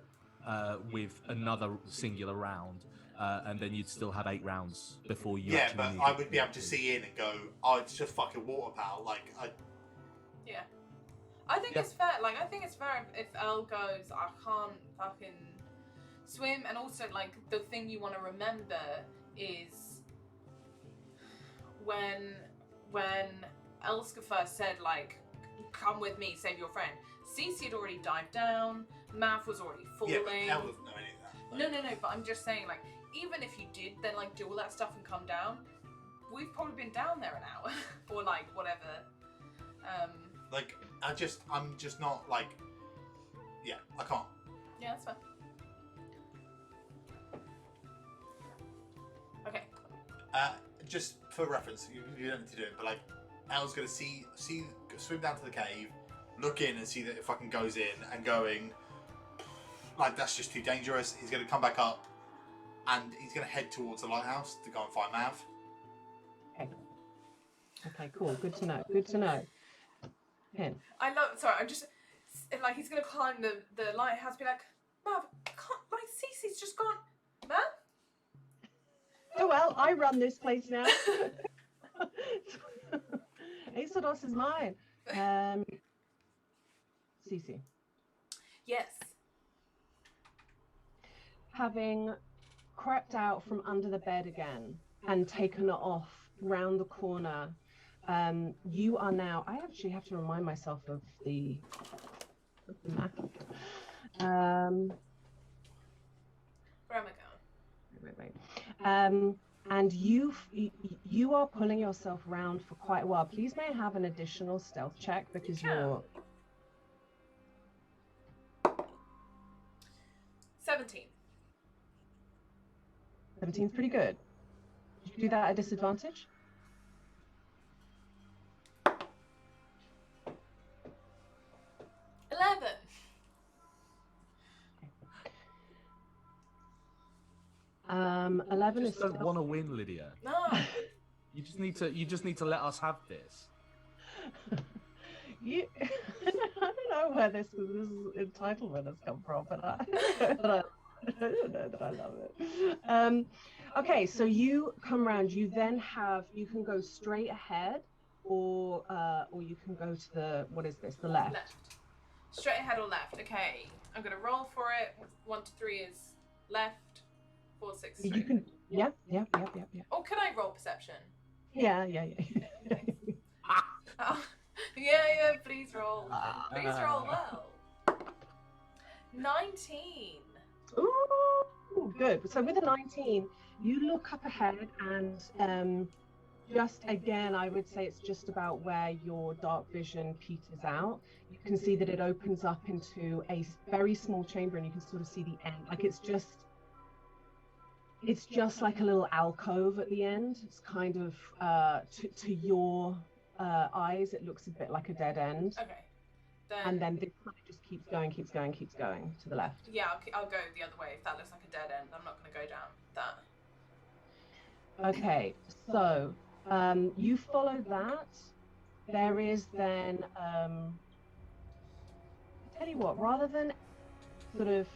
with another singular round, and then you'd still have 8 rounds before you.
Yeah, but I would be able to see in and go, oh, it's just fucking water, pal.
Yeah. I think it's fair. Like, I think it's fair if Elle goes, I can't fucking swim, and also like the thing you want to remember is when Elska first said like, come with me, save your friend. Cece had already dived down. Mav was already falling.
Yeah, but Elle doesn't know any of that.
No. But I'm just saying, like, even if you did then like do all that stuff and come down, we've probably been down there an hour or like whatever.
Like, I'm just not like, yeah, I can't.
Yeah, that's fine. Okay.
Just for reference, you don't need to do it, but like, Elle's gonna swim down to the cave, look in and see that it fucking goes in and going, like, that's just too dangerous. He's gonna come back up and he's gonna head towards the lighthouse to go and find Mav.
Okay, cool. Good to know. Good to know. Pin.
I'm just like, he's gonna climb the lighthouse, be like, Mav, can't, like, Cece's just gone. Mav?
Oh well, I run this place now. Eisodos is mine. Cece.
Yes.
Having crept out from under the bed again and taken it off round the corner, you are now. I actually have to remind myself of the map.
Where am I going?
Wait. And you are pulling yourself round for quite a while. Please may I have an additional stealth check because you're
17.
17's pretty good. Did you do that at a disadvantage?
$11.
11
You
is
just don't
still...
want to win, Lydia.
No.
You just need to let us have this.
I don't know where this entitlement has come from, but I don't know that I love it. Okay, so you come round. You then you can go straight ahead, or you can go to the the left.
Straight ahead or left? Okay, I'm gonna roll for it. 1 to 3 is left. 4, 6, 3.
You can. Yeah.
Or can I roll perception?
Yeah.
Oh, yeah. Please roll. Please roll well. 19.
Ooh, good. So with a 19, you look up ahead and just again, I would say it's just about where your dark vision peters out. You can see that it opens up into a very small chamber, and you can sort of see the end. Like it's just like a little alcove at the end. It's kind of to your eyes, it looks a bit like a dead end.
Okay.
And then this kind of just keeps going to the left.
Yeah, I'll go the other way. If that looks like a dead end, I'm not going to go down that.
Okay, so you follow that. There is then, tell you what, rather than sort of,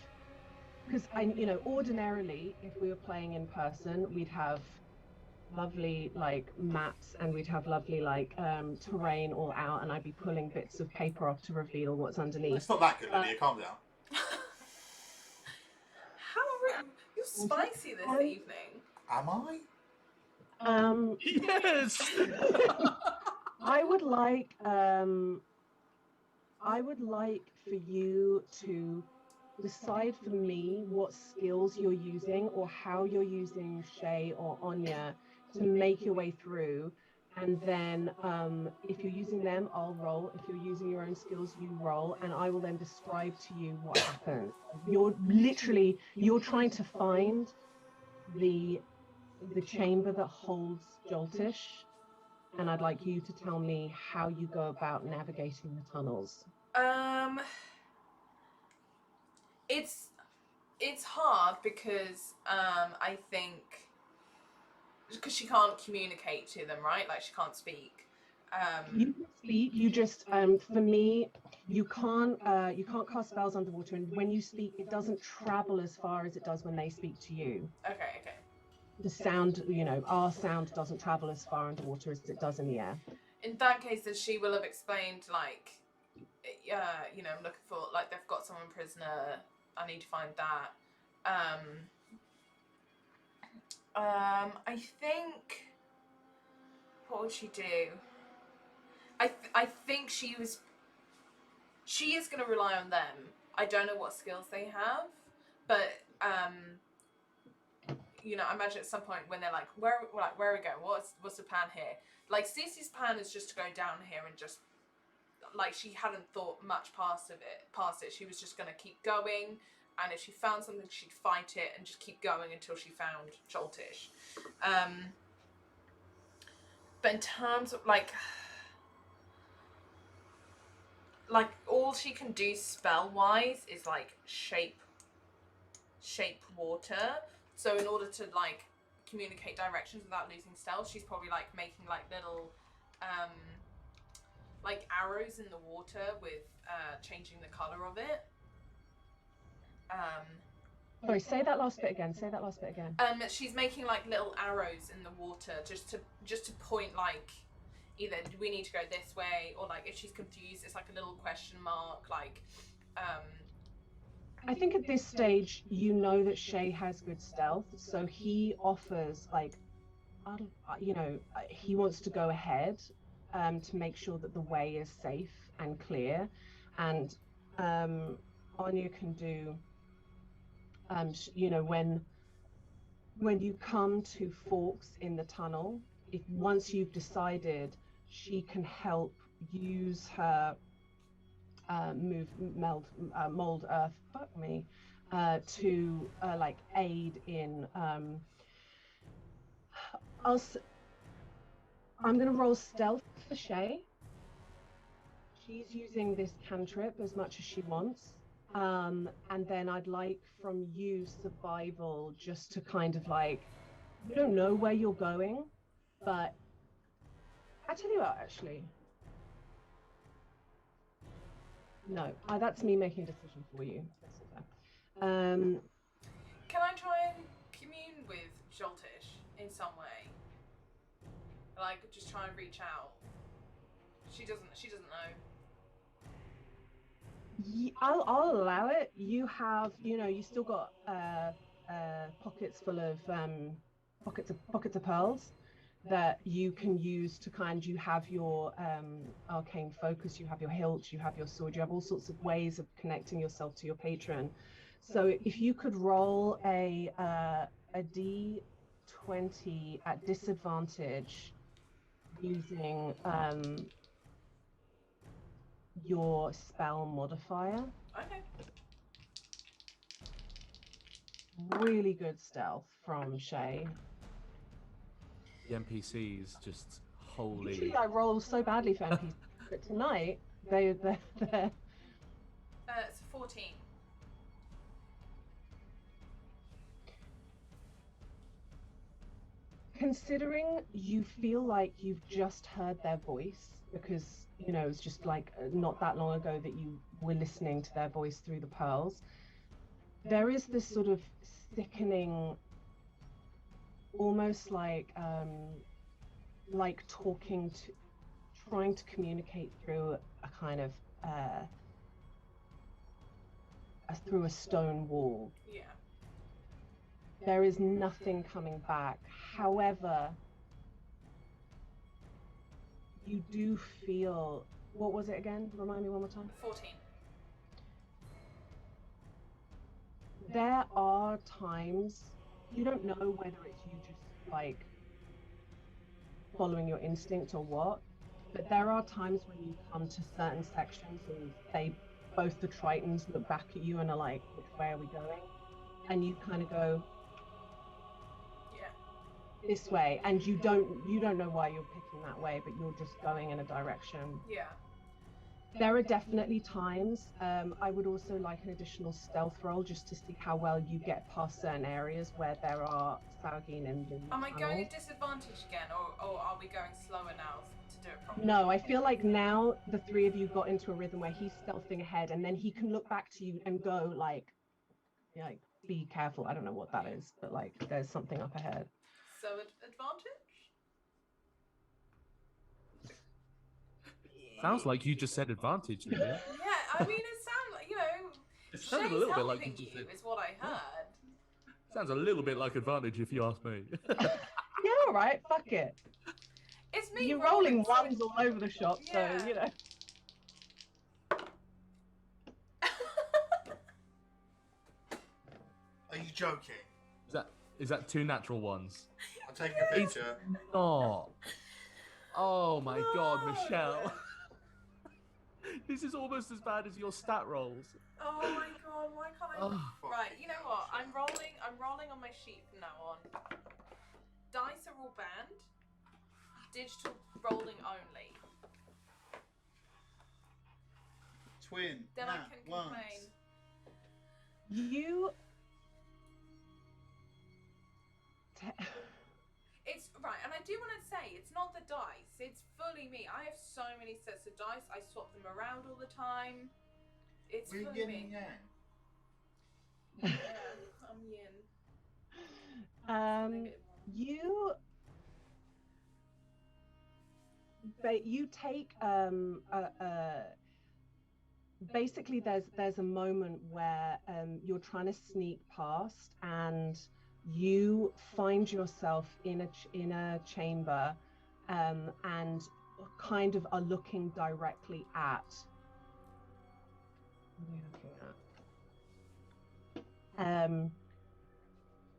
because ordinarily, if we were playing in person, we'd have lovely like maps and we'd have lovely like terrain all out, and I'd be pulling bits of paper off to reveal what's underneath.
It's not that good, Lydia. Calm down.
You're spicy this evening.
Am I?
Yes.
I would like for you to decide for me what skills you're using or how you're using Shay or Anya to make your way through, and then if you're using them, I'll roll. If you're using your own skills, you roll, and I will then describe to you what happens. You're trying to find the chamber that holds Joltish, and I'd like you to tell me how you go about navigating the tunnels.
It's hard because I think because she can't communicate to them, right? Like she can't speak.
You can speak. You just, for me, you can't cast spells underwater, and when you speak, it doesn't travel as far as it does when they speak to you.
Okay.
The sound, our sound doesn't travel as far underwater as it does in the air.
In that case, then she will have explained, like, I'm looking for, like, they've got someone prisoner. I need to find that. I think, what would she do? I think she is going to rely on them. I don't know what skills they have, but I imagine at some point when they're like, where are we going? What's the plan here? Like Cece's plan is just to go down here and just, like, she hadn't thought much past it. She was just going to keep going, and if she found something, she'd fight it and just keep going until she found Joltish. But in terms of like all she can do spell-wise is like shape water. So in order to like communicate directions without losing stealth, she's probably like making like little like arrows in the water with changing the color of it.
Sorry, say that last bit again.
She's making like little arrows in the water just to point, like, either we need to go this way, or like if she's confused, it's like a little question mark, like
I think at this stage, you know that Shay has good stealth, so he offers, like, he wants to go ahead to make sure that the way is safe and clear. And Anya can do, when you come to forks in the tunnel, once you've decided, she can help use her mold earth, to like aid in. I'm gonna roll stealth for Shay. She's using this cantrip as much as she wants, and then I'd like from you survival, just to kind of like, you don't know where you're going, but I tell you what, actually. No, that's me making a decision for you.
Can I try and commune with Joltish in some way? Like, just try and reach out. She doesn't know.
Yeah, I'll allow it. You have, you still got pockets full of pockets of pearls that you can use to you have your arcane focus, you have your hilt, you have your sword, you have all sorts of ways of connecting yourself to your patron. So if you could roll a d20 at disadvantage using your spell modifier.
Okay.
Really good stealth from Shay.
The NPCs just wholly.
Usually I roll so badly for NPCs, but tonight they're.
It's 14.
Considering you feel like you've just heard their voice, because it's just like not that long ago that you were listening to their voice through the pearls, there is this sort of sickening, almost like trying to communicate through a kind of through a stone wall.
Yeah.
There is nothing coming back. However, you do feel, what was it again? Remind me one more time.
14.
There are times, you don't know whether it's you just like following your instinct or what, but there are times when you come to certain sections and both the Tritons look back at you and are like, which way are we going? And you kind of go, this way, and you don't know why you're picking that way, but you're just going in a direction.
Yeah.
There are definitely times. I would also like an additional stealth roll just to see how well you get past certain areas where there are Saugeen in the
Am I going
tunnels.
at disadvantage again, or are we going slower now to do it properly?
No, I feel like now the three of you got into a rhythm where he's stealthing ahead, and then he can look back to you and go like, be careful. I don't know what that is, but like, there's something up ahead.
So advantage?
Sounds like you just said advantage, Lydia.
Yeah, I mean, it sounds like,
It sounded
Shay's
a little bit
helping
like you just said.
is what I heard.
Sounds a little bit like advantage if you ask me.
Yeah, all right, fuck it.
It's me
You're rolling
so
ones all over the shop,
Yeah.
so you know.
Are you joking?
Is that two natural ones?
I'm taking a picture.
Oh. Oh my god, Michelle. This is almost as bad as your stat rolls.
Oh my god, why can't I?
Oh.
Right, you know what? I'm rolling on my sheet from now on. Dice are all banned. Digital rolling only.
Twin.
Then I can complain.
You.
It's right, and I do want to say it's not the dice. It's fully me. I have so many sets of dice. I swap them around all the time. It's
We're
fully
yin
me.
and yang.
Yeah, I'm yin.
You take basically there's a moment where you're trying to sneak past and you find yourself in a chamber and kind of are looking directly at. What are you looking at?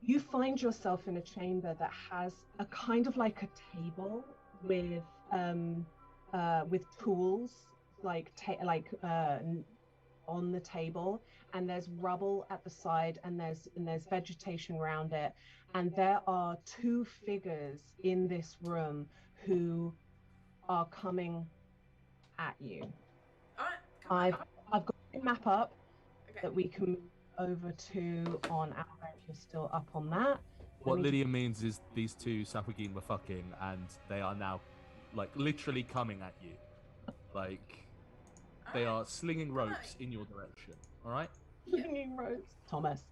You find yourself in a chamber that has a kind of like a table with tools on the table, and there's rubble at the side, and there's vegetation around it, and there are two figures in this room who are coming at you.
All right,
I've got a map up
okay.
that we can move over to on our if you're still up on that.
What Lydia means is these two Sahuagin were fucking, and they are now, like, literally coming at you. Like, they are slinging ropes in your direction. All right?
Slinging ropes. Thomas.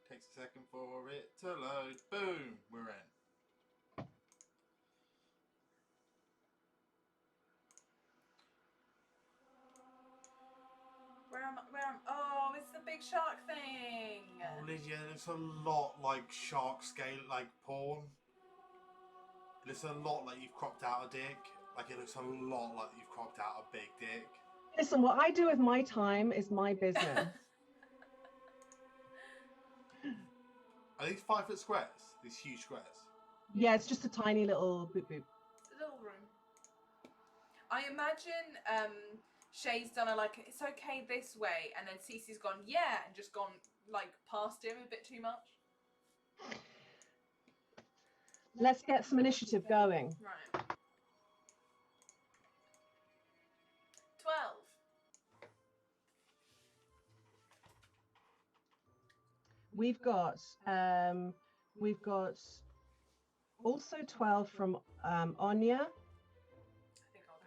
Takes a second for it to load. Boom, we're in.
Where am I? Oh, it's the big shark thing.
Oh, Lydia, it looks a lot like shark scale, like porn. It looks a lot like you've cropped out a dick. Like, it looks a lot like you've cropped out a big dick.
Listen, what I do with my time is my business.
Are these 5 foot squares? These huge squares?
Yeah, it's just a tiny little boop boop.
Little room. I imagine Shay's done it's okay this way, and then Cece's gone, yeah, and just gone, like, past him a bit too much.
Let's get some initiative going.
Right. 12.
We've got also 12 from Anya.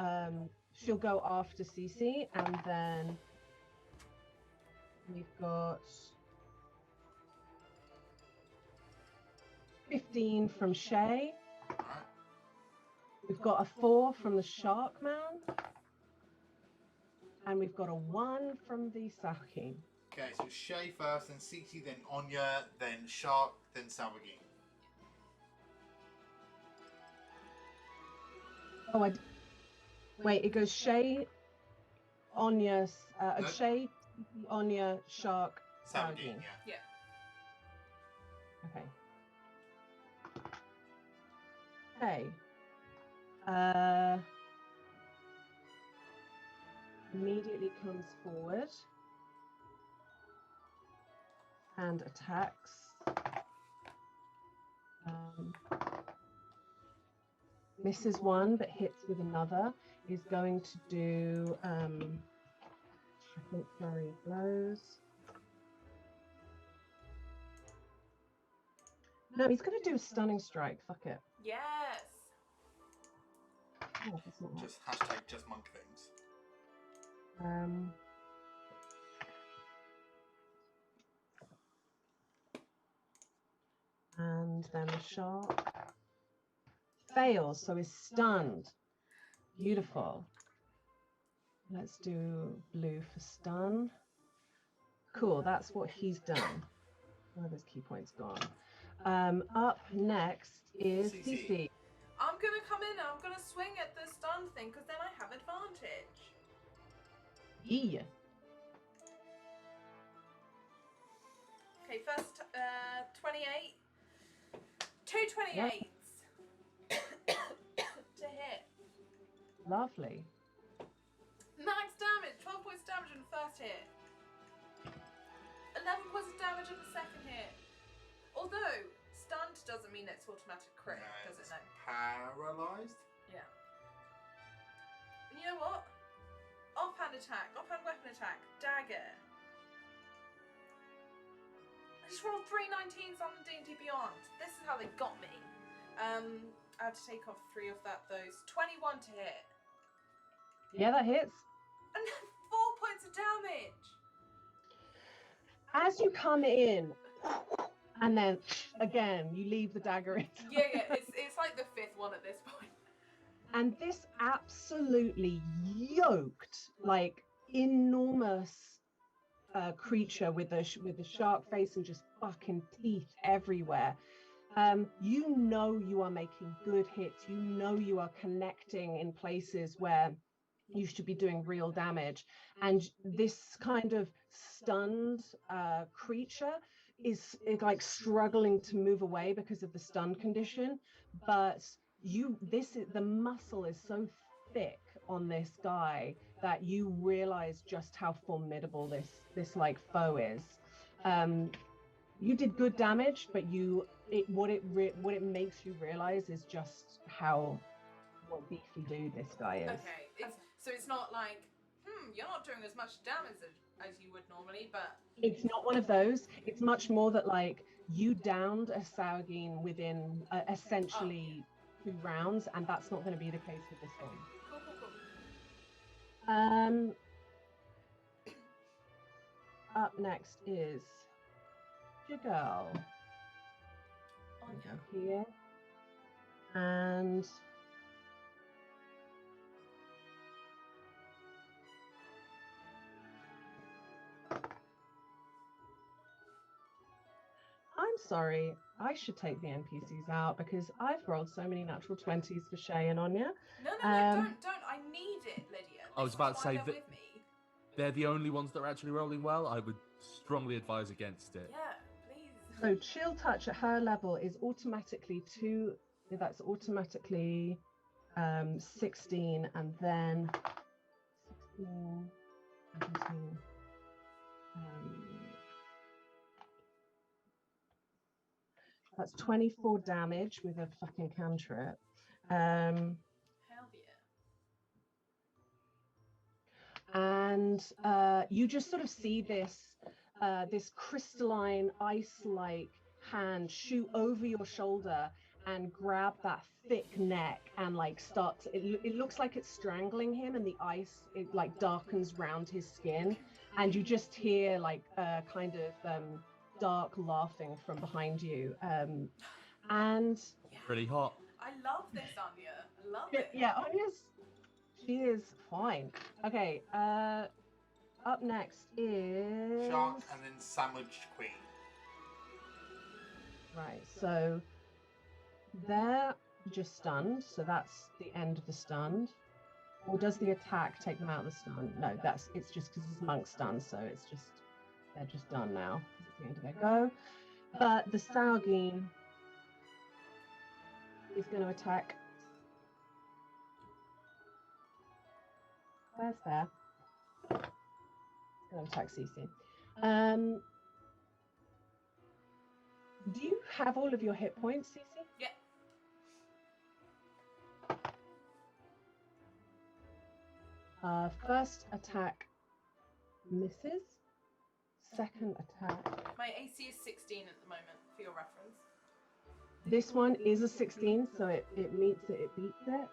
I think
She'll go after Cece, and then we've got 15 from Shay.
Alright.
We've got a 4 from the Shark Man, and we've got a 1 from the Sahuagin.
Okay, so Shay first, then Cece, then Anya, then Shark, then Sahuagin.
Oh, wait, it goes Shay, Anya,
No.
Shay, Anya, Shark,
Sahuagin,
Sahuagin.
yeah.
Yeah.
Okay. Okay. Immediately comes forward and attacks. Misses one but hits with another. Is going to do, I think, flurry of blows. No, he's going to do a stunning strike. Fuck it.
Yes.
Oh, that's not right.
Just hashtag just monk things.
And then the shark fails, so is stunned. Beautiful. Let's do blue for stun. Cool, that's what he's done. Where are those key points gone? Up next is Cece.
I'm gonna come in and I'm gonna swing at the stun thing because then I have advantage.
Yeah.
Okay, first 28. 2 28s to hit.
Lovely.
Max damage, 12 points of damage on the first hit. 11 points of damage on the second hit. Although, stunned doesn't mean it's automatic crit, does it? No.
Paralyzed?
Yeah. And you know what? Offhand attack, offhand weapon attack, dagger. I just rolled 3 19s on D&D Beyond. This is how they got me. I had to take off 3 of those. 21 to hit.
Yeah, that hits.
And 4 points of damage.
As you come in, and then again, you leave the dagger in.
Yeah, it's like the 5th one at this point.
And this absolutely yoked, like enormous creature with a shark face and just fucking teeth everywhere. You know you are making good hits. You know you are connecting in places where you should be doing real damage. And this kind of stunned creature is like struggling to move away because of the stun condition. But the muscle is so thick on this guy that you realize just how formidable this like foe is. You did good damage, but what it makes you realize is just what beefy dude this guy is.
Okay, so it's not like, you're not doing as much damage as you would normally, but...
It's not one of those. It's much more that, like, you downed a Saugeen within essentially 2 rounds, and that's not going to be the case with this one.
Cool.
Up next is your girl. Here. And... I'm sorry, I should take the NPCs out because I've rolled so many natural 20s for Shay and Anya.
No, don't. I need it, Lydia.
I was about to say
that
that they're the only ones that are actually rolling well. I would strongly advise against it.
Yeah, please.
So chill touch at her level is automatically 2. That's automatically 16, and then 16, 17. That's 24 damage with a fucking cantrip.
Hell yeah.
And you just sort of see this crystalline ice-like hand shoot over your shoulder and grab that thick neck and like starts. It looks like it's strangling him, and the ice like darkens round his skin, and you just hear like kind of dark laughing from behind you, and
Pretty hot.
I love this, Anya. I love it.
Yeah, she is fine. Okay, up next is
Shark and then Sandwich Queen.
Right, so they're just stunned, so that's the end of the stunned. Or does the attack take them out of the stun? No, it's just because it's monk stun, so they're just done now. It's the end of their go. But the Saugeen is going to attack. Where's there? It's going to attack Cece. Do you have all of your hit points, Cece?
Yeah.
First attack misses. Second attack.
My AC is 16 at the moment, for your reference.
This one is a 16, so it meets it, it beats it.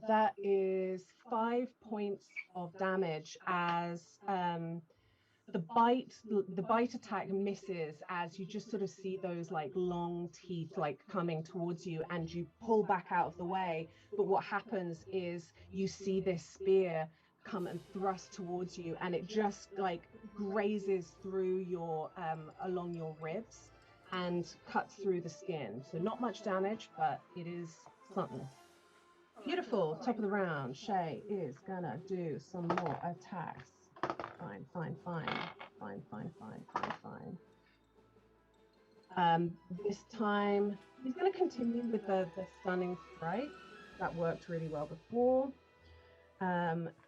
That is 5 points of damage as the bite attack misses as you just sort of see those like long teeth like coming towards you, and you pull back out of the way. But what happens is you see this spear come and thrust towards you, and it just like grazes through your along your ribs and cuts through the skin. So not much damage, but it is something. Beautiful. Top of the round. Shay is gonna do some more attacks. Fine. This time he's gonna continue with the stunning strike. That worked really well before.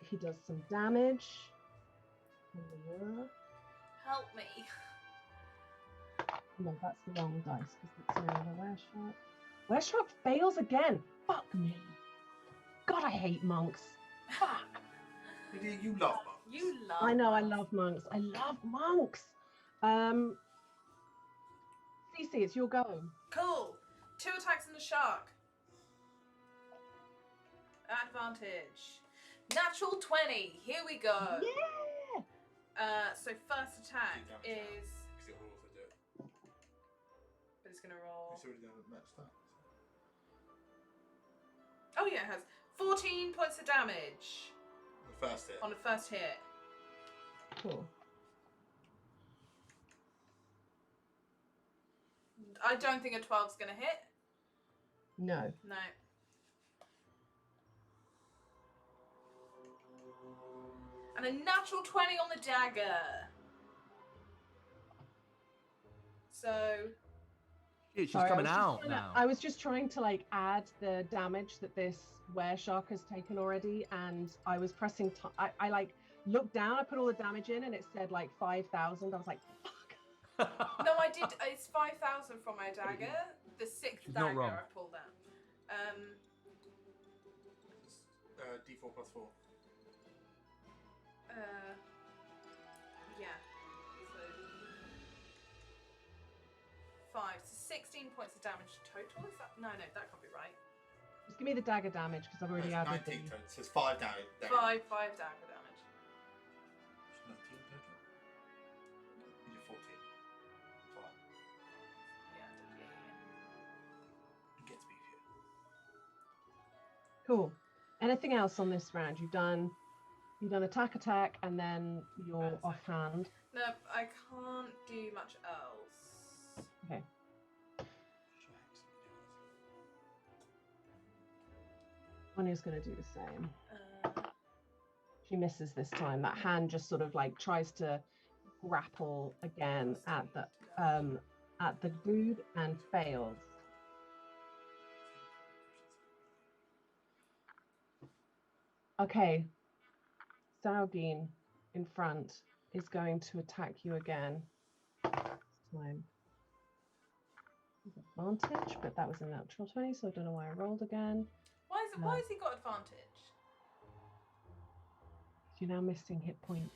He does some damage.
Help me.
No, that's the wrong dice because it's the Wereshark. Wereshark fails again. Fuck me. God, I hate monks. Fuck.
You love monks.
You love
I know, I love monks. I love monks. Cece, it's your go.
Cool. 2 attacks on the shark. Advantage. Natural 20. Here we go.
Yeah.
So first attack is.
Because it will also do it.
But it's gonna roll.
It's already done at max stats.
Oh yeah, it has 14 points of damage.
The first hit.
On the first hit.
Cool.
I don't think a 12's gonna hit.
No.
No. And a natural 20 on the dagger. So.
She's
Sorry,
coming out now.
I was just trying to like add the damage that this Wereshark has taken already, and I was pressing. I like looked down. I put all the damage in, and it said like 5,000. I was like, fuck.
No, I did. It's 5,000 from my dagger. The 6th
She's not
dagger
wrong.
I pulled out.
D4 plus 4.
Yeah. So 5. So 16 points of damage total. Is that? No, that can't be right.
Just give me the dagger damage because I've already added
19
the.
total. So it's 5 damage.
5 dagger damage.
19 total? You did 14. 5.
Yeah.
It gets beefier.
Cool. Anything else on this round? You've done attack, and then your offhand.
No, I can't do much else.
Okay. Anya's going to do the same. She misses this time. That hand just sort of like tries to grapple again at the dude and fails. Okay. Saugeen in front is going to attack you again. This time. Advantage, but that was a natural 20, so I don't know why I rolled again.
Why has he got advantage?
You're now missing hit points.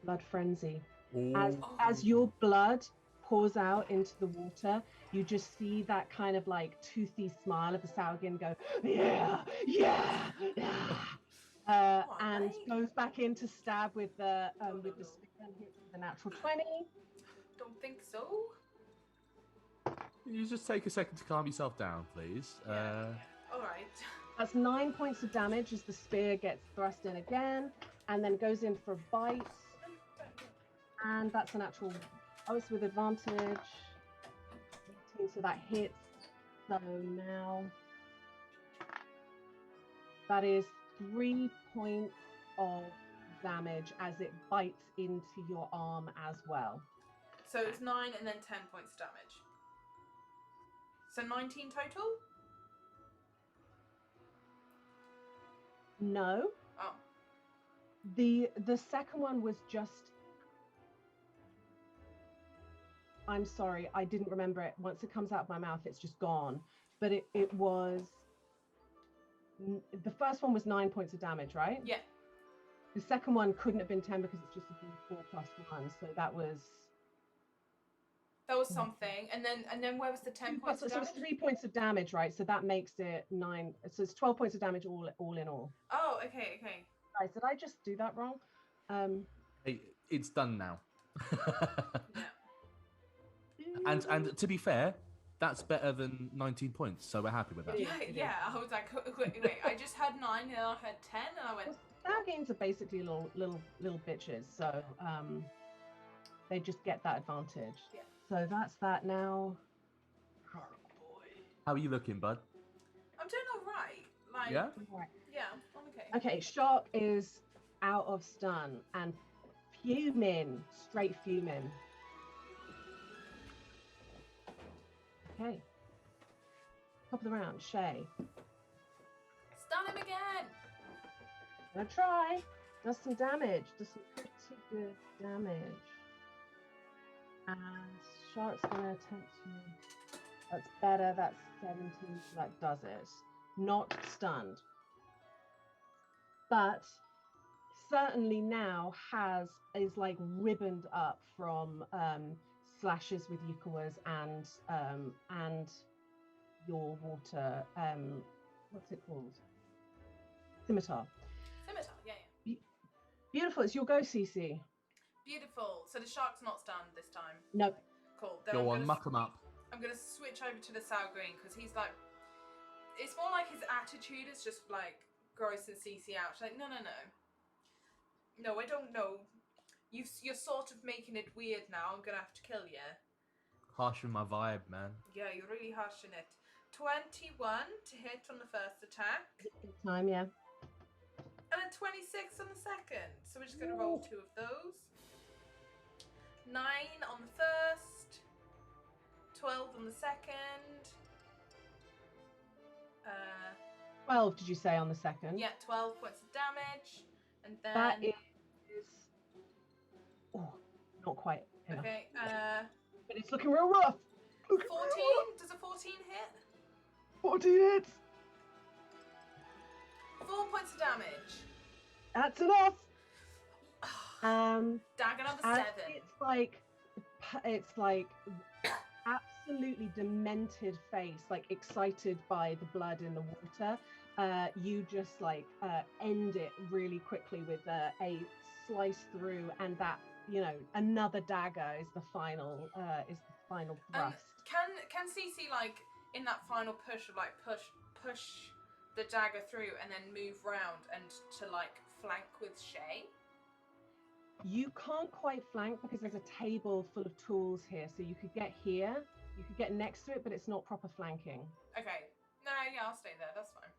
Blood frenzy.
Ooh.
As your blood pours out into the water, you just see that kind of like toothy smile of the Saugeen go, yeah. And goes back in to stab with the spear and hits with the natural 20.
Don't think so.
You just take a second to calm yourself down, please.
All right.
That's 9 points of damage as the spear gets thrust in again, and then goes in for a bite. And that's a natural. Oh, it's with advantage. 18, so that hits. So now that is 3 points of damage as it bites into your arm as well.
So it's 9 and then 10 points damage. So 19 total?
No.
Oh.
The second one was just I'm sorry, I didn't remember it. Once it comes out of my mouth, it's just gone. But it was, the first one was 9 points of damage, right?
Yeah.
The second one couldn't have been 10 because it's just a D4 plus 1. So that was
something. And then where was the 10 points of
so
damage?
it's 3 points of damage, right? So that makes it 9. So it's 12 points of damage all in all.
Oh, okay.
Guys, did I just do that wrong?
Hey, it's done now.
Yeah.
And to be fair, that's better than 19 points, so we're happy with that.
Yeah. I was like, wait. I just had 9 and I had 10, and I went.
Stargains are basically little bitches, so they just get that advantage.
Yeah.
So that's that now. Oh boy.
How are you looking, bud?
I'm doing all right. Like.
Yeah.
Right.
Yeah. I'm okay.
Okay. Shark is out of stun and fuming, straight fuming. Okay. Top of the round, Shay.
Stun him again.
Gonna try. Does some damage. Does some pretty good damage. And Shark's gonna attempt to. That's better. That's 17. So that does it. Not stunned. But certainly now is like ribboned up from slashes with Yukawas and your water. What's it called? Scimitar.
Yeah.
Beautiful. It's your go, Cece.
Beautiful. So the shark's not stunned this time.
Nope.
Cool. Then
Go on, muck 'em up.
I'm gonna switch over to the sour green because he's like, it's more like his attitude is just like grossing Cece out. She's like, no, I don't know. You're sort of making it weird now. I'm gonna have to kill you.
Harshing my vibe, man.
Yeah, you're really harshing it. 21 to hit on the first attack.
Good time, yeah.
And a 26 on the second. So we're just going to roll 2 of those. 9 on the first. 12 on the second.
12, did you say, on the second?
Yeah, 12 points of damage. And then...
That is... Oh, not quite enough.
Okay,
But it's looking real rough.
14? Does a 14 hit?
14 hits.
4 points of damage.
That's enough.
Dagger number 7.
It's like absolutely demented face, like excited by the blood in the water. You just like end it really quickly with a slice through, and that, you know, another dagger is the final thrust.
Can Cece, like, in that final push of like push the dagger through and then move round and to like flank with Shay?
You can't quite flank because there's a table full of tools here, so you could get here, you could get next to it, but it's not proper flanking.
Okay. No, yeah, I'll stay there. That's fine.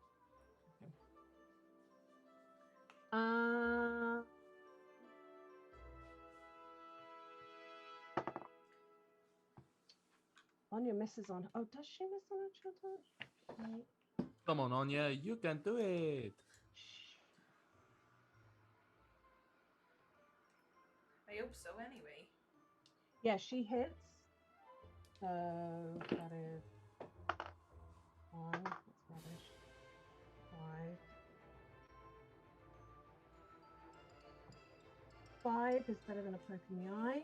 Anya misses on. Oh, does she miss on her chill touch? Right.
Come on, Anya, you can do it.
I hope so, anyway.
Yeah, she hits. So that is 1. That's rubbish. 5. 5 is better than a poke in the eye.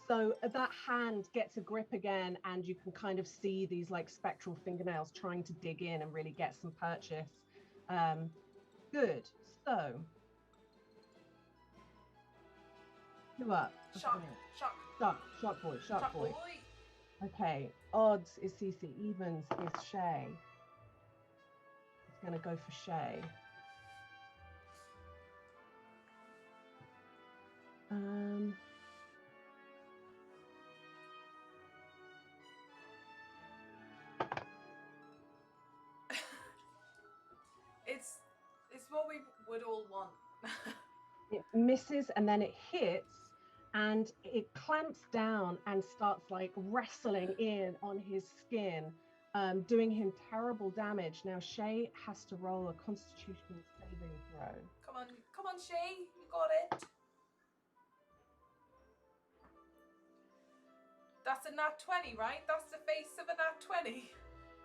So that hand gets a grip again, and you can kind of see these like spectral fingernails trying to dig in and really get some purchase. Good. So, who up? Shark boy. Okay. Odds is Cece. Evens is Shay. It's gonna go for Shay.
It's what we would all want.
It misses, and then it hits, and it clamps down and starts like wrestling in on his skin, doing him terrible damage. Now Shay has to roll a Constitutional saving throw.
Come on, Shay, you got it. That's a nat 20, right? That's the face of a nat 20.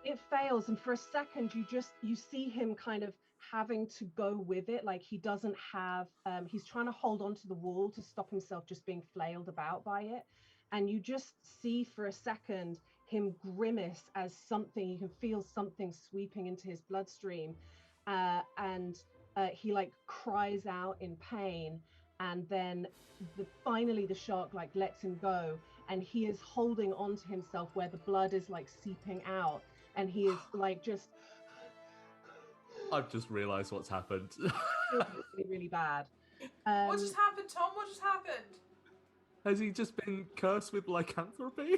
It fails, and for a second you see him kind of having to go with it, like he doesn't have he's trying to hold on to the wall to stop himself just being flailed about by it, and you just see for a second him grimace as something, you can feel something sweeping into his bloodstream, and he like cries out in pain, and then finally the shark like lets him go, and he is holding on to himself where the blood is like seeping out, and he is like just
I've just realised what's happened.
really, really bad.
What just happened, Tom? What just happened?
Has he just been cursed with lycanthropy?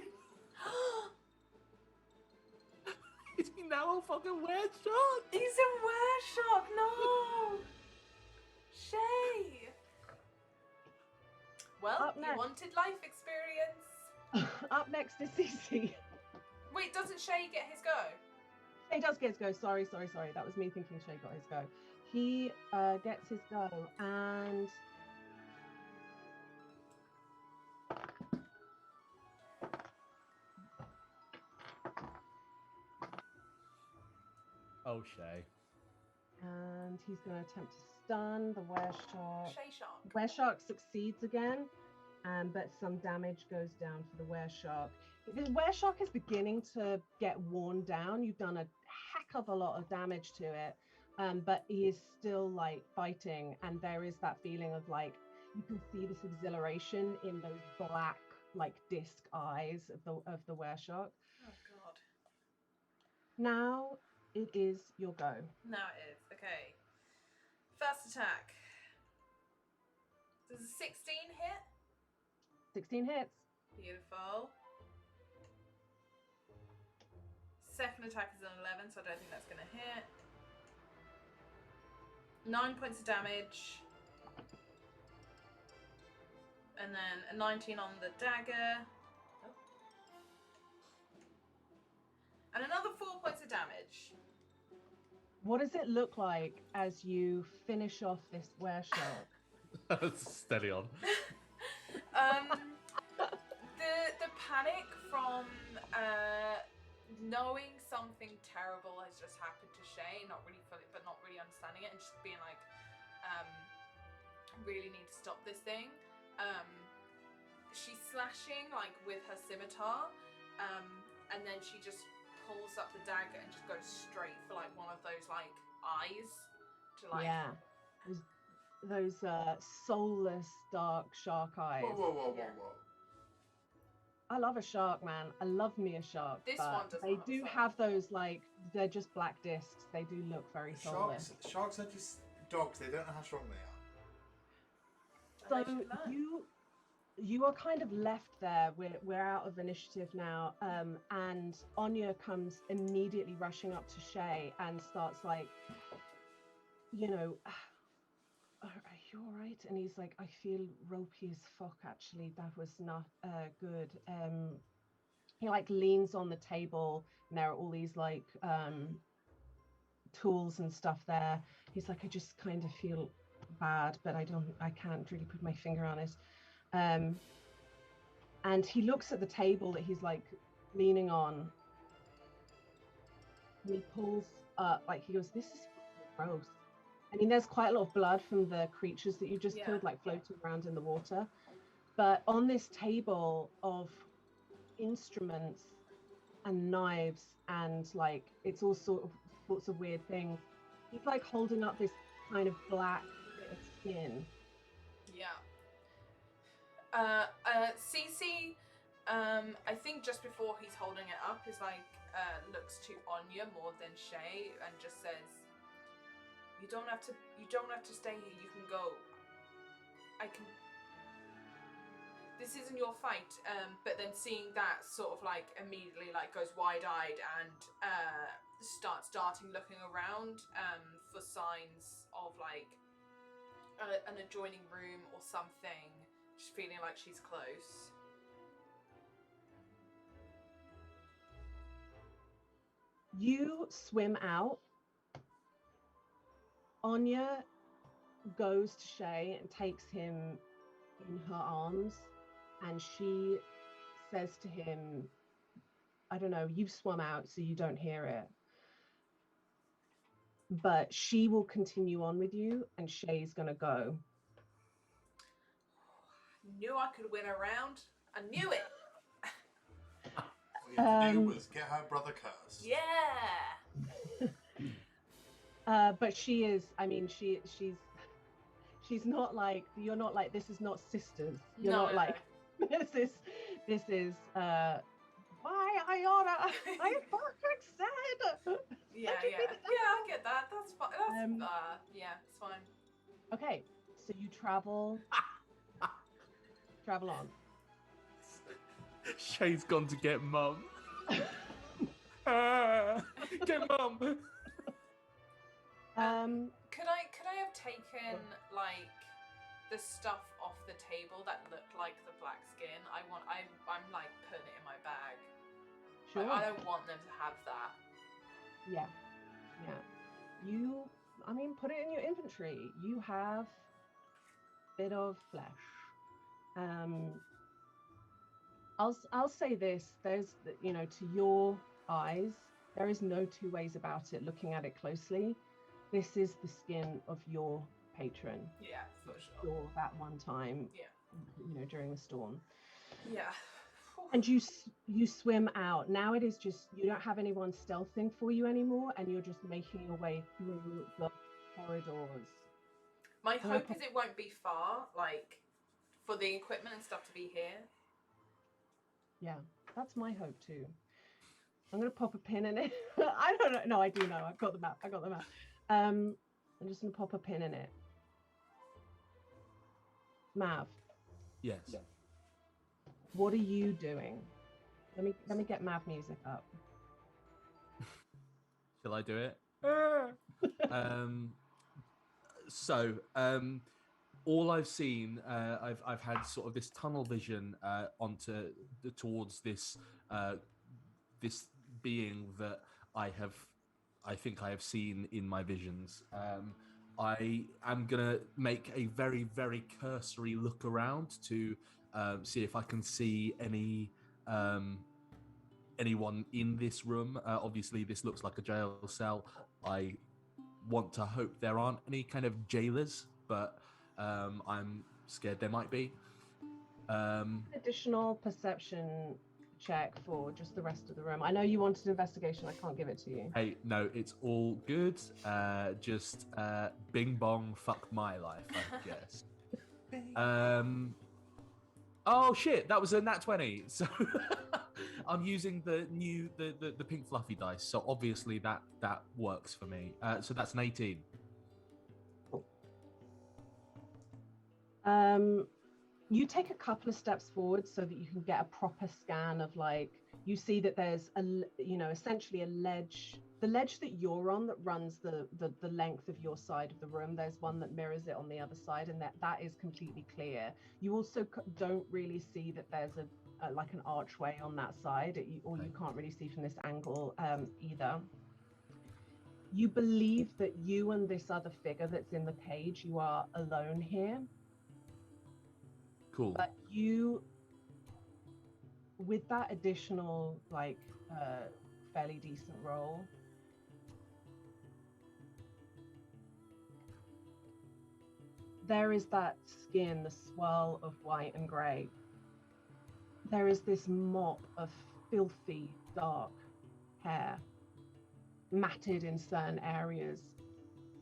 Is he now a fucking were-shark?
He's a were-shark, no! Shay! Well,
Up
you
next.
wanted life experience.
Up next is Cece.
Wait, doesn't Shay get his go?
Shay does get his go. Sorry. That was me thinking Shay got his go. He gets his go, and
Oh, Shay.
and he's going to attempt to stun the were-shark.
Shay shark.
Were-shark succeeds again, but some damage goes down for the were-shark. The were-shark is beginning to get worn down. You've done a heck of a lot of damage to it, but he is still like fighting, and there is that feeling of like, you can see this exhilaration in those black like disc eyes of the were-shark.
Oh god.
Now it is your go.
Now it is. Okay. First attack. Does a 16 hit?
16 hits.
Beautiful. Second attack is an 11, so I don't think that's going to hit. 9 points of damage. And then a 19 on the dagger. Oh. And another 4 points of damage.
What does it look like as you finish off this were-shark?
Steady on.
The panic from knowing something terrible has just happened to Shay, not really understanding it, and just being like, really need to stop this thing. She's slashing like with her scimitar, and then she just pulls up the dagger and just goes straight for like one of those like eyes to like
those soulless dark shark eyes.
Whoa.
I love a shark, man. I love me a shark.
This
but
one does
they
not
do
have
have those like, they're just black discs. They do look very soulless.
Sharks are just dogs. They don't know how strong they are.
So you are kind of left there. We're out of initiative now, and Anya comes immediately rushing up to Shay and starts like, you know, are you all right? And he's like, I feel ropey as fuck, actually. That was not good. He like leans on the table, and there are all these like tools and stuff there. He's like, I just kind of feel bad, but I can't really put my finger on it. And he looks at the table that he's like leaning on, and he pulls up, like he goes, this is gross. I mean, there's quite a lot of blood from the creatures that you just killed, like floating around in the water. But on this table of instruments and knives and like, it's all sorts of weird things. He's like holding up this kind of black bit of skin.
Yeah. Cece, I think just before he's holding it up, is like, looks to Anya more than Shay and just says, You don't have to stay here, you can go. This isn't your fight, but then seeing that sort of like immediately like goes wide-eyed and starts darting, looking around for signs of like an adjoining room or something, just feeling like she's close.
You swim out. Anya goes to Shay and takes him in her arms, and she says to him, I don't know, you've swum out so you don't hear it. But she will continue on with you, and Shay's gonna go.
Knew I could win a round. I knew it.
All you had to do was get her brother cursed.
Yeah.
But she is, I mean, she's not like, you're not like, this is not sisters. You're not like, this is why Iona, I fucking said.
Yeah, I get that. That's fine. Yeah, it's fine.
Okay, so you travel on.
Shay's gone to get mum. Get mum.
Could I have taken like the stuff off the table that looked like the black skin? I'm like putting it in my bag.
Sure.
Like, I don't want them to have that. Yeah.
You, I mean, put it in your inventory. You have a bit of flesh. I'll say this. There's, to your eyes, there is no two ways about it. Looking at it closely, this is the skin of your patron.
Yeah, for sure.
For that one time.
Yeah.
During the storm.
Yeah.
And you swim out. Now it is just, you don't have anyone stealthing for you anymore, and you're just making your way through the corridors.
My hope is it won't be far, like, for the equipment and stuff to be here.
Yeah, that's my hope too. I'm going to pop a pin in it. I don't know. No, I do know. I've got the map. I'm just going to pop a pin in it. Mav.
Yes.
What are you doing? Let me get Mav music up.
Shall I do it? So all I've seen, I've had sort of this tunnel vision towards this this being that I think I have seen in my visions. I am gonna make a very, very cursory look around to see if I can see anyone in this room. Obviously, this looks like a jail cell. I want to hope there aren't any kind of jailers, but I'm scared there might be.
Additional perception check for just the rest of the room. I know you wanted investigation. I can't give it to you.
Hey, no, it's all good. Just bing bong, fuck my life, I guess. Oh shit, that was a nat 20. So I'm using the pink fluffy dice. So obviously that works for me. So that's an 18.
You take a couple of steps forward so that you can get a proper scan of, like, you see that there's essentially a ledge. The ledge that you're on that runs the length of your side of the room, there's one that mirrors it on the other side, and that is completely clear. You also don't really see that there's like an archway on that side, or you can't really see from this angle either. You believe that you and this other figure that's in the cage, you are alone here.
Cool.
But you, with that additional, like, fairly decent roll, there is that skin, the swirl of white and grey. There is this mop of filthy, dark hair, matted in certain areas.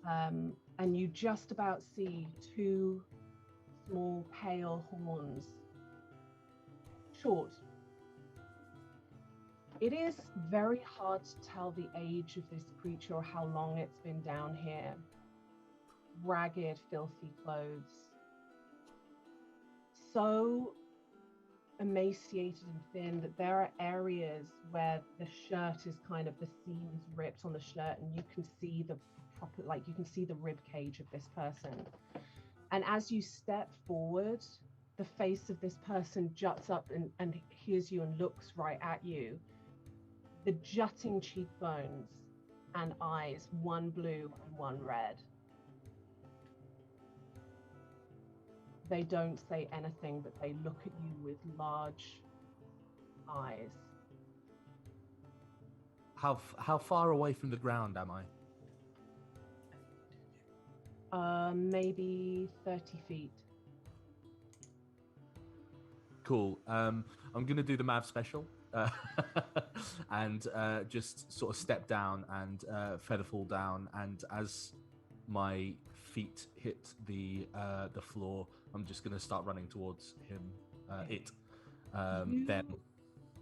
And you just about see two small, pale horns. Short. It is very hard to tell the age of this creature or how long it's been down here. Ragged, filthy clothes. So emaciated and thin that there are areas where the shirt is kind of, the seams ripped on the shirt, and you can see the proper, like, you can see the rib cage of this person. And as you step forward, the face of this person juts up and hears you and looks right at you. The jutting cheekbones and eyes, one blue and one red. They don't say anything, but they look at you with large, eyes.
How far away from the ground am I?
Maybe 30 feet.
Cool. I'm gonna do the Mav special, and just sort of step down and feather fall down. And as my feet hit the floor, I'm just gonna start running towards him. Then.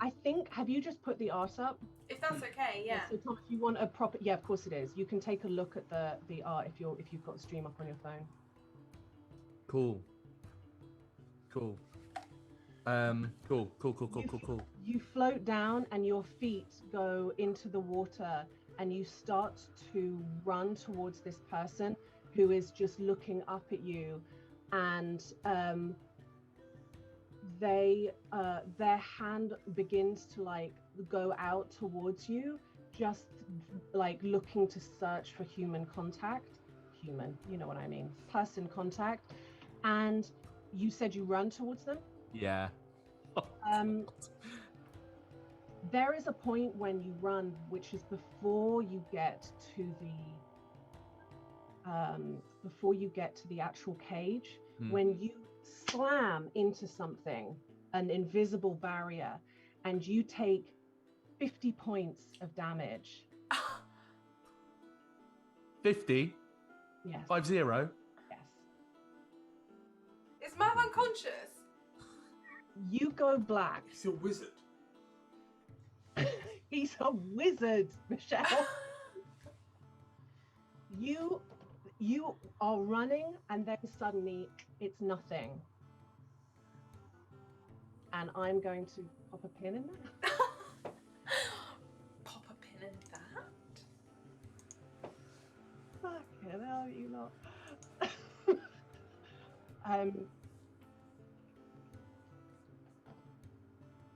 I think. Have you just put the art up?
If that's okay, yeah.
So Tom, if you want a proper, yeah, of course it is. You can take a look at the art if you've got the stream up on your phone.
Cool. Cool. Cool.
You float down and your feet go into the water and you start to run towards this person who is just looking up at you, and their hand begins to like go out towards you, just like looking to search for human contact. Human, you know what I mean, person contact. And you said you run towards them?
Yeah.
There is a point when you run, which is before you get to the actual cage, when you slam into something, an invisible barrier, and you take 50 points of damage.
50?
Yes.
50?
Yes.
Is Mav unconscious?
You go black.
He's a wizard.
He's a wizard, Michelle. You are running, and then suddenly it's nothing. And I'm going to pop a pin in that.
Pop a pin in that?
Fucking hell, you lot.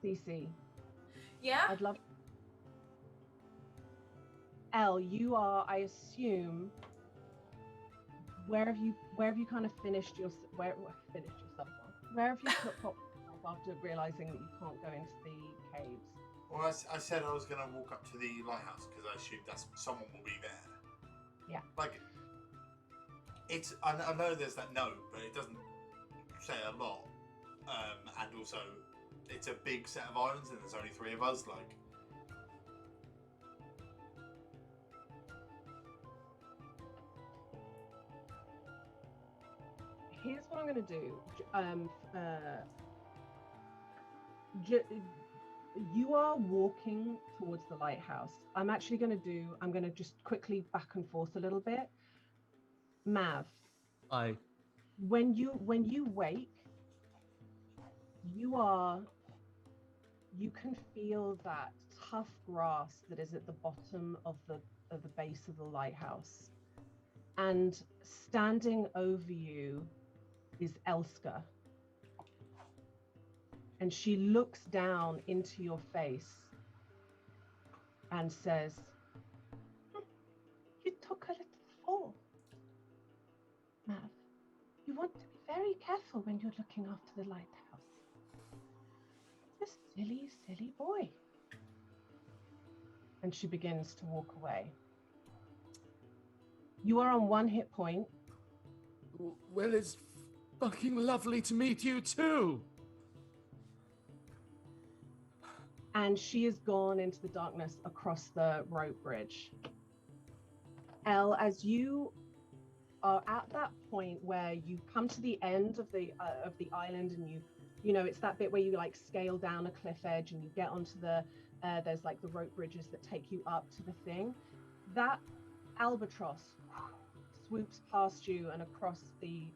Cece.
Yeah?
I'd love. Elle, you are, I assume. Where have you kind of finished yourself on? Where have you put yourself after realizing that you can't go into the caves?
Well, I said I was going to walk up to the lighthouse because I assumed someone will be there.
Yeah.
Like, I know there's that note, but it doesn't say a lot. And also, it's a big set of islands and there's only 3 of us, like.
Here's what I'm going to do. You are walking towards the lighthouse. I'm going to just quickly back and forth a little bit. Mav.
Aye.
When you wake, you can feel that tough grass that is at the bottom of the base of the lighthouse. And standing over you is Elska. And she looks down into your face and says, "You took a little fall. Mav, you want to be very careful when you're looking after the lighthouse. This silly, silly boy." And she begins to walk away. You are on 1 hit point.
Well, it's fucking lovely to meet you too.
And she is gone into the darkness across the rope bridge. Elle, as you are at that point where you come to the end of the island, and you know it's that bit where you like scale down a cliff edge and you get onto the there's like the rope bridges that take you up to the thing. That albatross swoops past you and across the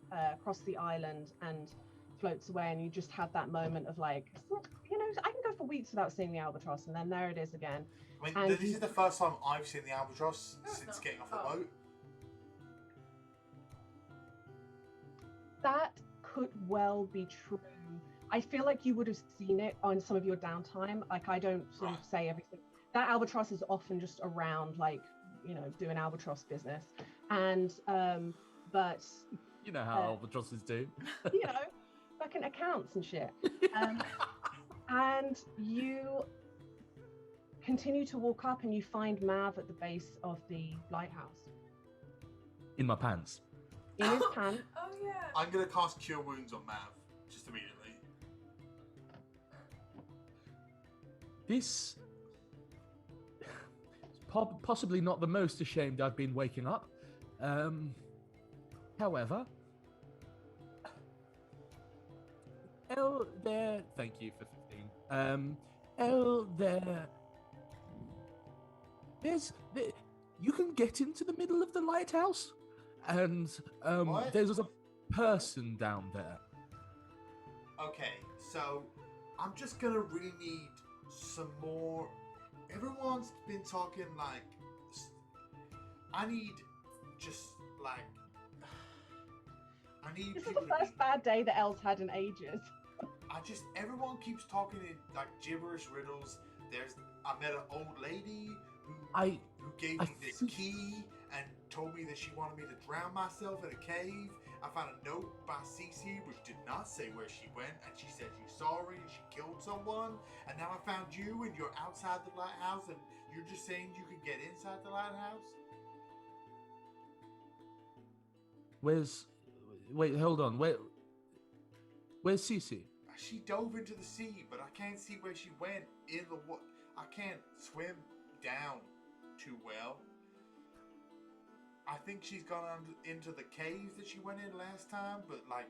island and floats away, and you just have that moment of like, you know, I can go for weeks without seeing the albatross, and then there it is again.
I mean, this is the first time I've seen the albatross since getting off the boat.
That could well be true. I feel like you would have seen it on some of your downtime. Like, I don't sort of say everything. That albatross is often just around, like, you know, doing albatross business. And, but...
You know how albatrosses do.
You know, fucking accounts and shit. And you continue to walk up and you find Mav at the base of the lighthouse.
In my pants.
In his pants.
Oh yeah.
I'm gonna cast Cure Wounds on Mav just immediately.
This possibly not the most ashamed I've been waking up. However, there. Thank you for 15. You can get into the middle of the lighthouse, and
What?
there's a person down there.
Okay, so I'm just gonna really need some more. Everyone's been talking like. I need just like. I need
This is
people
the
to
first
be-
bad day that Elle's had in ages.
Everyone keeps talking in like gibberish riddles. I met an old lady who gave me this key and told me that she wanted me to drown myself in a cave. I found a note by Cece which did not say where she went, and she said she's sorry and she killed someone. And now I found you and you're outside the lighthouse and you're just saying you can get inside the lighthouse?
Wait, hold on. Where's Cece?
She dove into the sea, but I can't see where she went in the water. I can't swim down too well. I think she's gone into the caves that she went in last time, but like.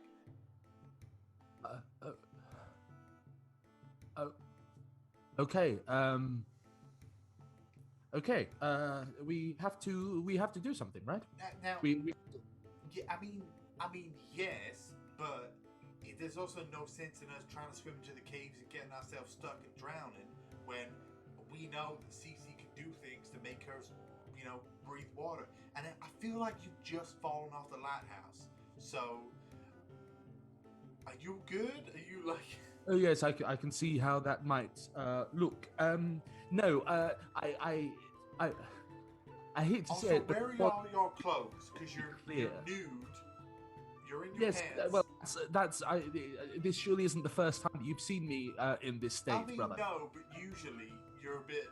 Okay. Okay. We have to do something, right?
Now,
We
yeah, I mean, yes, but there's also no sense in us trying to swim into the caves and getting ourselves stuck and drowning when we know that Cece can do things to make her, breathe water. And I feel like you've just fallen off the lighthouse. So, are you good? Are you like?
Oh yes, I can see how that might look. No, I hate to
Also,
say it, but
where are all your clothes? Because you're
clear.
nude. You're in your
Yes,
pants.
well, this surely isn't the first time that you've seen me in this state,
I mean,
brother.
no, but usually you're a bit,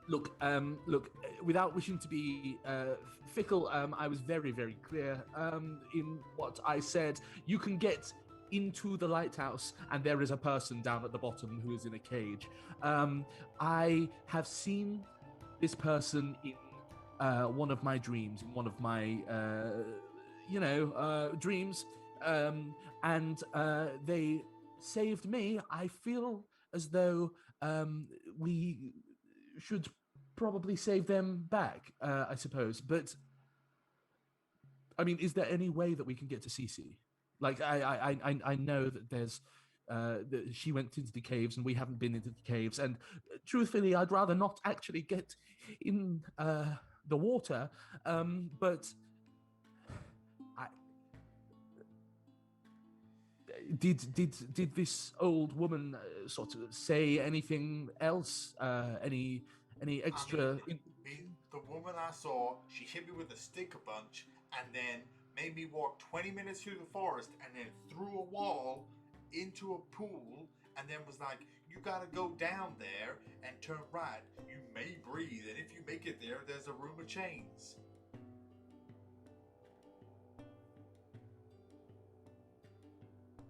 Look, without wishing to be fickle, I was very, very clear in what I said. You can get into the lighthouse, and there is a person down at the bottom who is in a cage. I have seen this person in one of my dreams, in one of my, dreams, and they saved me. I feel as though we should probably save them back, I suppose. But I mean, is there any way that we can get to Cece? Like, I know that there's that she went into the caves and we haven't been into the caves. And truthfully, I'd rather not actually get in the water. But did this old woman sort of say anything else? Any extra?
The woman I saw, she hit me with a stick a bunch, and then made me walk 20 minutes through the forest, and then threw a wall into a pool, and then was like, "You gotta go down there and turn right. You may breathe, and if you make it there, there's a room of chains."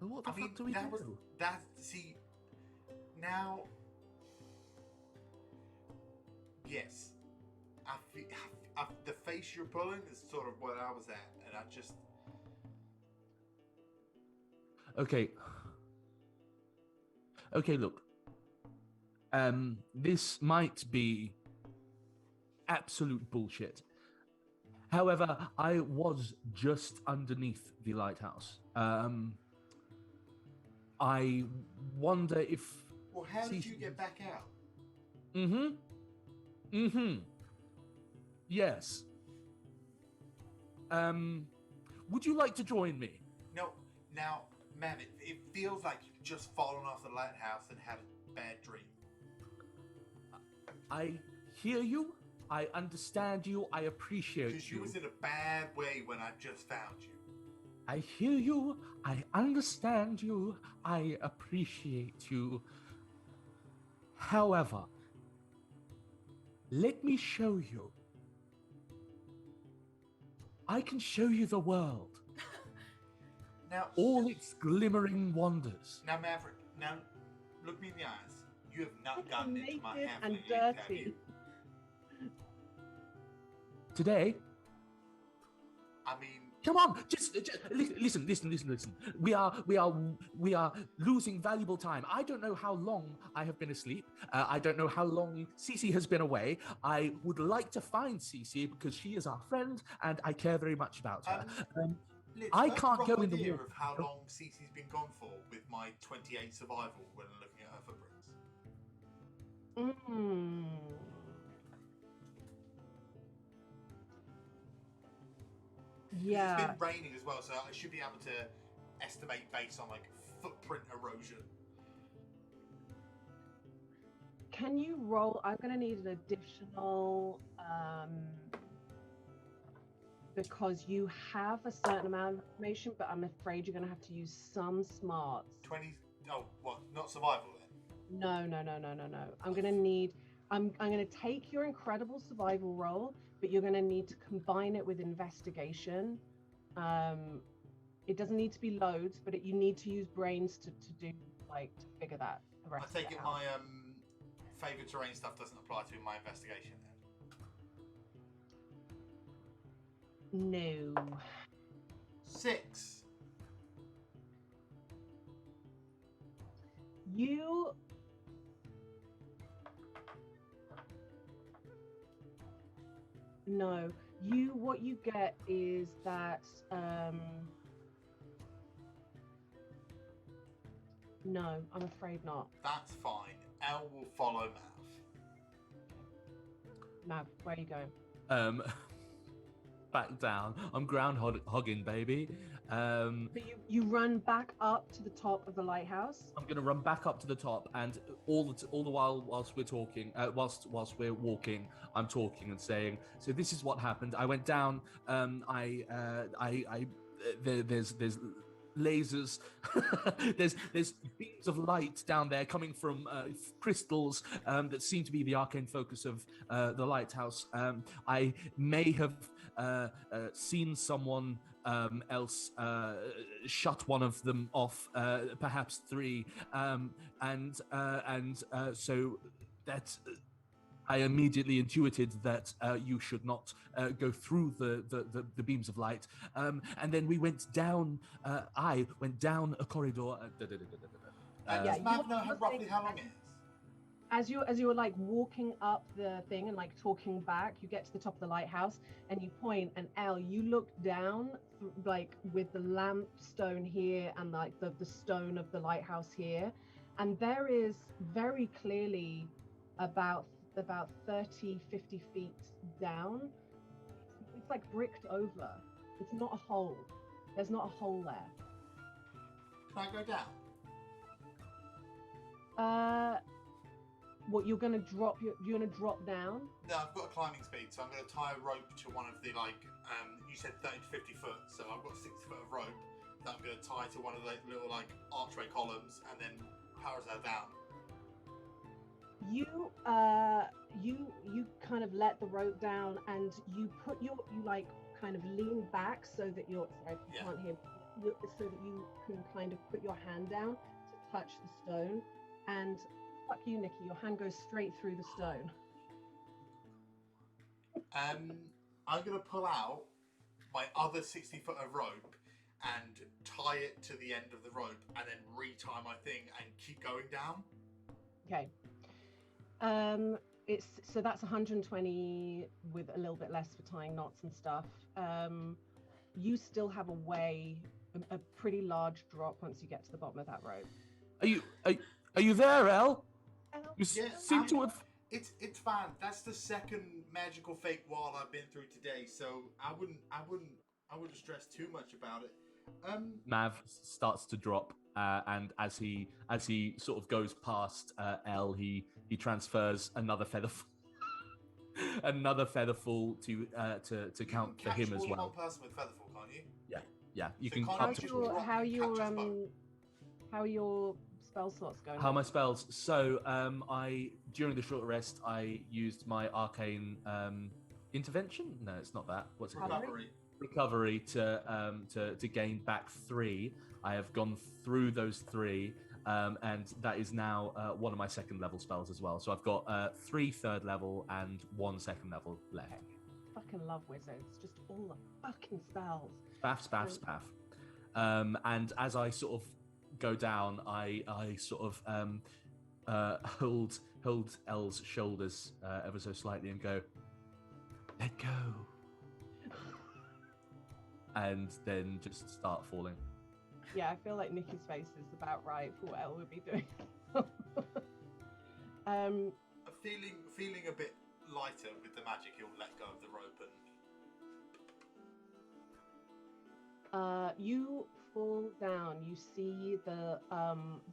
What the fuck do we do?
See, now, yes, the face you're pulling is sort of what I was at, and I just.
Okay, look. This might be absolute bullshit. However, I was just underneath the lighthouse. I wonder if.
Well, how did you get back out?
Yes. Would you like to join me?
No. Now, man, it feels like you've just fallen off the lighthouse and had a bad dream.
I hear you. I understand you. I appreciate you.
Because you was in a bad way when I just found you.
I hear you. I understand you. I appreciate you. However, let me show you. I can show you the world.
Now,
all its glimmering wonders.
Now, Maverick, now look me in the eyes. You have not gotten into my
Naked and
halfling league, have
dirty.
you?
Today,
I mean,
come on, just listen. We are losing valuable time. I don't know how long I have been asleep. I don't know how long Cece has been away. I would like to find Cece because she is our friend and I care very much about her.
Liz,
I
that's
can't
a rough
go in the
idea
water.
of how long Cece's been gone for with my 28 survival when looking at her footprints.
Yeah.
It's been raining as well, so I should be able to estimate based on like footprint erosion.
Can you roll? I'm going to need an additional, because you have a certain amount of information, but I'm afraid you're going to have to use some smarts.
20. Oh, what? Not survival then?
No. I'm going to need. I'm going to take your incredible survival roll, but you're going to need to combine it with investigation. It doesn't need to be loads, but you need to use brains to do to figure that. The rest
I take
of
it
out.
my favored terrain stuff doesn't apply to my investigation then.
No.
6.
You. No. What you get is that. No, I'm afraid not.
That's fine. L will follow Mav.
Mav, where are you going?
Back down. I'm groundhogging, baby.
So you run back up to the top of the lighthouse.
I'm going to run back up to the top, and all the while whilst we're talking, whilst we're walking, I'm talking and saying, so this is what happened. I went down. There's lasers. there's beams of light down there coming from crystals that seem to be the arcane focus of the lighthouse. I may have seen someone else shut one of them off, perhaps 3, so that I immediately intuited that you should not go through the beams of light, and then we went down. I went down a corridor.
Does Mav know roughly how long it is?
As you were walking up the thing and talking back, you get to the top of the lighthouse and you point, and Elle, you look down with the lampstone here and the stone of the lighthouse here, and there is very clearly about 30-50 feet down, it's bricked over. It's not a hole. There's not a hole there.
Can I go down?
What, you're gonna drop? You're gonna drop down?
No, I've got a climbing speed, so I'm going to tie a rope to one of the you said 30 to 50 foot, so I've got 60 foot of rope that I'm going to tie to one of the little archway columns, and then parasol down.
You kind of let the rope down, and you kind of lean back so that you're can't hear, so that you can kind of put your hand down to touch the stone, and fuck you, Nikki, your hand goes straight through the stone.
I'm going to pull out my other 60 foot of rope and tie it to the end of the rope, and then retie my thing and keep going down.
Okay. So that's 120 with a little bit less for tying knots and stuff. You still have a pretty large drop once you get to the bottom of that rope.
Are you there, Elle? You seem to have.
It's fine. That's the second magical fake wall I've been through today, so I wouldn't stress too much about it.
Mav starts to drop, and as he sort of goes past Elle, he transfers another featherful to count for him as well.
One person with featherfall, can't you?
yeah, you
So
can
kind
up
of
to
just
How
drop
are
and
your
catch us both.
how are your spell slots going?
How are my spells? So, I during the short rest, I used my arcane intervention. No, it's not that. What's it called?
Recovery.
Recovery to gain back 3. I have gone through those 3, and that is now one of my second level spells as well. So I've got 3 third level and 1 second level left.
Fucking love wizards. Just all the fucking spells.
Spaff. And as I sort of go down, I sort of hold Elle's shoulders ever so slightly and go, let go. And then just start falling.
Yeah, I feel like Nikki's face is about right for what Elle would be doing.
Feeling a bit lighter with the magic, he'll let go of the rope and
You fall down. You see the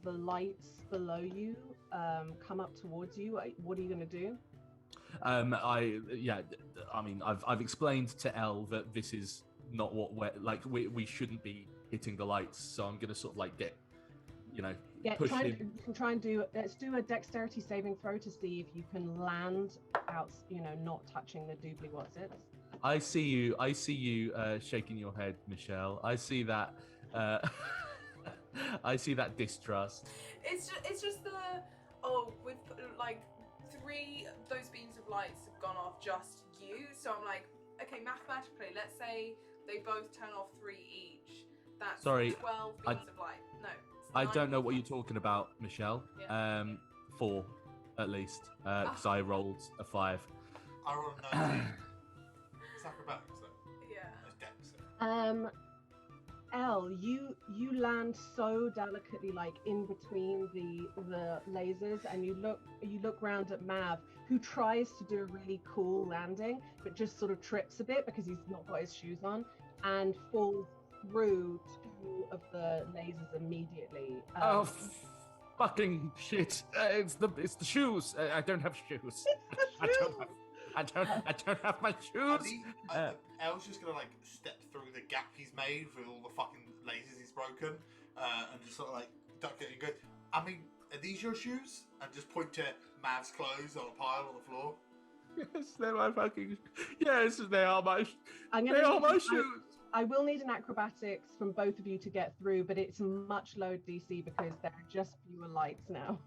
lights below you come up towards you. What are you gonna do?
I mean, I've explained to Elle that this is not what we shouldn't be hitting the lights, so I'm gonna sort of like get push him.
You can try and let's do a dexterity saving throw to see if you can land out, not touching the doobly what's it.
I see you shaking your head, Michelle. I see that I see that distrust.
It's just we've put, like 3 of those beams of lights have gone off just you. So I'm like, okay, mathematically, let's say they both turn off 3 each. That's 12 beams of light. No,
I don't know what you're talking about, Michelle.
Yeah.
4 at least, because I rolled a 5.
I rolled a 19. It's acrobatics though.
Yeah.
It's dex.
Elle, you land so delicately, like in between the lasers, and you look round at Mav, who tries to do a really cool landing, but just sort of trips a bit because he's not got his shoes on, and falls through 2 of the lasers immediately.
Fucking shit! It's the shoes. I don't have shoes. I don't have my shoes.
Elle's just gonna like step through the gap he's made with all the fucking lasers he's broken, and just sort of like duck it and go. I mean, are these your shoes? And just point to Mav's clothes on a pile on the floor.
Yes, they're my fucking. Yes, they are my.
They
are my shoes.
I will need an acrobatics from both of you to get through, but it's a much lower DC because there are just fewer lights now.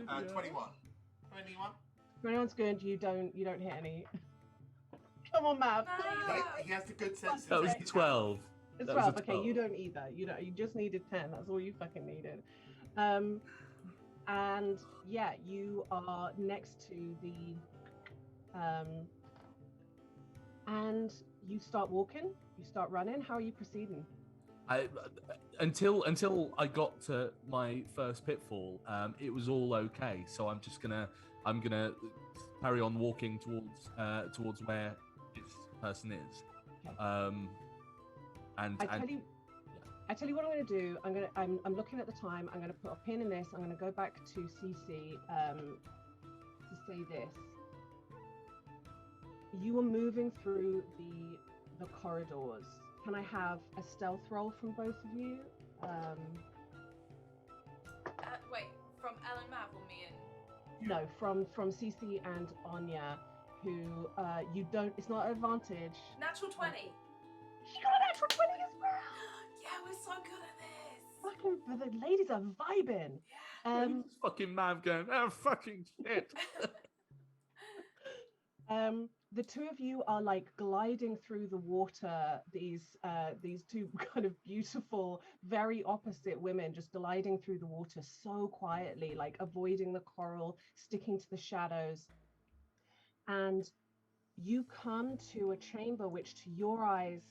21. 21.
21's good. You don't hit any. Come on, Mav.
He has the good sense.
That was 12.
It's
That was
12.
a
Okay,
12.
you don't either. You just needed 10. That's all you fucking needed. And yeah, you are next to the and you start walking. You start running. How are you proceeding?
Until I got to my first pitfall, it was all okay. So I'm gonna carry on walking towards where this person is.
Okay. I tell you what I'm going to do. I'm looking at the time. I'm going to put a pin in this. I'm going to go back to Cece to say this. You are moving through the corridors. Can I have a stealth roll from both of you?
Wait, from Elle and Mav or me and?
No, from Cece and Anya, who you don't. It's not an advantage.
Natural 20.
She got a natural 20 as well.
Yeah, we're so good at this.
Fucking, the ladies are vibing.
Fucking Mav going, oh fucking shit.
The 2 of you are like gliding through the water. These 2 kind of beautiful, very opposite women just gliding through the water so quietly, like avoiding the coral, sticking to the shadows. And you come to a chamber which, to your eyes,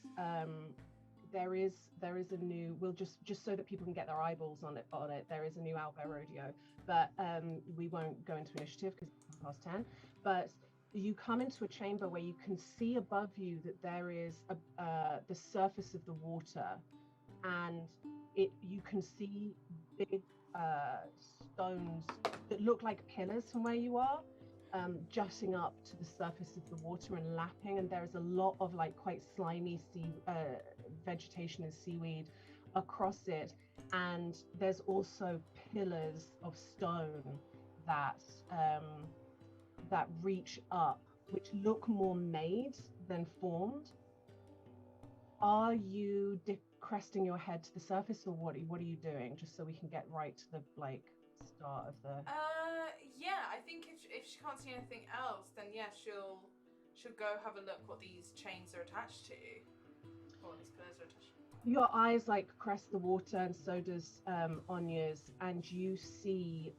there is a new. We'll just so that people can get their eyeballs on it. There is a new owlbear rodeo, but we won't go into initiative because it's past 10. But you come into a chamber where you can see above you that there is the surface of the water, and you can see big stones that look like pillars from where you are, jutting up to the surface of the water and lapping, and there is a lot of like quite slimy sea vegetation and seaweed across it, and there's also pillars of stone that that reach up, which look more made than formed. Are you cresting your head to the surface, or what are you doing, just so we can get right to the start of the...
Yeah, I think if she can't see anything else, then yeah, she'll go have a look what these chains are attached to, or these pillars are attached to.
Your eyes crest the water, and so does Anya's, and you see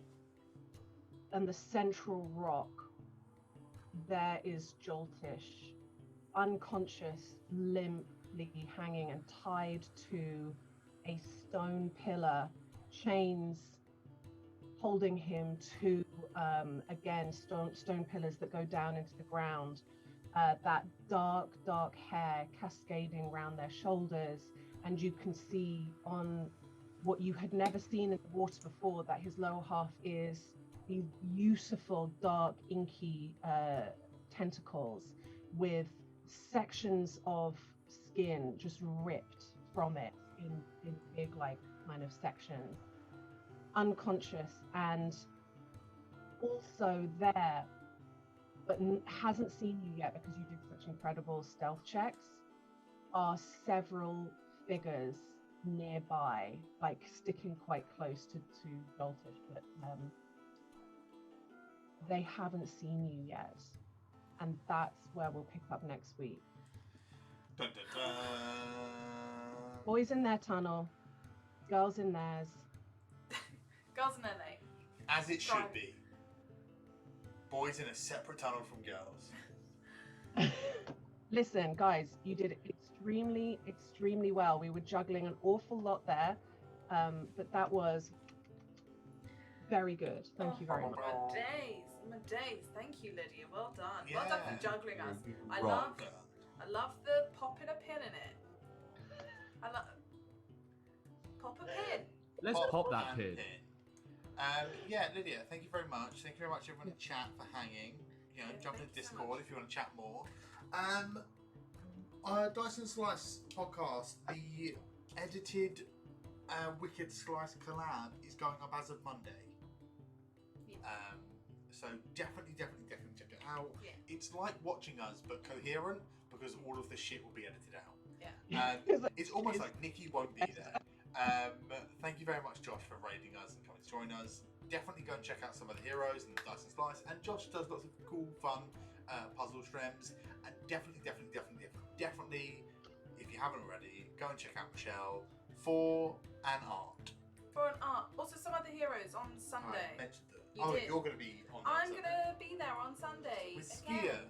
on the central rock there is Joltish, unconscious, limply hanging and tied to a stone pillar, chains holding him to again stone pillars that go down into the ground. That dark hair cascading around their shoulders, and you can see on what you had never seen in the water before that his lower half is these beautiful dark inky tentacles with sections of skin just ripped from it in big kind of sections, unconscious, and also there, but hasn't seen you yet because you did such incredible stealth checks, are several figures nearby, sticking quite close to Joltish, but they haven't seen you yet, and that's where we'll pick up next week.
Dun, dun, dun.
Boys in their tunnel, girls in theirs.
Girls in their lane.
As it should be. Boys in a separate tunnel from girls.
Listen, guys, you did extremely well. We were juggling an awful lot there, but that was very good. Thank you very much.
My days. Thank you, Lydia. Well done.
Yeah.
Well done for juggling us. I love the popping a pin in it. I love pop a pin.
Let's pop that pin.
Yeah, Lydia, thank you very much. Thank you very much, everyone in chat, for hanging. Jump into Discord if you want to chat more. Dice and Slice podcast, the edited Wicked Slice collab is going up as of Monday. So definitely check it out. Yeah. It's like watching us, but coherent, because all of the shit will be edited out.
Yeah.
It's almost like Nikki won't be there. Thank you very much, Josh, for raiding us and coming to join us. Definitely go and check out some of the heroes and the Dice and Slice. And Josh does lots of cool, fun puzzle streams. And definitely, if you haven't already, go and check out Michelle for an art.
Also, some other heroes on Sunday.
I mentioned them.
Did.
You're going to be on
I'm
Sunday.
going to be there on Sunday.
With Skier.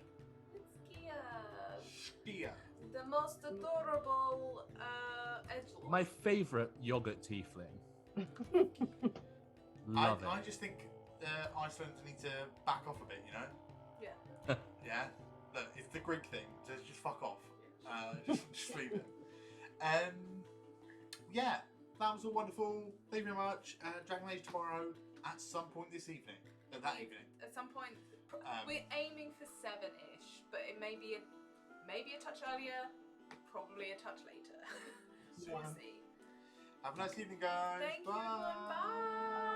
Skier. The most adorable Edgelord.
My favourite yogurt tiefling. Love it.
I just think Iceland need to back off a bit,
Yeah.
Yeah? Look, it's the Greek thing, so just fuck off. Just leave it. Yeah, that was all wonderful. Thank you very much. Dragon Age tomorrow at some point this evening. That evening.
At some point. We're aiming for 7-ish, but it may be a touch earlier, probably a touch later. So we'll see.
Have a nice evening, guys.
Thank
Bye.
you, everyone. Bye.